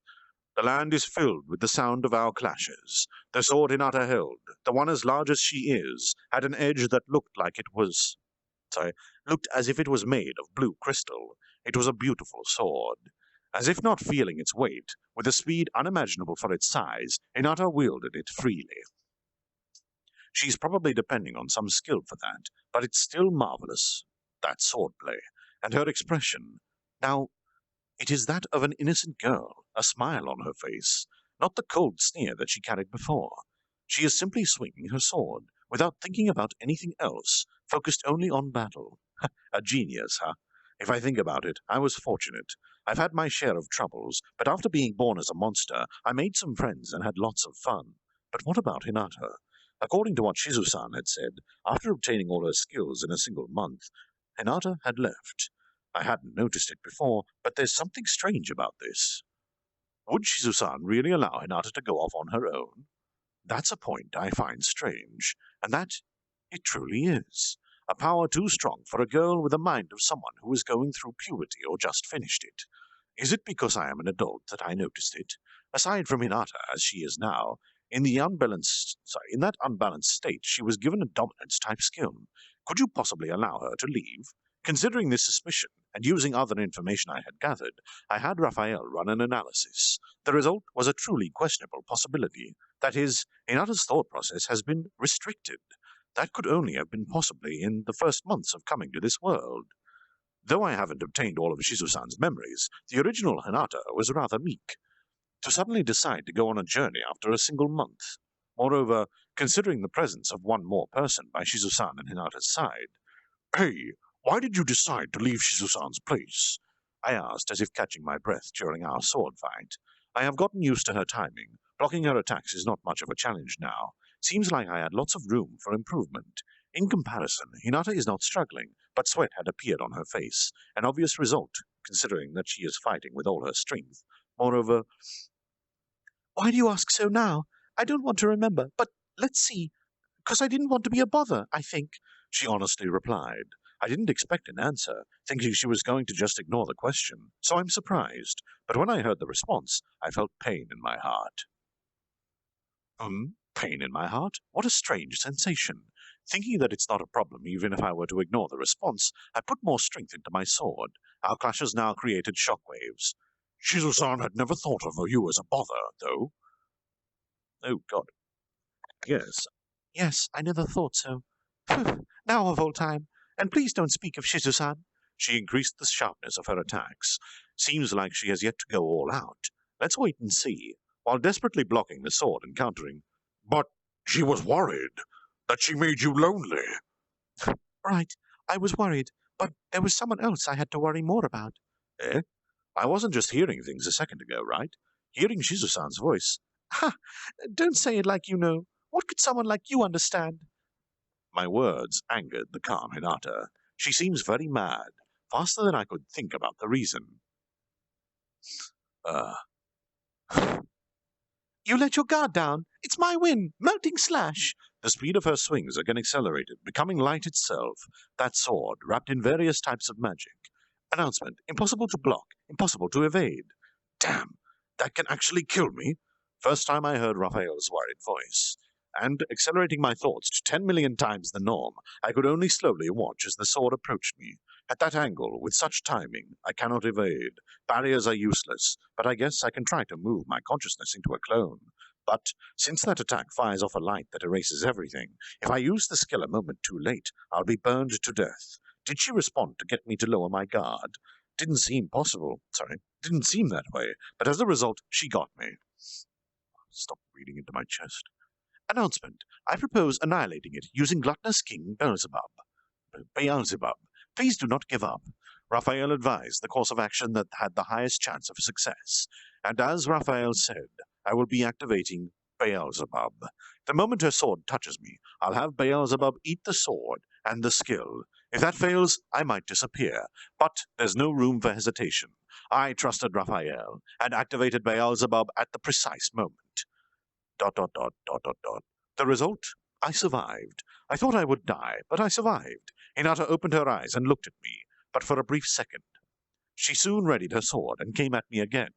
The land is filled with the sound of our clashes. The sword Hinata held, the one as large as she is, had an edge that looked as if it was made of blue crystal. It was a beautiful sword. As if not feeling its weight, with a speed unimaginable for its size, Hinata wielded it freely. She's probably depending on some skill for that, but it's still marvelous, that swordplay, and her expression. Now, it is that of an innocent girl, a smile on her face, not the cold sneer that she carried before. She is simply swinging her sword, without thinking about anything else, focused only on battle. A genius, huh? If I think about it, I was fortunate. I've had my share of troubles, but after being born as a monster, I made some friends and had lots of fun. But what about Hinata? According to what Shizu-san had said, after obtaining all her skills in a single month, Hinata had left. I hadn't noticed it before, but there's something strange about this. Would Shizu-san really allow Hinata to go off on her own? That's a point I find strange, and that it truly is. A power too strong for a girl with the mind of someone who is going through puberty or just finished it. Is it because I am an adult that I noticed it? Aside from Hinata, as she is now, in that unbalanced state, she was given a dominance-type skill. Could you possibly allow her to leave? Considering this suspicion, and using other information I had gathered, I had Raphael run an analysis. The result was a truly questionable possibility. That is, Hinata's thought process has been restricted. That could only have been possibly in the first months of coming to this world. Though I haven't obtained all of Shizu-san's memories, the original Hinata was rather meek. To suddenly decide to go on a journey after a single month. Moreover, considering the presence of one more person by Shizu-san and Hinata's side. Hey, why did you decide to leave Shizu-san's place? I asked, as if catching my breath during our sword fight. I have gotten used to her timing. Blocking her attacks is not much of a challenge now. Seems like I had lots of room for improvement. In comparison, Hinata is not struggling, but sweat had appeared on her face, an obvious result, considering that she is fighting with all her strength. Moreover, why do you ask so now? I don't want to remember, but let's see. 'Cause I didn't want to be a bother, I think, she honestly replied. I didn't expect an answer, thinking she was going to just ignore the question, so I'm surprised. But when I heard the response, I felt pain in my heart. Pain in my heart? What a strange sensation. Thinking that it's not a problem even if I were to ignore the response, I put more strength into my sword. Our clashes now created shockwaves. Shizu-san had never thought of you as a bother, though. Oh, God. Yes, I never thought so. Phew, now of all time. And please don't speak of Shizu-san. She increased the sharpness of her attacks. Seems like she has yet to go all out. Let's wait and see. While desperately blocking the sword and countering. But she was worried that she made you lonely. Right, I was worried, but there was someone else I had to worry more about. Eh? I wasn't just hearing things a second ago, right? Hearing Shizu-san's voice. Ha! Don't say it like you know. What could someone like you understand? My words angered the calm Hinata. She seems very mad, faster than I could think about the reason. You let your guard down. It's my win. Melting slash. The speed of her swings again accelerated, becoming light itself. That sword, wrapped in various types of magic. Announcement. Impossible to block. Impossible to evade. Damn, that can actually kill me. First time I heard Raphael's worried voice. And, accelerating my thoughts to 10 million times the norm, I could only slowly watch as the sword approached me. At that angle, with such timing, I cannot evade. Barriers are useless, but I guess I can try to move my consciousness into a clone. But, since that attack fires off a light that erases everything, if I use the skill a moment too late, I'll be burned to death. Did she respond to get me to lower my guard? Didn't seem that way, but as a result, she got me. Stop reading into my chest. Announcement. I propose annihilating it using gluttonous King Beelzebub. Please do not give up. Raphael advised the course of action that had the highest chance of success, and as Raphael said, I will be activating Beelzebub. The moment her sword touches me, I'll have Beelzebub eat the sword and the skill. If that fails, I might disappear, but there's no room for hesitation. I trusted Raphael, and activated Beelzebub at the precise moment. ... The result? I survived. I thought I would die, but I survived. Hinata opened her eyes and looked at me, but for a brief second. She soon readied her sword and came at me again.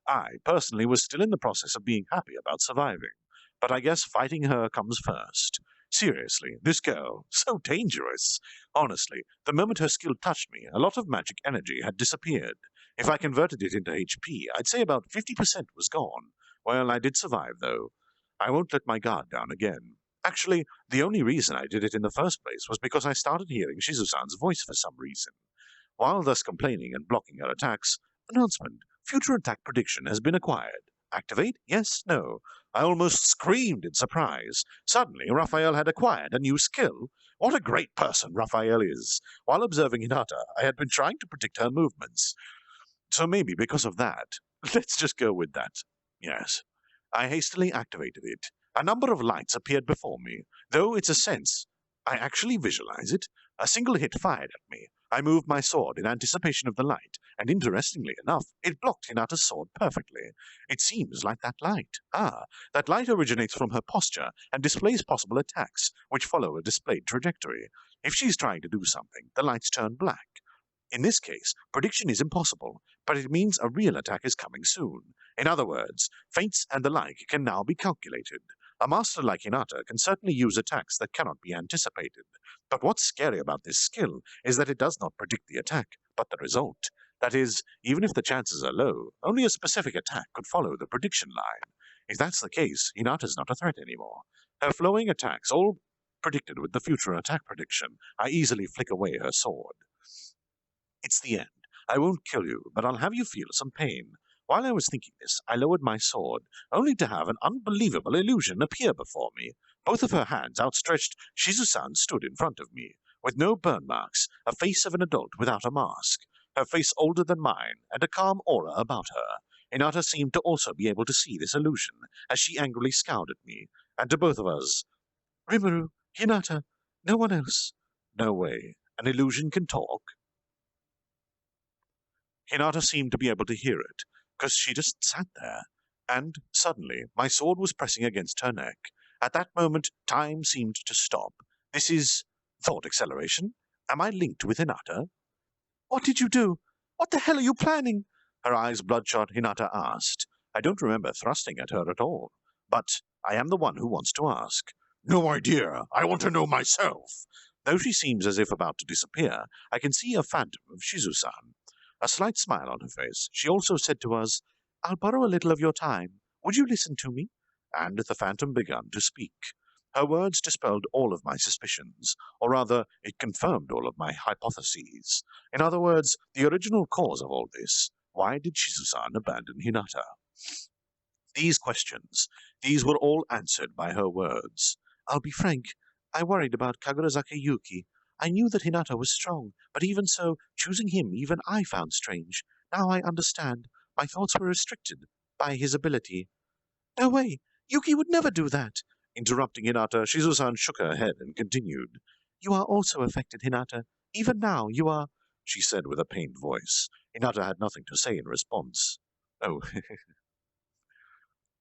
I, personally, was still in the process of being happy about surviving, but I guess fighting her comes first. Seriously, this girl, so dangerous. Honestly, the moment her skill touched me, a lot of magic energy had disappeared. If I converted it into HP, I'd say about 50% was gone. Well, I did survive, though. I won't let my guard down again. Actually, the only reason I did it in the first place was because I started hearing Shizu-san's voice for some reason. While thus complaining and blocking her attacks, announcement, future attack prediction has been acquired. Activate? Yes? No? I almost screamed in surprise. Suddenly, Raphael had acquired a new skill. What a great person Raphael is! While observing Hinata, I had been trying to predict her movements. So maybe because of that. Let's just go with that. Yes. I hastily activated it. A number of lights appeared before me, though it's a sense. I actually visualize it. A single hit fired at me. I moved my sword in anticipation of the light, and interestingly enough, it blocked Hinata's sword perfectly. It seems like that light. That light originates from her posture and displays possible attacks, which follow a displayed trajectory. If she's trying to do something, the lights turn black. In this case, prediction is impossible, but it means a real attack is coming soon. In other words, feints and the like can now be calculated. A master like Hinata can certainly use attacks that cannot be anticipated. But what's scary about this skill is that it does not predict the attack, but the result. That is, even if the chances are low, only a specific attack could follow the prediction line. If that's the case, Hinata's not a threat anymore. Her flowing attacks, all predicted with the future attack prediction, I easily flick away her sword. It's the end. I won't kill you, but I'll have you feel some pain. While I was thinking this, I lowered my sword, only to have an unbelievable illusion appear before me. Both of her hands outstretched, Shizu-san stood in front of me, with no burn marks, a face of an adult without a mask, her face older than mine, and a calm aura about her. Hinata seemed to also be able to see this illusion, as she angrily scowled at me, and to both of us. Rimuru, Hinata, no one else. No way. An illusion can talk. Hinata seemed to be able to hear it, because she just sat there, and, suddenly, my sword was pressing against her neck. At that moment, time seemed to stop. This is thought acceleration? Am I linked with Hinata? What did you do? What the hell are you planning? Her eyes bloodshot, Hinata asked. I don't remember thrusting at her at all, but I am the one who wants to ask. No idea. I want to know myself. Though she seems as if about to disappear, I can see a phantom of Shizu-san. A slight smile on her face, she also said to us, "I'll borrow a little of your time. Would you listen to me?" And the phantom began to speak. Her words dispelled all of my suspicions, or rather, it confirmed all of my hypotheses. In other words, the original cause of all this. Why did Shizu-san abandon Hinata? These questions, these were all answered by her words. I'll be frank, I worried about Kagurazaki Yuki. I knew that Hinata was strong, but even so, choosing him even I found strange. Now I understand. My thoughts were restricted by his ability. No way! Yuki would never do that! Interrupting Hinata, Shizu-san shook her head and continued. You are also affected, Hinata. Even now, you are... she said with a pained voice. Hinata had nothing to say in response. Oh,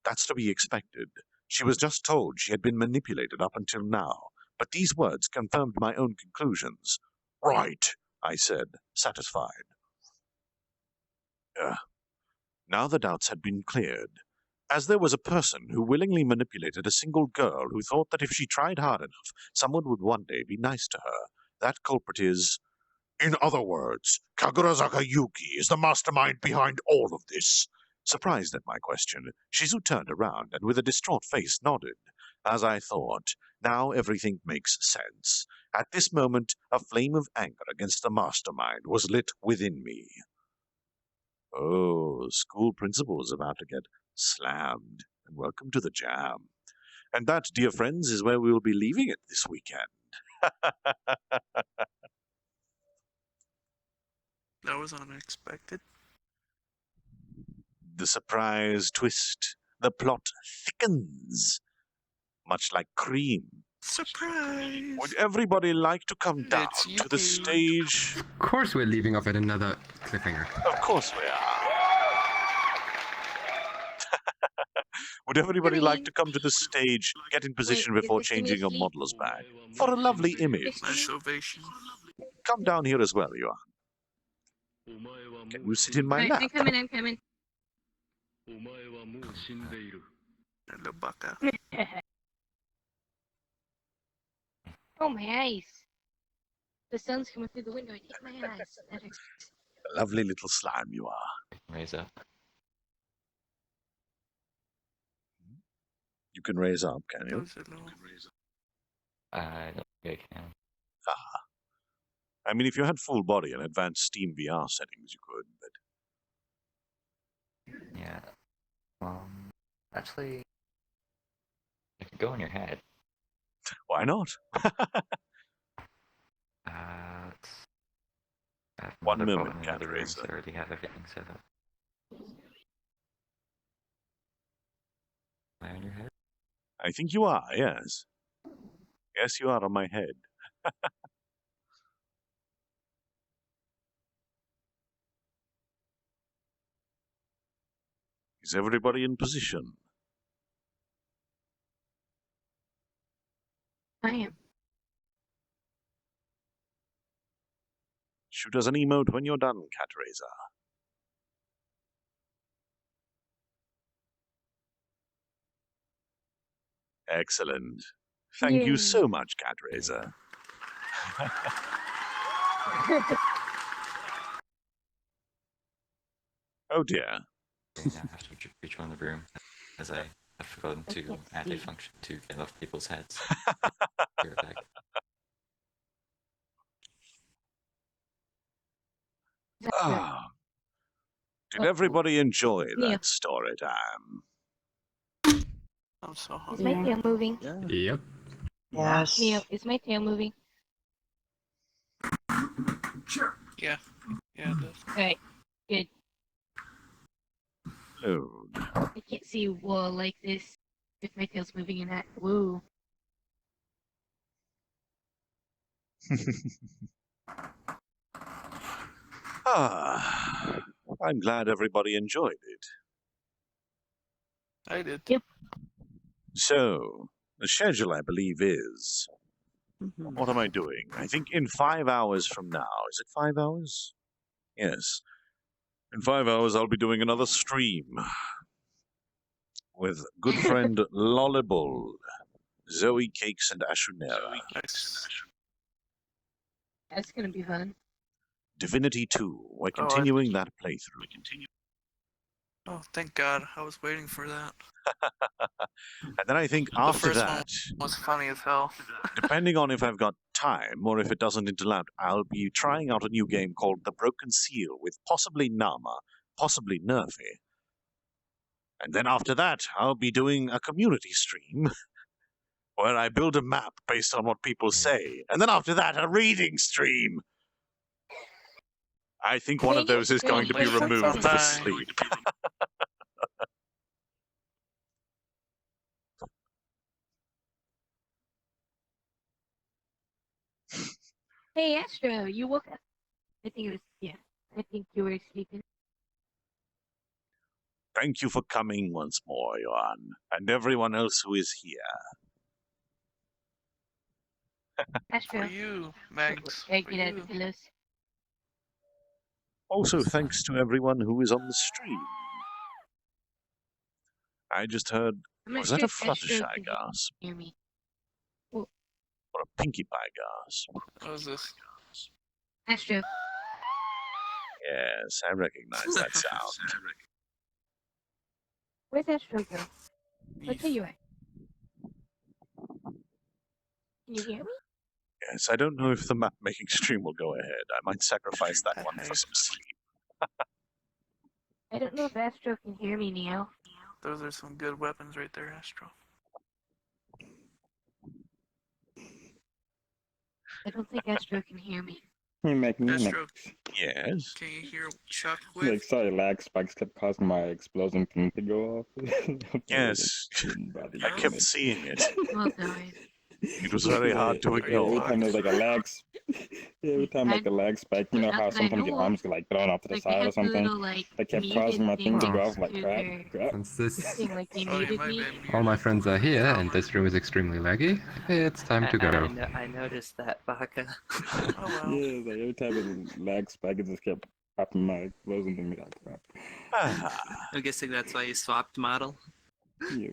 that's to be expected. She was just told she had been manipulated up until now, but these words confirmed my own conclusions. Right, I said, satisfied. Now the doubts had been cleared. As there was a person who willingly manipulated a single girl who thought that if she tried hard enough, someone would one day be nice to her, that culprit is... In other words, Kagurazaka Yuki is the mastermind behind all of this. Surprised at my question, Shizu turned around and with a distraught face nodded. As I thought, now everything makes sense. At this moment, a flame of anger against the mastermind was lit within me. Oh, school principal is about to get slammed, and welcome to the jam. And that, dear friends, is where we will be leaving it this weekend. That was unexpected. The surprise twist, the plot thickens, much like cream. Surprise! Would everybody like to come down It's to the stage? Of course we're leaving off at another cliffhanger. Of course we are. Would everybody like to come to the stage, get in position before changing your model's bag, for a lovely image? Nice ovation. Come down here as well, Yuan. Can you sit in my lap? I'm coming, I'm coming. Hello, Baka. Oh, my eyes. The sun's coming through the window. I hit my eyes. A lovely little slime you are. Raise up. You can raise up, can you? I don't think I can. I mean, if you had full body and advanced Steam VR settings, you could, but... Yeah. Actually, I could go on your head. Why not? One moment, Cat Racer. I already have everything set up. Am I on your head? I think you are, yes. Yes, you are on my head. Is everybody in position? I am. Shoot us an emote when you're done, Cat Razor. Excellent. Thank you so much, Cat Razor. Oh dear. I now have to reach on the room, as I have forgotten to add a function to get off people's heads. Be right back. Ah. Did everybody enjoy that story time? I'm so Is hungry. my tail moving? Yep. Yes. Neo, is my tail moving? Yeah. Yeah, it does. Alright. Good. Load. I can't see a wall like this if my tail's moving in that. Woo. I'm glad everybody enjoyed it. I did. Yep. So, the schedule, I believe, is... What am I doing? I think in 5 hours from now. Is it 5 hours? Yes. In 5 hours, I'll be doing another stream with good friend Lollibull Zoe Cakes and Ashunera. That's gonna be fun. Divinity 2. We're Oh, continuing that playthrough. Oh, thank God. I was waiting for that. And then I think The after first that, one was funny as hell. depending on if I've got time or if it doesn't interlap, I'll be trying out a new game called The Broken Seal with possibly Nama, possibly Nerfy. And then after that, I'll be doing a community stream where I build a map based on what people say. And then after that, a reading stream. I think one of those is going to be removed for sleep. Hey, Astro, you woke up. I think it was, yeah. I think you were sleeping. Thank you for coming once more, Johan, and everyone else who is here. Astro. For you, Mags. I For get out the you. pillows. Also, thanks to everyone who is on the stream. I just heard, I'm not was that sure a if Astro Fluttershy can gasp? hear me. Or a Pinkie Pie gasp? What was this? Astro. Yes, I recognize that sound. Where's Astro go? Let's say you are. Can you hear me? Yes, I don't know if the map-making stream will go ahead. I might sacrifice that one for some sleep. I don't know if Astro can hear me, Neo. Those are some good weapons right there, Astro. I don't think Astro can hear me. Hey, Magnanix. Astro, yes? can you hear Chuck Like, with? sorry, lag spikes kept causing my explosion thing to go off. Yes, I kept seeing it. Oh, guys. It was very hard to Every ignore. time there's like a lag, every time like a lag spike, you know how Not that I sometimes your know of. arms get like thrown off to the Like, they side or have the something. little, like, That kept muted causing my thing to thing go off like to crap. their Since this thing, like, they Oh, you muted might me. be muted. all my friends are here and this room is extremely laggy, it's time to go. I noticed that, Baka. Oh well. Yeah, like every time it lag spike, it just kept popping my explosion thing like crap. I'm guessing that's why you swapped model. Yeah.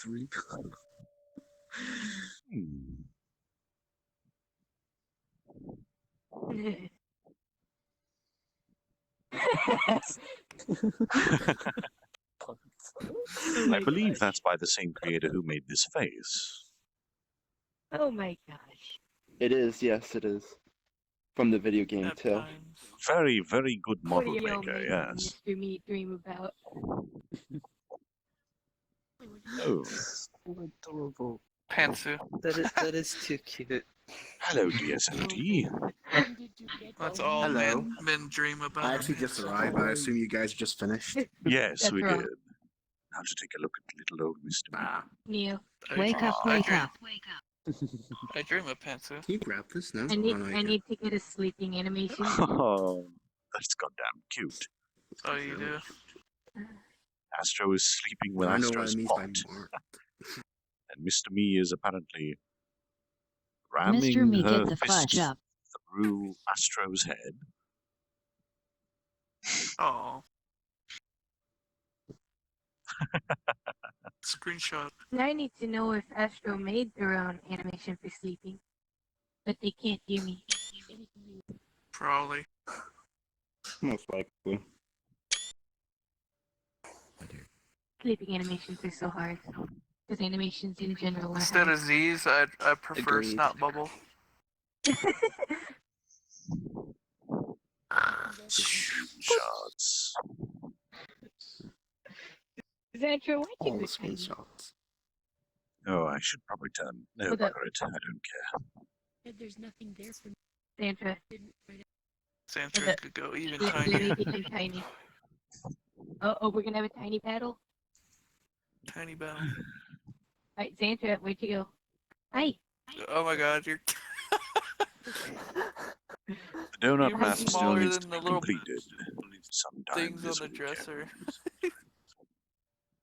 3. I believe that's by the same creator who made this face. Oh my gosh. It is, yes, it is. From the video game, too. Very, very good What model are y'all maker, making yes. Mr. Meat dream about? Oh. Adorable. Pantsu. That is too cute. Hello, DSLT. That's all Hello. men dream about. I actually just arrived. I assume you guys just finished. Yes, That's we wrong. did. Now to take a look at little old Mr. Neo. Wake up, wake dream, up. I dream of Pantsu. Can you grab this? No? I need, Oh, no, you I can't. need to get a sleeping animation. Oh, that's goddamn cute. Oh, you do? Astro is sleeping with I know what Astro's it means by pot. bark. And Mr. Me is apparently ramming Mr. Me, her get the fist fudge up. through Astro's head. Oh. Screenshot. Now I need to know if Astro made their own animation for sleeping. But they can't hear me. Probably. Most likely. Sleeping animations are so hard. Because animations in general are Instead hard. of Z's, I prefer Agreed. Snot Bubble. Screenshots. Xantro, why'd you All the go tiny? screenshots. Oh, I should probably turn. No, Hold up. bugger it. I don't care. There's nothing there for me. Xantra. Sandra could go even Let me tinier. get you tiny. Oh, we're gonna have a tiny battle? Tiny battle. Alright, Xantra, where'd you go? Hi! Oh my god, you're The donut You're map still smaller needs to than be the little completed sometime things on this the weekend. dresser.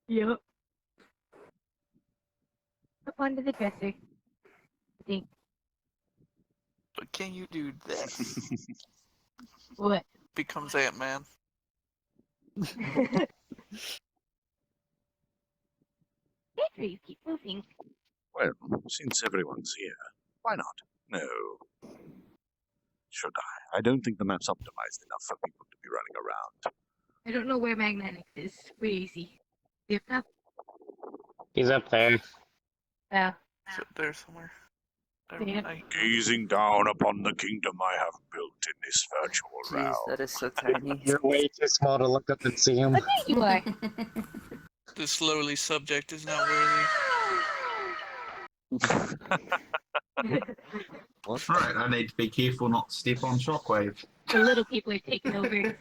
Yep. Up onto the dresser. I think. But can you do this? What? Becomes Ant-Man. sure you keep moving. Well, since everyone's here, why not? No. Should I? I don't think the map's optimized enough for people to be running around. I don't know where Magnanix is. Where is he? If not, He's up there. It's up there somewhere. Gazing down upon the kingdom I have built in this virtual realm. Jeez, that is so tiny. You're way too small to look up and see him. oh, there you are. This lowly subject is not worthy. Right, I need to be careful not to step on Shockwave. The little people are taking over.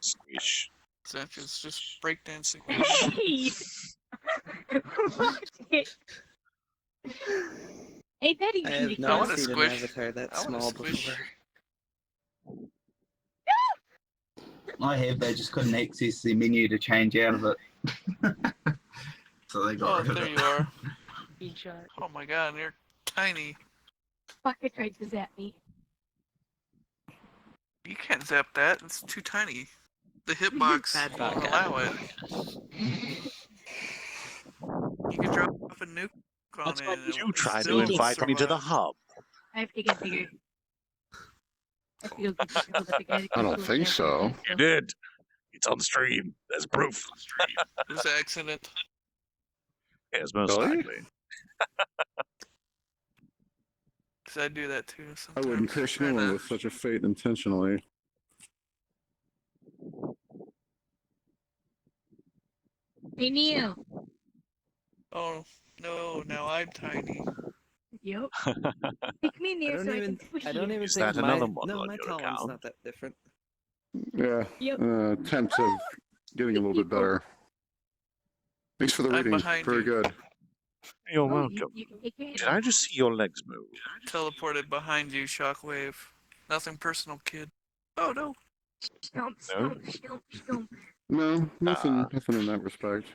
Squish. Zach is just breakdancing. Hey! Watch it. Hey, Betty, I have I not wanna seen an squish. avatar that I wanna small squish. before. I have, they just couldn't access the menu to change out of it. So they got Oh, rid of there it. you are. VRChat. Oh my god, you're tiny. Fucker tried to zap me. You can't zap that. It's too tiny. The hitbox Bad won't vodka. allow it. You can drop a nuke on That's it. what and you it'll tried to still invite me to the survive. hub. I have to get bigger. I feel good to hold up the guy that I don't controls think so. everything, You did. It's on stream. There's proof. It was an accident. Yes, most Really? likely. Because I do that too I sometimes. wouldn't curse no one with such a fate intentionally. Hey, Neil. Oh, no, now I'm tiny. Yup. Pick me I near don't so I even. can push I don't you. even Is think that my another model no, on my your column's account? not that different. Yeah. Yep. Attempts of getting a little bit better. Thanks for the I'm reading. behind Very you. good. You're Oh, welcome. you can take your head Did off. I just see your legs move? Teleported behind you, Shockwave. Nothing personal, kid. Oh no. Stomp, No? stomp, stomp, stomp. No, nothing in that respect.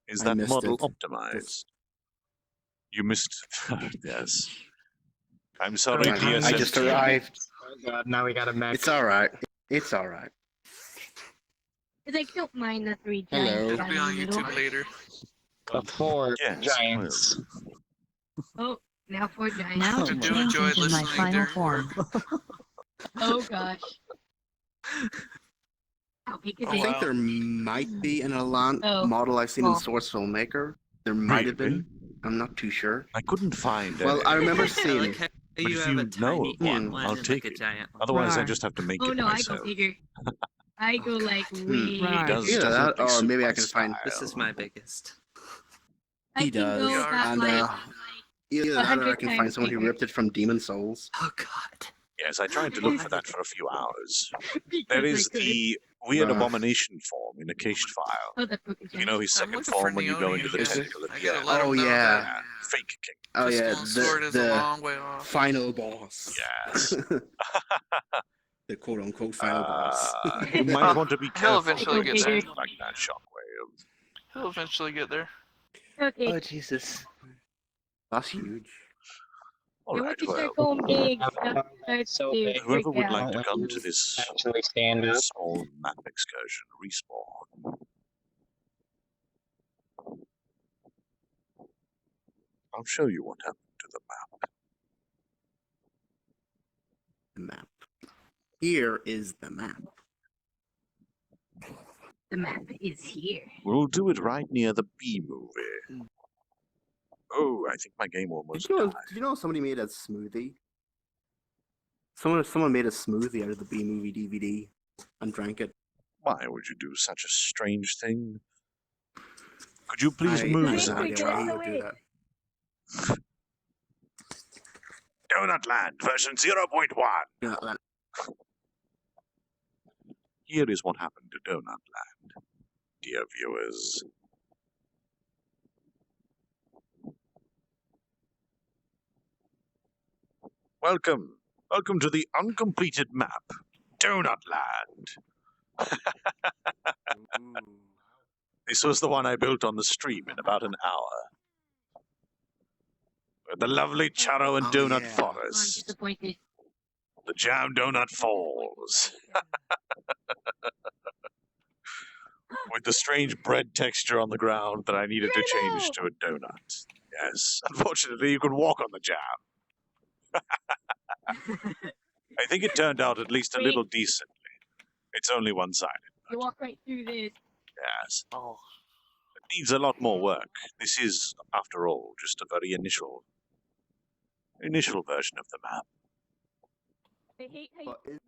Is I that missed model it. optimized? You missed. Yes. I'm sorry, I dear just sentient. arrived. Oh god, now we got a mech. It's alright. It's alright. It's like, don't mind the three Hello. giants It'll down be in on the middle. YouTube later. The 4 Yes, giants. Oh, now 4 giants. I do enjoy listening during work. Oh gosh. How big is Oh, I it? think wow. there might be an Elan Oh, model I've seen in well. Source Filmmaker. There might have Really? been. I'm not too sure. I couldn't find Well, any. I remember I seeing like it. how But you if have you a know tiny of one, ant one I'll and take like a it. giant one. Otherwise, I Rawr. just have to make Oh it no, I go myself. bigger. I go like way. It does Either that, definitely or suit maybe my I can find. style. This is my biggest. I He can does, go about and like either that, or I 100 can find times someone who bigger. ripped it from Demon Souls. Oh god. Yes, I tried to look for that for a few hours. Because There I is could. the weird Ugh. abomination form in a cached file. Oh, that's broken. You know his I'm second looking for form when you go Neoni into the again. tentacle at I the gotta end. let him Oh know yeah. that Fake king. Oh Crystal yeah. and Sword is a long way off. Final boss. Yes. The quote unquote final boss. You might want to be He'll careful eventually with get there. something like that shockwave. He'll eventually get there. Okay. Oh Jesus. That's huge. I Alright, want to well, start going big. Start So to big. whoever freak would out. like to come to this Actually stand up. small map excursion, respawn. I'll show you what happened to the map. The map. Here is the map. The map is here. We'll do it right near the B movie. Oh, I think my game almost died. Did you know somebody made a smoothie? Someone made a smoothie out of the B movie DVD and drank it. Why would you do such a strange thing? Could you please I move, have no idea why he Sandra? would do that. Donut Land version 0.1. Donutland. Here is what happened to Donut Land, dear viewers. Welcome to the uncompleted map, Donut Land. This was the one I built on the stream in about an hour. The lovely Charo and Donut I'm Forest. disappointed. The Jam Donut Falls. with the strange bread texture on the ground that I needed to change to a donut. Yes, unfortunately, you can walk on the jam. I think it turned out at least a little decently. It's only one-sided. You walk right through this. Yes. Oh. It needs a lot more work. This is, after all, just a very initial version of the map. I hate how you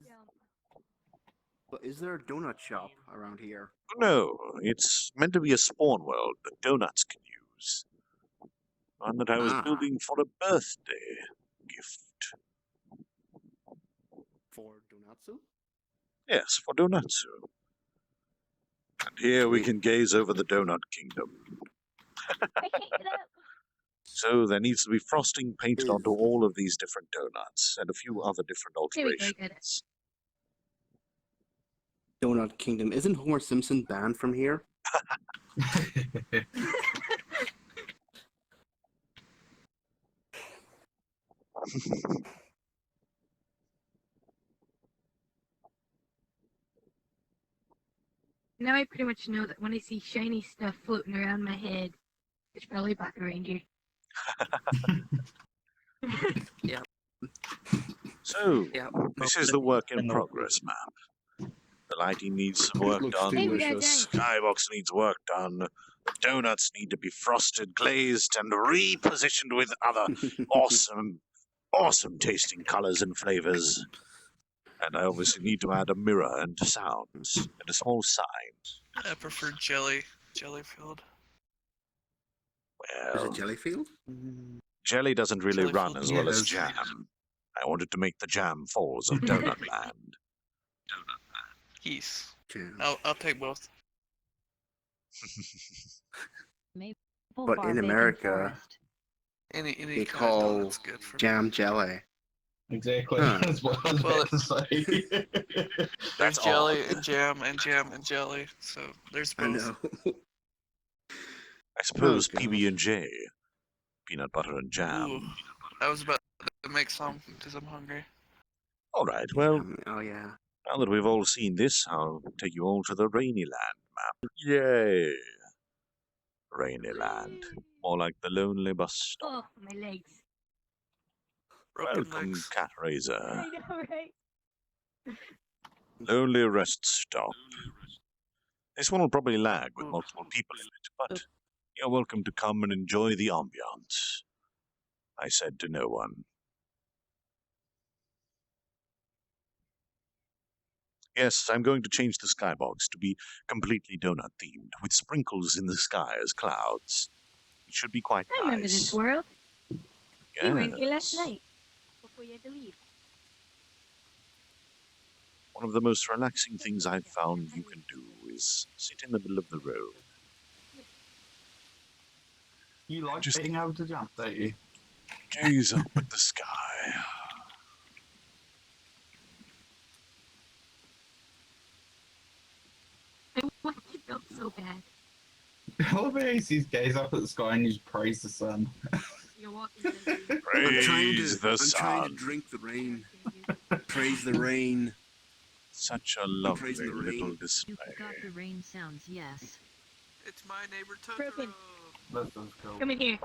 But is there a donut shop around here? No, it's meant to be a spawn world that donuts can use. One that I was building for a birthday gift. For Donatsu? Yes, for Donatsu. And here we can gaze over the Donut Kingdom. So there needs to be frosting painted onto all of these different donuts and a few other different alterations. Donut Kingdom. Isn't Homer Simpson banned from here? Now I pretty much know that when I see shiny stuff floating around my head, it's probably Baka Ranger. Yeah. So, this is the work in progress map. The lighting needs some work done. The skybox needs work done. The donuts need to be frosted, glazed, and repositioned with other awesome tasting colors and flavors. And I obviously need to add a mirror and sounds and a small sign. I prefer jelly filled. Is Well, it Jellyfield? jelly doesn't really run as well as Yes. jam. I wanted to make the jam falls of Donut Land. Yes. Jam. I'll take both. But in America, Any they kind of call donut's good for me. jam jelly. Exactly. Huh. That's what I was Well, about to say. There's jelly and jam and jam and jelly, so there's both. I know. I suppose God. PB&J, peanut butter and jam. Ooh, I was about to make some because I'm hungry. All right, well, Oh yeah. now that we've all seen this, I'll take you all to the Rainy Land map. Yay! Rainy Land. More like the lonely bus stop. Oh, my legs. Welcome, Cat Razor. I know, right? Lonely rest stop. This one will probably lag with multiple people in it, but you're welcome to come and enjoy the ambiance. I said to no one. Yes, I'm going to change the skybox to be completely donut themed, with sprinkles in the sky as clouds. It should be quite I remember this nice. world. You were in here Yes. last night, before you had to leave. One of the most relaxing things I've found you can do is sit in the middle of the road. You like Just- being able to jump, don't you? Gaze up at the sky. I want to jump so bad. All of it is gaze up at the sky and you just praise the sun. You're walking. Praise the I'm sun. trying to drink the rain. Praise the rain. Such a lovely praising the little rain. display. Got the rain sounds, yes. It's my neighbor Broken. That sounds cool. Come in here.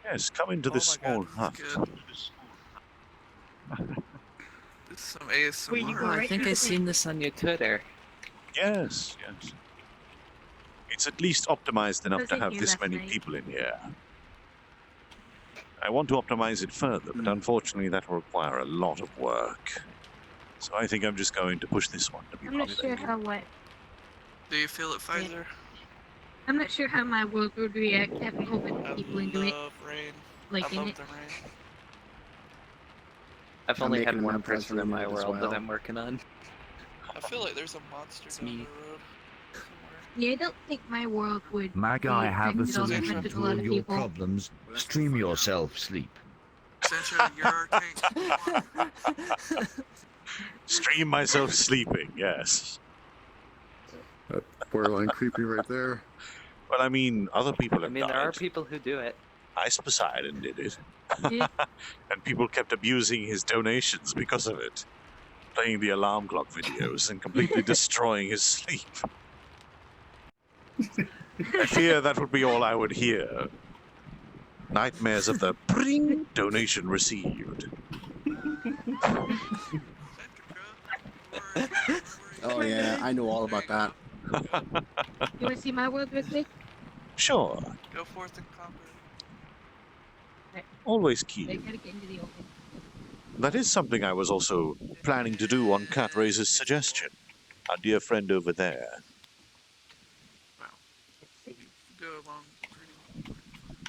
Yes, come into this small hut. This is some ASMR. Oh, I think I've seen this on your Twitter. Yes, yes. It's at least optimized enough Was to in have here this last many night. people in here. I want to optimize it further, but unfortunately that will require a lot of work. So I think I'm just going to push this one to be I'm not public. sure how what. Do you feel it, Pfizer? I'm not sure how my world would react having a whole bunch of people into it. Love rain. Like I in love it. the rain. I've I'm only had making one my person in my president as world that well. I'm working on. I feel like there's a monster down me. the road. Yeah, I don't think my world would. Mag, be I have a affected all that solution much with a to lot all of your people. problems. Stream yourself sleep. Sancho, you're our king. Stream myself sleeping, yes. Borderline creepy right there. Well, I mean, other people I have mean, there died. are people who do it. Ice Poseidon did it. Yeah. And people kept abusing his donations because of it. playing the alarm clock videos and completely destroying his sleep. I fear that would be all I would hear. Nightmares of the pring donation received. Oh yeah, I know all about that. You want to see my world real quick? Sure. Go forth and conquer. Always I keen. gotta get into the open. That is something I was also planning to do on Cat Ray's suggestion. Our dear friend over there. Go along.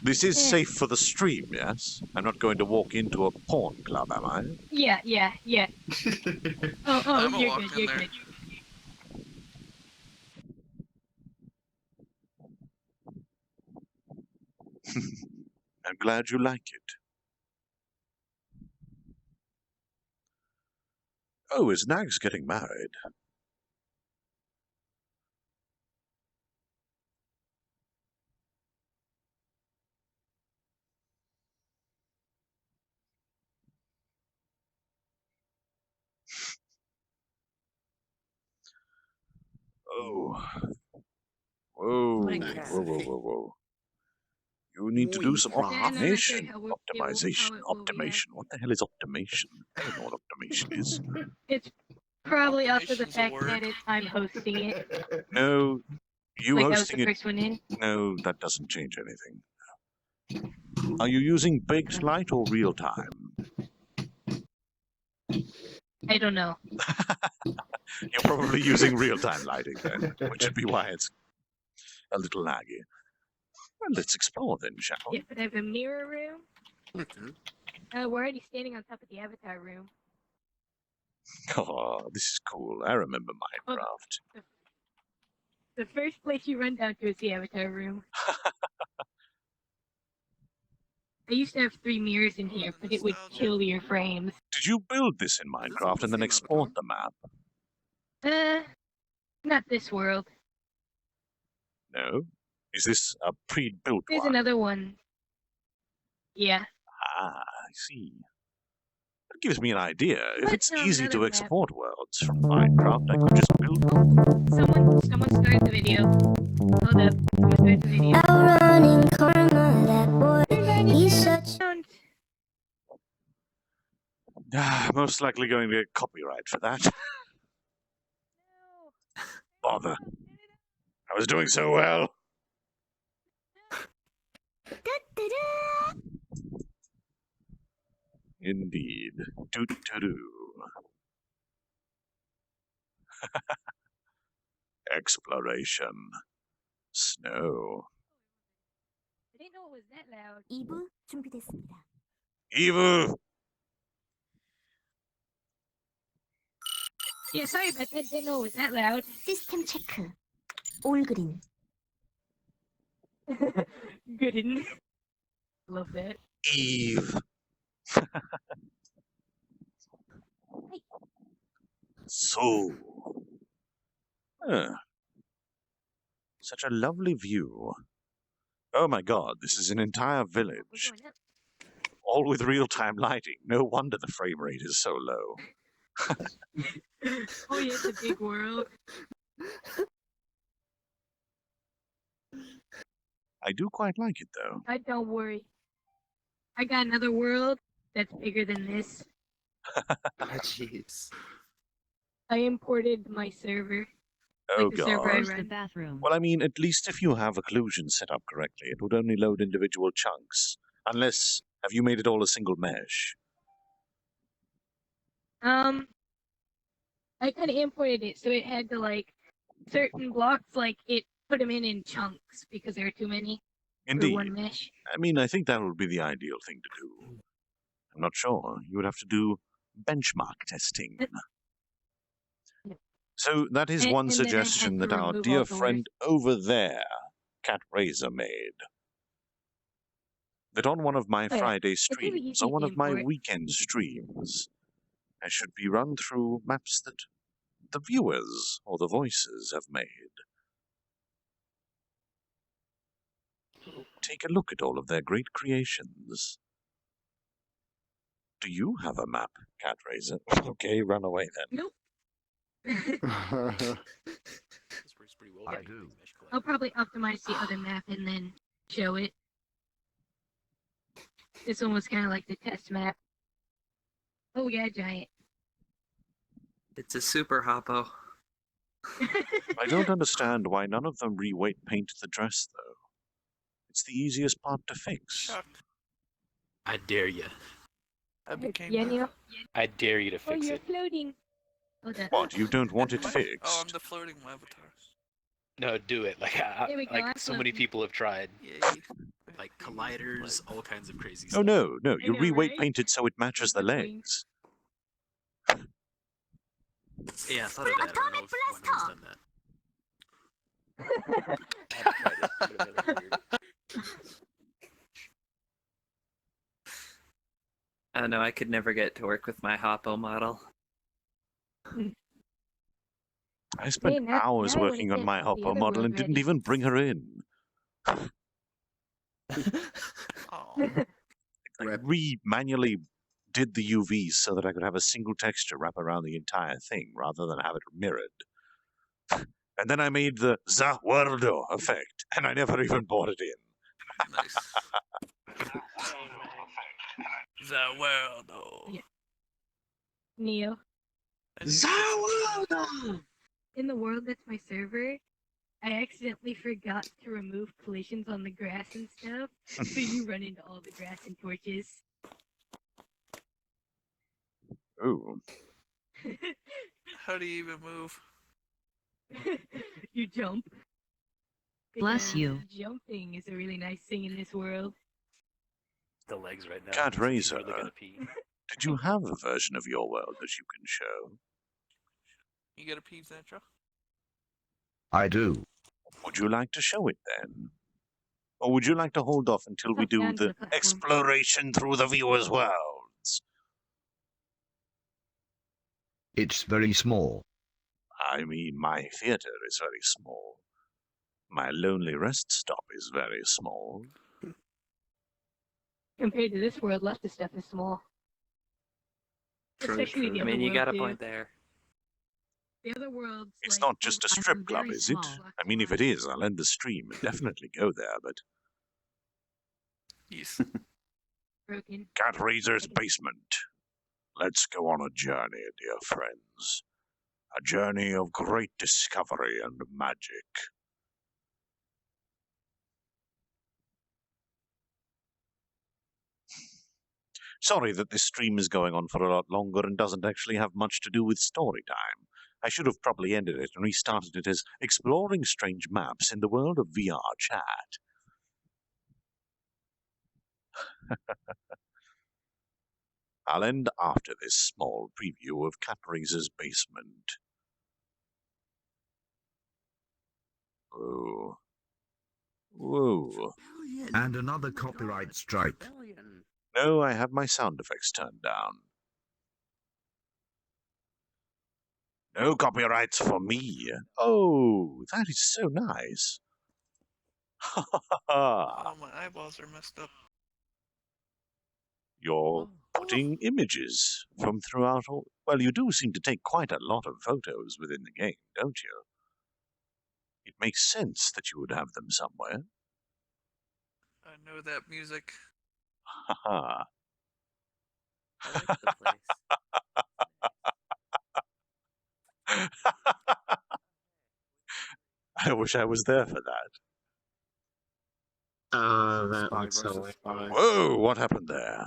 This is safe for the stream, yes? I'm not going to walk into a porn club, am I? Yeah. Oh, I'm you're walking good, you're there. good. I'm glad you like it. Oh, is Nags getting married? Oh. Whoa. You need to do some optimization. Optimization. What the hell is optimization? I don't know what optimization is. It's probably also the fact that I'm hosting it. No, you Like I was hosting the it. first one in. No, that doesn't change anything. Are you using baked light or real time? I don't know. You're probably using real time lighting then, which would be why it's a little laggy. Well, let's explore then, shall we? Yeah, but I have a mirror room. We're already standing on top of the avatar room. Oh, this is cool. I remember Minecraft. The first place you run down to is the avatar room. I used to have 3 mirrors in here, but it would kill your frames. Did you build this in Minecraft and then export the map? Not this world. No? Is this a pre-built There's one? another one. Yeah. Ah, I see. That gives me an idea. If it's easy to another map. export worlds from Minecraft, I could just build them. Someone started the video. Hold up. Someone started the video. Running karma, that boy, he's such. Ah, most likely going to get copyright for that. Bother. I was doing so well. Indeed. Do-do-do. Exploration. Snow. I didn't know it was that loud. 이브 준비됐습니다. Evil! Yeah, sorry about that. Didn't know it was that loud. 시스템 체크. 올 그린. Good in. Love that. Eve. So. Such a lovely view. Oh my god, this is an entire village. All with real-time lighting. No wonder the frame rate is so low. Oh yeah, it's a big world. I do quite like it, though. Don't worry. I got another world that's bigger than this. Jeez. I imported my server. Oh Like the server I god. run. Bathroom. Well, I mean, at least if you have occlusion set up correctly, it would only load individual chunks. Unless, have you made it all a single mesh? I kind of imported it, so it had to like certain blocks, like it put them in chunks because there are too many Indeed. for one mesh. I mean, I think that would be the ideal thing to do. I'm not sure. You would have to do benchmark testing. So that is one And then I had suggestion to that our remove dear all doors. friend over there, Cat Razor, made. That on one of my Oh, yeah. Friday It's really streams, easy or one to of my import. weekend streams, I should be run through maps that the viewers or the voices have made. Take a look at all of their great creations. Do you have a map, Cat Raiser? Okay, run away then. Nope. I do. I'll probably optimize the other map and then show it. This one was kind of like the test map. Oh yeah, giant. It's a super hoppo. I don't understand why none of them re-weight paint the dress, though. It's the easiest part to fix. I dare you. I became Yeah, Neil. I dare you to Oh, fix you're it. floating. Oh, that. What, you don't want it Oh, fixed? I'm the floating avatar. No, do it. Like, There we go, I'm so many floating. people have tried. Yeah, Like colliders, all kinds of crazy Oh stuff. no, you know, re-weight right? paint it so it matches the legs. Yeah, I thought of that. I don't know if anyone's done that. I don't know, I could never get to work with my hoppo model. I spent hours working on my Hopper model and didn't even bring her in. I manually did the UVs so that I could have a single texture wrap around the entire thing rather than have it mirrored. And then I made the Worldo effect, and I never even brought it in. Nice. The world. Yeah. Neo. In the world that's my server, I accidentally forgot to remove collisions on the grass and stuff, so you run into all the grass and torches. Ooh. How do you even move? You jump. Bless you. Jumping is a really nice thing in this world. The legs right now. Cat She's Razor, really gonna pee. did you have a version of your world that you can show? You got a pee, Zentra? I do. Would you like to show it then? Or would you like to hold off until we do the exploration through the viewer's worlds? It's very small. I mean, my theater is very small. My lonely rest stop is very small. Compared to this world, lots of stuff is small. Especially the I other mean, you world, got a too. point there. The other worlds. It's like, not just a strip club, is it? I mean, if it is, I'll end the stream and definitely go there, but... Yes. Broken. Cat Razor's basement. Let's go on a journey, dear friends. A journey of great discovery and magic. Sorry that this stream is going on for a lot longer and doesn't actually have much to do with story time. I should have probably ended it and restarted it as Exploring Strange Maps in the World of VRChat. I'll end after this small preview of Cat Razor's basement. Whoa. Whoa. And another copyright strike. No, I have my sound effects turned down. No copyrights for me. Oh, that is so nice. Ha ha ha ha. Oh, my eyeballs are messed up. You're putting images from throughout all... Well, you do seem to take quite a lot of photos within the game, don't you? It makes sense that you would have them somewhere. I know that music. Ha ha. I like the place. I wish I was there for that. That looks so fun. Whoa, what happened there?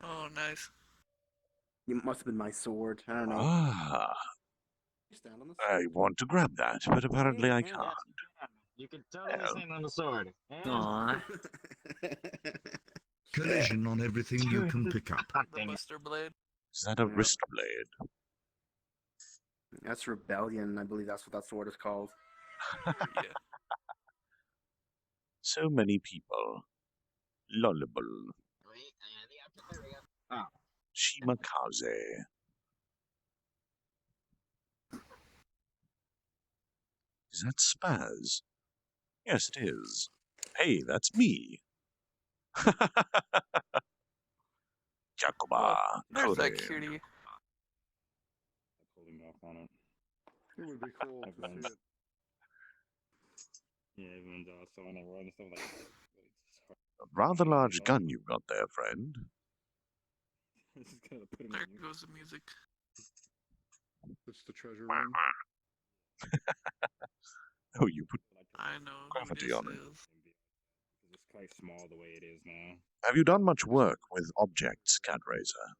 Oh, nice. It must have been my sword. I don't know. Ah. I want to grab that, but apparently I can't. You can totally stand on the sword. Aww. Collision on everything you can pick up. The Buster Blade. Is that a wrist blade? That's Rebellion. I believe that's what that sword is called. Yeah. So many people. Lullable. Shimakaze. Is that Spaz? Yes, it is. Hey, that's me. Jacoba, There's that Cody. cutie. Pulled him off on it. It would be cool to Everyone's, see it. yeah, everyone's also on the road and stuff like that. But it's hard. A rather large gun you've got there, friend. Just gonna put him There in. goes the music. It's the treasure room. Oh, you put I know who gravity this on it. is. It's quite small the way it is now. Have you done much work with objects, Catraiser?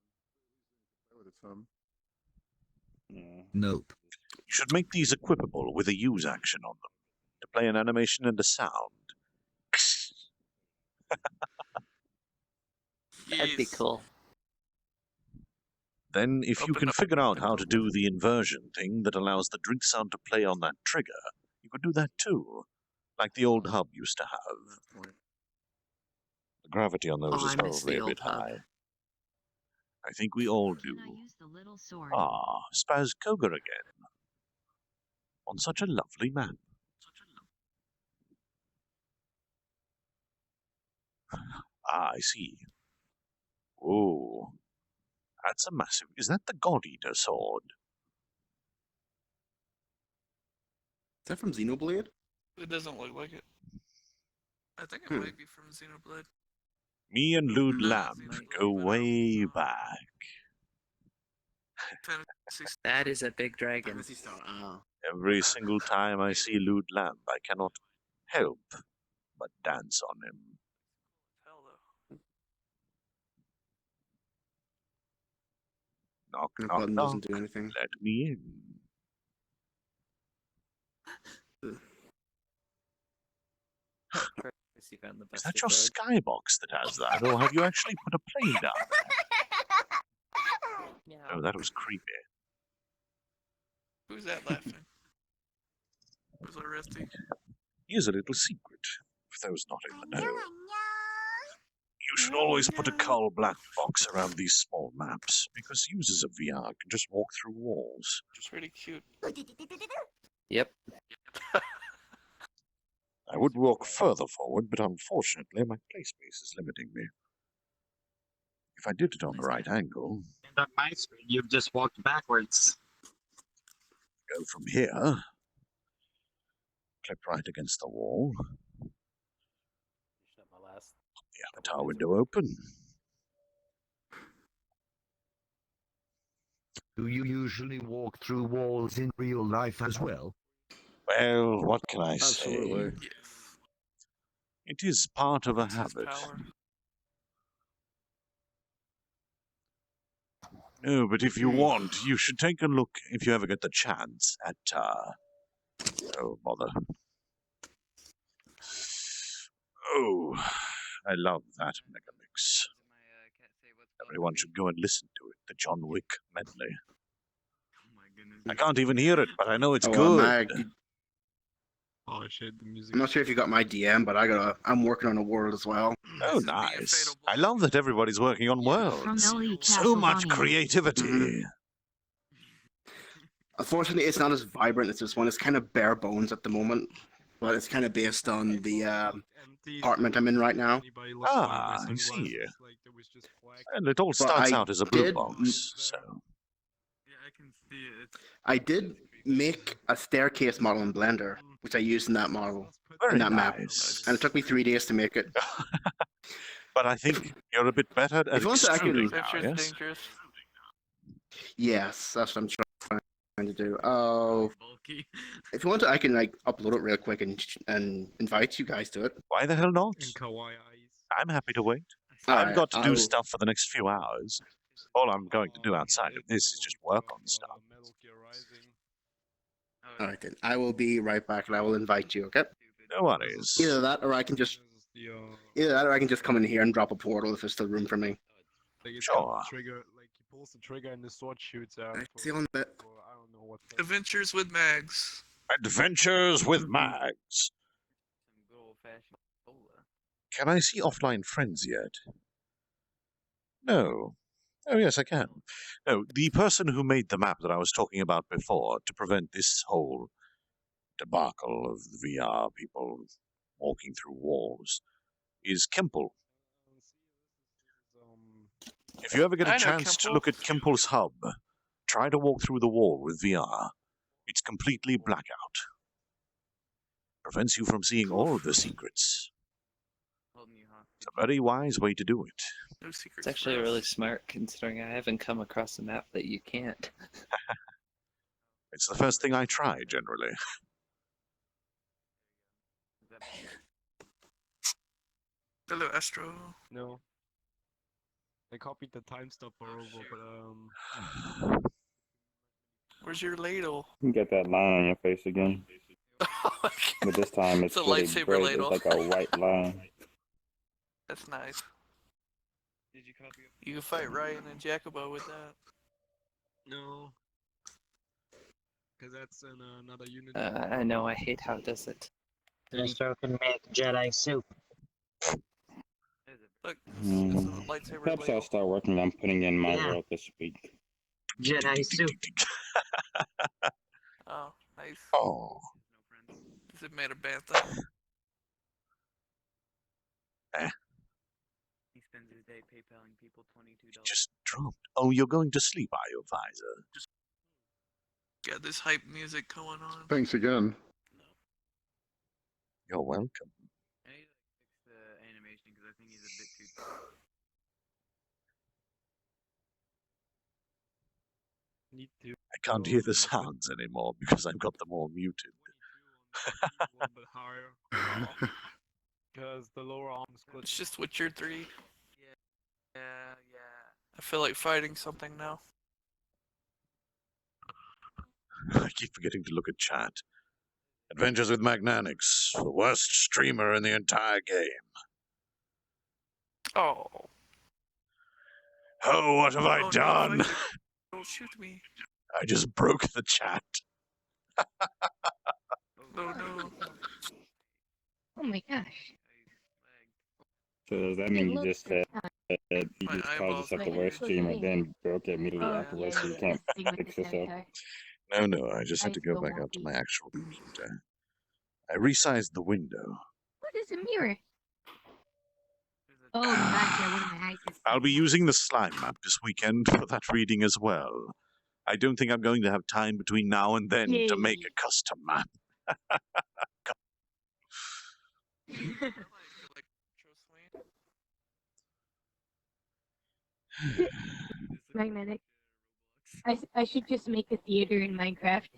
With its hum. Yeah. Nope. You should make these equipable with a use action on them to play an animation and a sound. That'd be cool. Then, if you Open can up figure out the how to Google. do the inversion thing that allows the drink sound to play on that trigger, you could do that too, like the old hub used to have. The gravity on those Oh, is I miss probably the a bit old hub. high. I think we all do. Can I use the little sword? Ah, Spaz Koga again. On such a lovely map. Ah, I see. Oh, that's a massive... Is that the God Eater sword? Is that from Xenoblade? It doesn't look like it. I think it might be from Xenoblade. Me and Lewd No, Lamb go way back. Fantasy That is a big dragon. Fantasy Star. Oh. Every single time I see Lewd Lamb, I cannot help but dance on him. hell though. Knock, The knock, button knock. doesn't do anything. Let me in. You found the Is best that your sword. skybox that has that, or have you actually put a plane down there? Oh, that was creepy. Who's that laughing? Was that Rusty? Here's a little secret, for those not in the know. You should always put a coal black box around these small maps, because users of VR can just walk through walls. Pretty cute. Yep. I would walk further forward, but unfortunately my play space is limiting me. If I did it on the right angle, And on my screen, you've just walked backwards. go from here, clip right against the wall, Shut my last. the avatar window open. Do you usually walk through walls in real life as well? Well, what can I Absolutely. say? It is part of a That's his habit. power. No, but if you want, you should take a look, if you ever get the chance, at, oh, bother. Oh, I love that Megamix. Everyone should go and listen to it, the John Wick medley. I can't even hear it, but I know it's good. Mag, Oh shit, the music. I'm not sure if you got my DM, but I'm working on a world as well. Oh, nice. I love that everybody's working on worlds. So much creativity. Unfortunately, it's not as vibrant as this one. It's kind of bare bones at the moment, but it's kind of based on the apartment I'm in right now. Ah, I see. And it all starts out as a blue box, so... Yeah, I can see it. I did make a staircase model in Blender, which I used in that model, Very in that map, nice. and it took me 3 days to make it. But I think you're a bit better at If you want to, I extruding can- now, Picture's yes? dangerous. Yes, that's what I'm trying to do. Oh, Bulky. if you want to, I can like upload it real quick and invite you guys to it. Why the hell not? And kawaii eyes. I'm happy to wait. Alright, I've got to do I'll- stuff for the next few hours. All I'm going to do outside of this is just work on stuff. Metal Gear Rising. All right then, I will be right back, and I will invite you. Okay. No worries. Either that, or I can just come in here and drop a portal if there's still room for me. Like it's Sure. got the trigger, like he pulls the trigger and the sword shoots out. See on that. I don't know what. Adventures with Mags. Adventures with Mags. Some good old-fashioned cola. Can I see offline friends yet? No. Oh, yes, I can. No, the person who made the map that I was talking about before to prevent this whole debacle of the VR people walking through walls is Kemple. If you ever get I a know chance to Kimple. look at Kimple's hub, try to walk through the wall with VR. It's completely blackout. Prevents you from seeing all of the secrets. It's a very wise way to do it. No secrets. It's actually really smart considering I haven't come across a map that you can't. It's the first thing I try, generally. Hello, Astro. No. I copied the time stopper over, but Where's your ladle? You get that line on your face again. But this time it's It's a really lightsaber bright. ladle. It's like a white line. That's nice. Did you copy it? You can fight Ryan and Jacobo with that. no. Because that's in another unit. I know, I hate how it does it. Astro can make Jedi soup. Look, Mm. this is a lightsaber Perhaps I'll ladle. start working on putting in my Yeah. world this week. Jedi soup. Oh, nice. Oh. Is it made of bantha? He spends his day PayPaling people $22. Just dropped. Oh, you're going to sleep, are you, Visor? Got this hype music going on. Thanks again. You're welcome. I need to fix the animation because I think he's a bit too. Need to. I can't hear the sounds anymore because I've got them all muted. A little bit higher. Because the lower arm split. It's just Witcher 3. Yeah. I feel like fighting something now. I keep forgetting to look at chat. Adventures with Magnanix, the worst streamer in the entire game. Oh. Oh, what have I Oh, no, done? Visor. Don't shoot me. I just broke the chat. Oh no. Oh my gosh. So does that mean you just said that you My just called eyeballs yourself the are worst weird. streamer, then broke it immediately Oh, afterwards, yeah, so you yeah, can't this thing with fix the yourself? centaur. No, I just had to go still back won't out to be. my actual computer. I resized the window. What is a mirror? Oh gosh, yeah, one of my eyes is. I'll be using the slime map this weekend for that reading as well. I don't think I'm going to have time between now and then to make a custom map. Magnetic. I should just make a theater in Minecraft.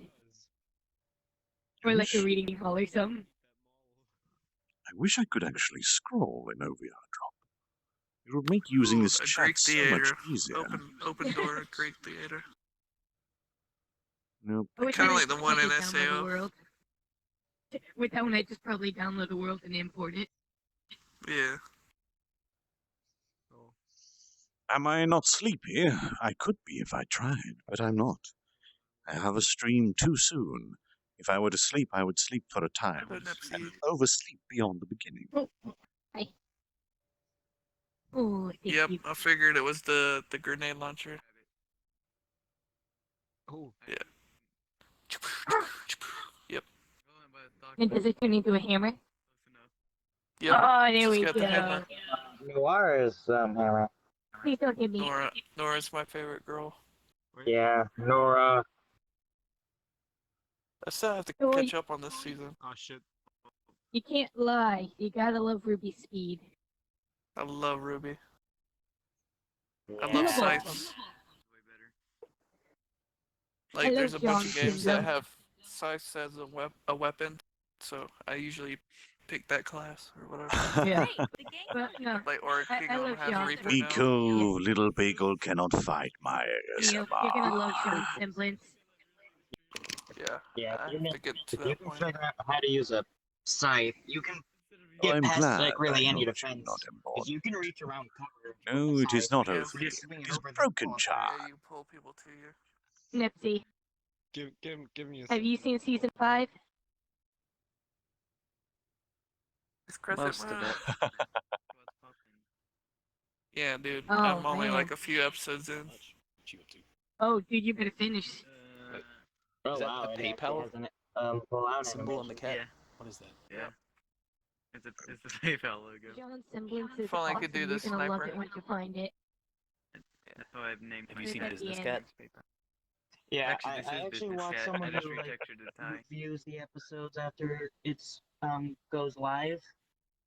Or like a reading hall or something. I wish I could actually scroll in OVRDrop. It would make using this A chat Greek so theater. much easier. Open door Greek theater. Nope. I wish Kind of I like the could one in download the SAO. world. With that one, I just probably download the world and import it. Yeah. Am I not sleepy? I could be if I tried, but I'm not. I have a stream too soon. If I were to sleep, I would sleep for a time, and oversleep beyond the beginning. Oh, Yep, I figured it was the grenade launcher. Oh. Yeah. Yep. And does it turn into a hammer? Yep. Oh, there Just we got go. the hammer. Noira's hammer. Please don't hit me. Nora's my favorite girl. Yeah, Nora. I still have to Oh, catch up on this season. Oh shit. You can't lie. You gotta love Ruby Speed. I love Ruby. I Yeah. love scythes. Like, I there's a love bunch of John games that Singer. have scythes as a weapon, so I usually pick that class or whatever. Yeah. But no. Like, or I Kingdom love has John. Reaper Be now. cool, little bagel cannot fight my You're gonna love Sean's semblance. Yeah. Yeah, I if you have can, to get to if you that can point. figure out how to use a scythe, you can get I'm past glad like really I any know that you're defense. not Because you can reach around cover. No, it is not over. Just swing It it is over the broken, wall. child. Yeah, you pull people to you. Nipsey, Give me a. have you seen season 5? It's Crescent Most of Moon. it. Yeah, dude. Oh, I'm only man. like a few episodes in. Oh, dude, you better finish. Oh Is that wow, the it PayPal actually has an pull out symbol on the animation. cat? Yeah. What is that? Yeah. It's the PayPal logo. John's semblance is If only I awesome. could do You're the gonna love sniper. it once you find it. That's why I've named Have my you seen cat Business the Cat? newspaper. Yeah, Actually, this I is actually Business watched Cat. someone I just who like retextured the tie. reviews the episodes after it's goes live,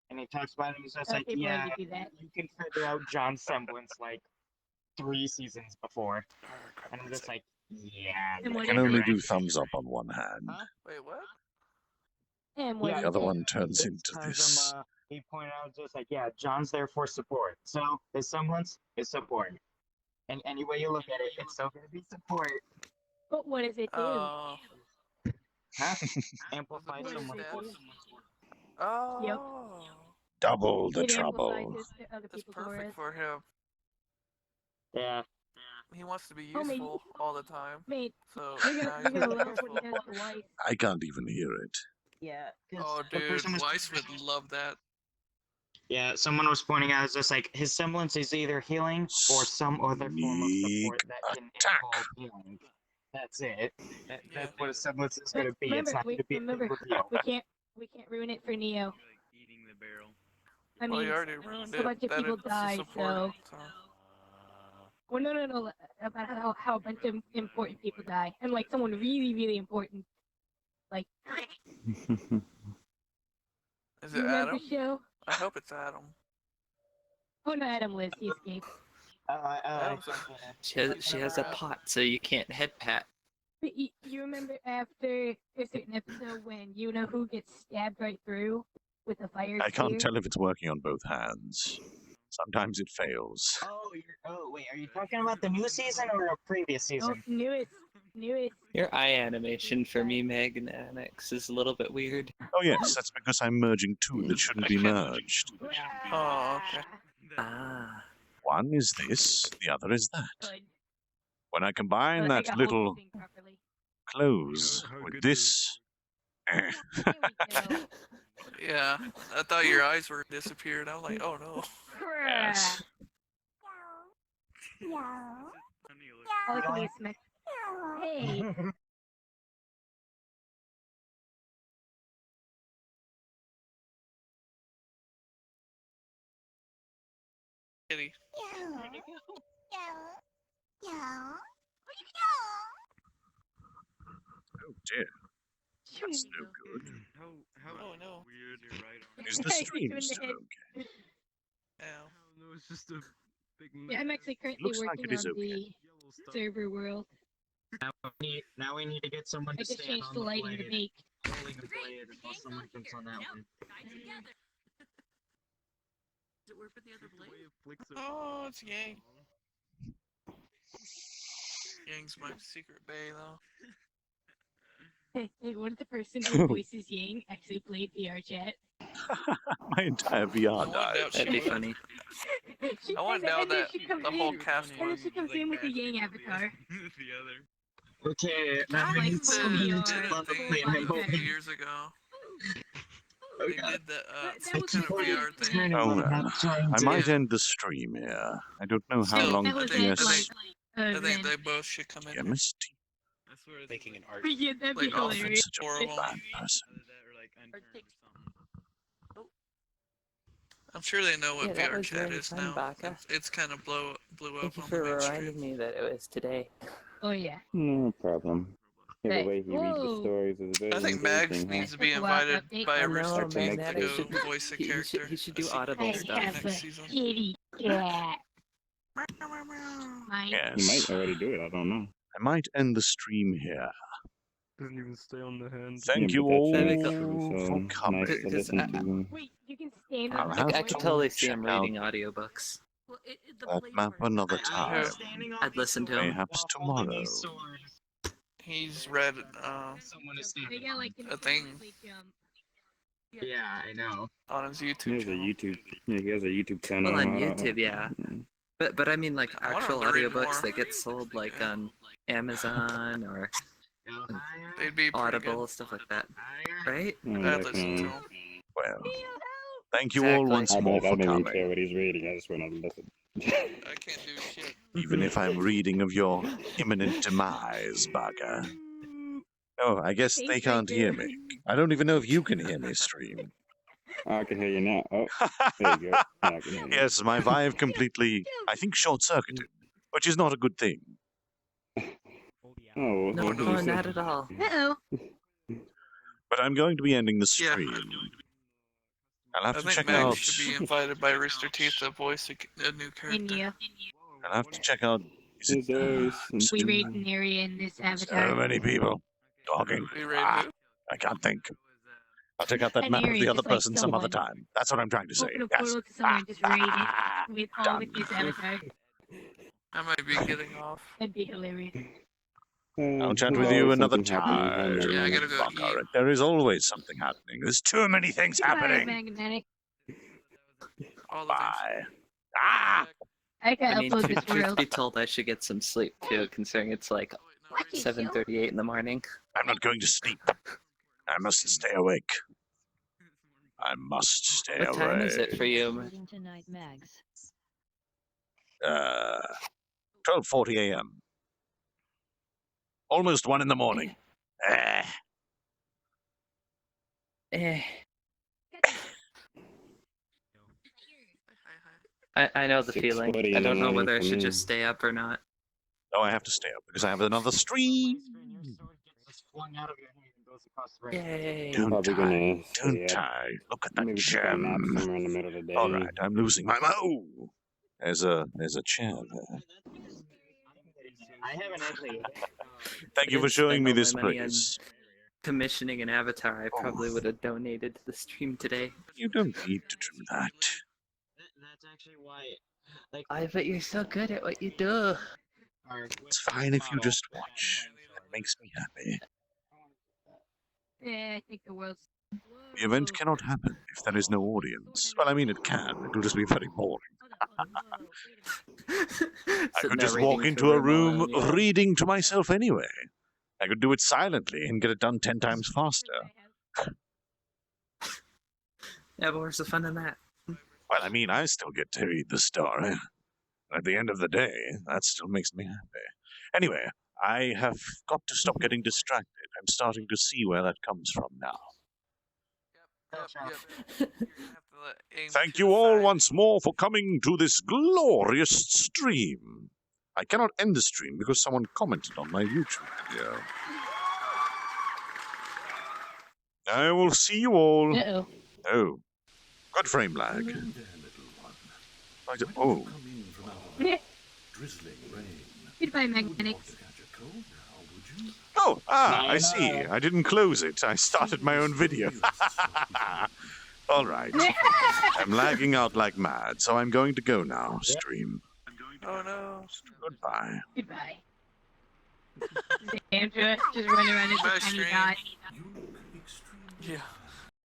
and he talks about it. He's just like, people yeah, already do that. you can figure out John's semblance like 3 seasons before, and I'm just like, yeah. And I what can is only it? do thumbs up on one hand. Wait, what? And what Yeah, is The other it? one turns It's into because this. he pointed out just like, yeah, John's there for support. So his semblance is support. And any way you look at it, it's still gonna be support. But what does it do? Oh. Huh? Amplify What does someone's it voice. do? Oh. Double the It amplifies trouble. other That's people's perfect auras. for him. Yeah. He wants to be Oh, mate. useful all the time. Mate, So you're now gonna, he's you're gonna being love what he useful. does to Weiss. I can't even hear it. Yeah. Oh, the dude, person was Weiss would love that. Yeah, someone was pointing out, it's just like his semblance is either healing or some other form of support that can involve healing. That's it. That's what a semblance is going to be. Remember, It's not going to be a big remember, reveal. we can't ruin it for Neo. Eating the barrel. I Well, mean, you already ruined a it. bunch of That people it's a die, support, so. Well, no. About how a bunch of important people die, and like someone really, really important. Like. Is You it remember Adam? show? I hope it's Adam. Oh no, Adam lives. He escaped. Adam's She has a pot, so you can't head pat. But you remember after a certain episode when you know who gets stabbed right through with a fire I can't spear? tell if it's working on both hands. Sometimes it fails. Oh, wait, are you talking about the new season or a previous season? Oh, newest. Your eye animation for me, Magnanix, is a little bit weird. Oh yes, that's because I'm merging two that shouldn't be merged. Oh, okay. Ah. One is this, the other is that. When I combine I that got little thing properly. close with this... Yeah, I thought your eyes were disappeared. I was like, oh no. Yes. All I can do is smack. Hey. Kitty. Oh dear. That's no good. Oh no. Weird, you're right. Is the stream still okay? Ow. No, it's just a big Yeah, I'm actually currently Looks like working it is on okay. the server world. Now we need to get someone I to just stand changed on the the lighting to blade. make. Holding the blade until someone jumps on that one. Does it work with the other blade? Oh, it's Yang. Yang's my secret bae, though. Hey, what if the person who voices Yang actually played VRChat? My entire VR died. That'd be funny. I want to know And then that she comes the whole in- cast And then she comes in with the Yang avatar. The other. Okay, now we Like need someone VR, to jump on the Thing plane and a help few me. years ago. Oh, They God. did the That was kind of before you VR thing. Turn it Oh on, well, I'm trying I to- might end the stream here. I don't know how Still, long that was I it, PS... I think they both should come in. Chemistry? I swear it's Making an art. But yeah, that'd be Like, all hilarious. Such a four of them. bad person. or like unturned or something. I'm sure they know what Yeah, that was VRChat very is fun, now. Baka. It's kind of blew up Thank you on for the mainstream. reminding me that it was today. Oh yeah. No problem. Yeah, the Hey, way he reads the whoa. stories is very I think Mags engaging, needs huh? to be That's a lot invited of updates. by I a know, rooster That's team to next Magnanix go week. voice a He character. should do a secret audible I character stuff. have next a season. kitty cat. Mine. He Yes. might already do it, I don't know. I might end the stream here. Doesn't even stay on the hand. Thank Yeah, you but that's all That'd be so for nice coming. to listen to. Wait, you can stand I'll on have the I to could board? totally see check him out reading audiobooks. Well, the that blade map part. another time. I'd listen to him. Perhaps tomorrow. He's read Someone is They standing got on like it. an a thing jump. Yeah, I know. on his He YouTube has a channel. YouTube. Yeah, he has a YouTube channel. Well, on YouTube, yeah. But I mean like I want actual him to read audiobooks more. that get sold like on Amazon or They'd be pretty Audible, good. stuff like that, right? I'd listen to him. Well, thank you all Exactly. once more I for don't even care coming. what he's reading. I just want to listen. I can't do shit. Even if I'm reading of your imminent demise, Baka. Oh, I guess they can't hear me. I don't even know if you can hear me stream. I can hear you now. Oh, there you go. Now I can hear you. Yes, my Vive completely, I think, short-circuited. which is not a good thing. Oh, No, no, not at all. Uh-oh. But I'm going to be ending the Yeah. stream. I'll have I to think check Max out. should be invited by Rooster Teeth to voice a new character. I'll have to check out. Is it? We raid an area in this avatar. So many people talking. We raid who? I can't think. I'll check out that An map of area the other just like person some other someone. time. That's what I'm trying to say. Open a Yes. portal to somewhere and just raid it with all with this avatar. I might be getting off. That'd be hilarious. I'll chat there's with you always another something happening. time. Yeah, I gotta go Fuck, all right. There is always something happening. There's too many things happening. Magnanix. All the Bye. I can't I mean, upload this truth world. be told, I should get some sleep too, considering it's like 7:38 in the morning. I'm not going to sleep. I must stay awake. I must stay awake. What time is it for you? Tonight, Mags. 12:40 a.m. Almost 1 in the morning. Eh. I know the feeling. 6:40 in I the don't know morning whether I for should me. just stay up or not. No, I have to stay up because I have another stream. Yay! I'm probably gonna Don't I? Look at that maybe take a nap gem. somewhere in the middle of the day. All right, I'm losing my mo. There's a chair there. I haven't actually. Thank you for didn't showing spend me all my this money on place. Commissioning an avatar, I probably would have donated to the stream today. You don't need to do that. That's actually why. Like, I bet you're so good at what you do. It's fine if you just watch. It makes me happy. Yeah, I think the world's. The event cannot happen if there is no audience. Well, I mean, it can. It will just be very boring. I could just walk into a room reading to myself anyway. I could do it silently and get it done 10 times faster. Yeah, but where's the fun in that? Well, I mean, I still get to read the story. At the end of the day, that still makes me happy. Anyway, I have got to stop getting distracted. I'm starting to see where that comes from now. Thank you all once more for coming to this glorious stream. I cannot end the stream because someone commented on my YouTube video. I will see you all. Uh-oh. Oh, good frame lag. Right, oh. Goodbye, Magnanix. Oh, I see. I didn't close it. I started my own video. All right. I'm lagging out like mad, so I'm going to go now, stream. Oh no. Goodbye. Goodbye. Sandra, just run around as a tiny dot. Yeah.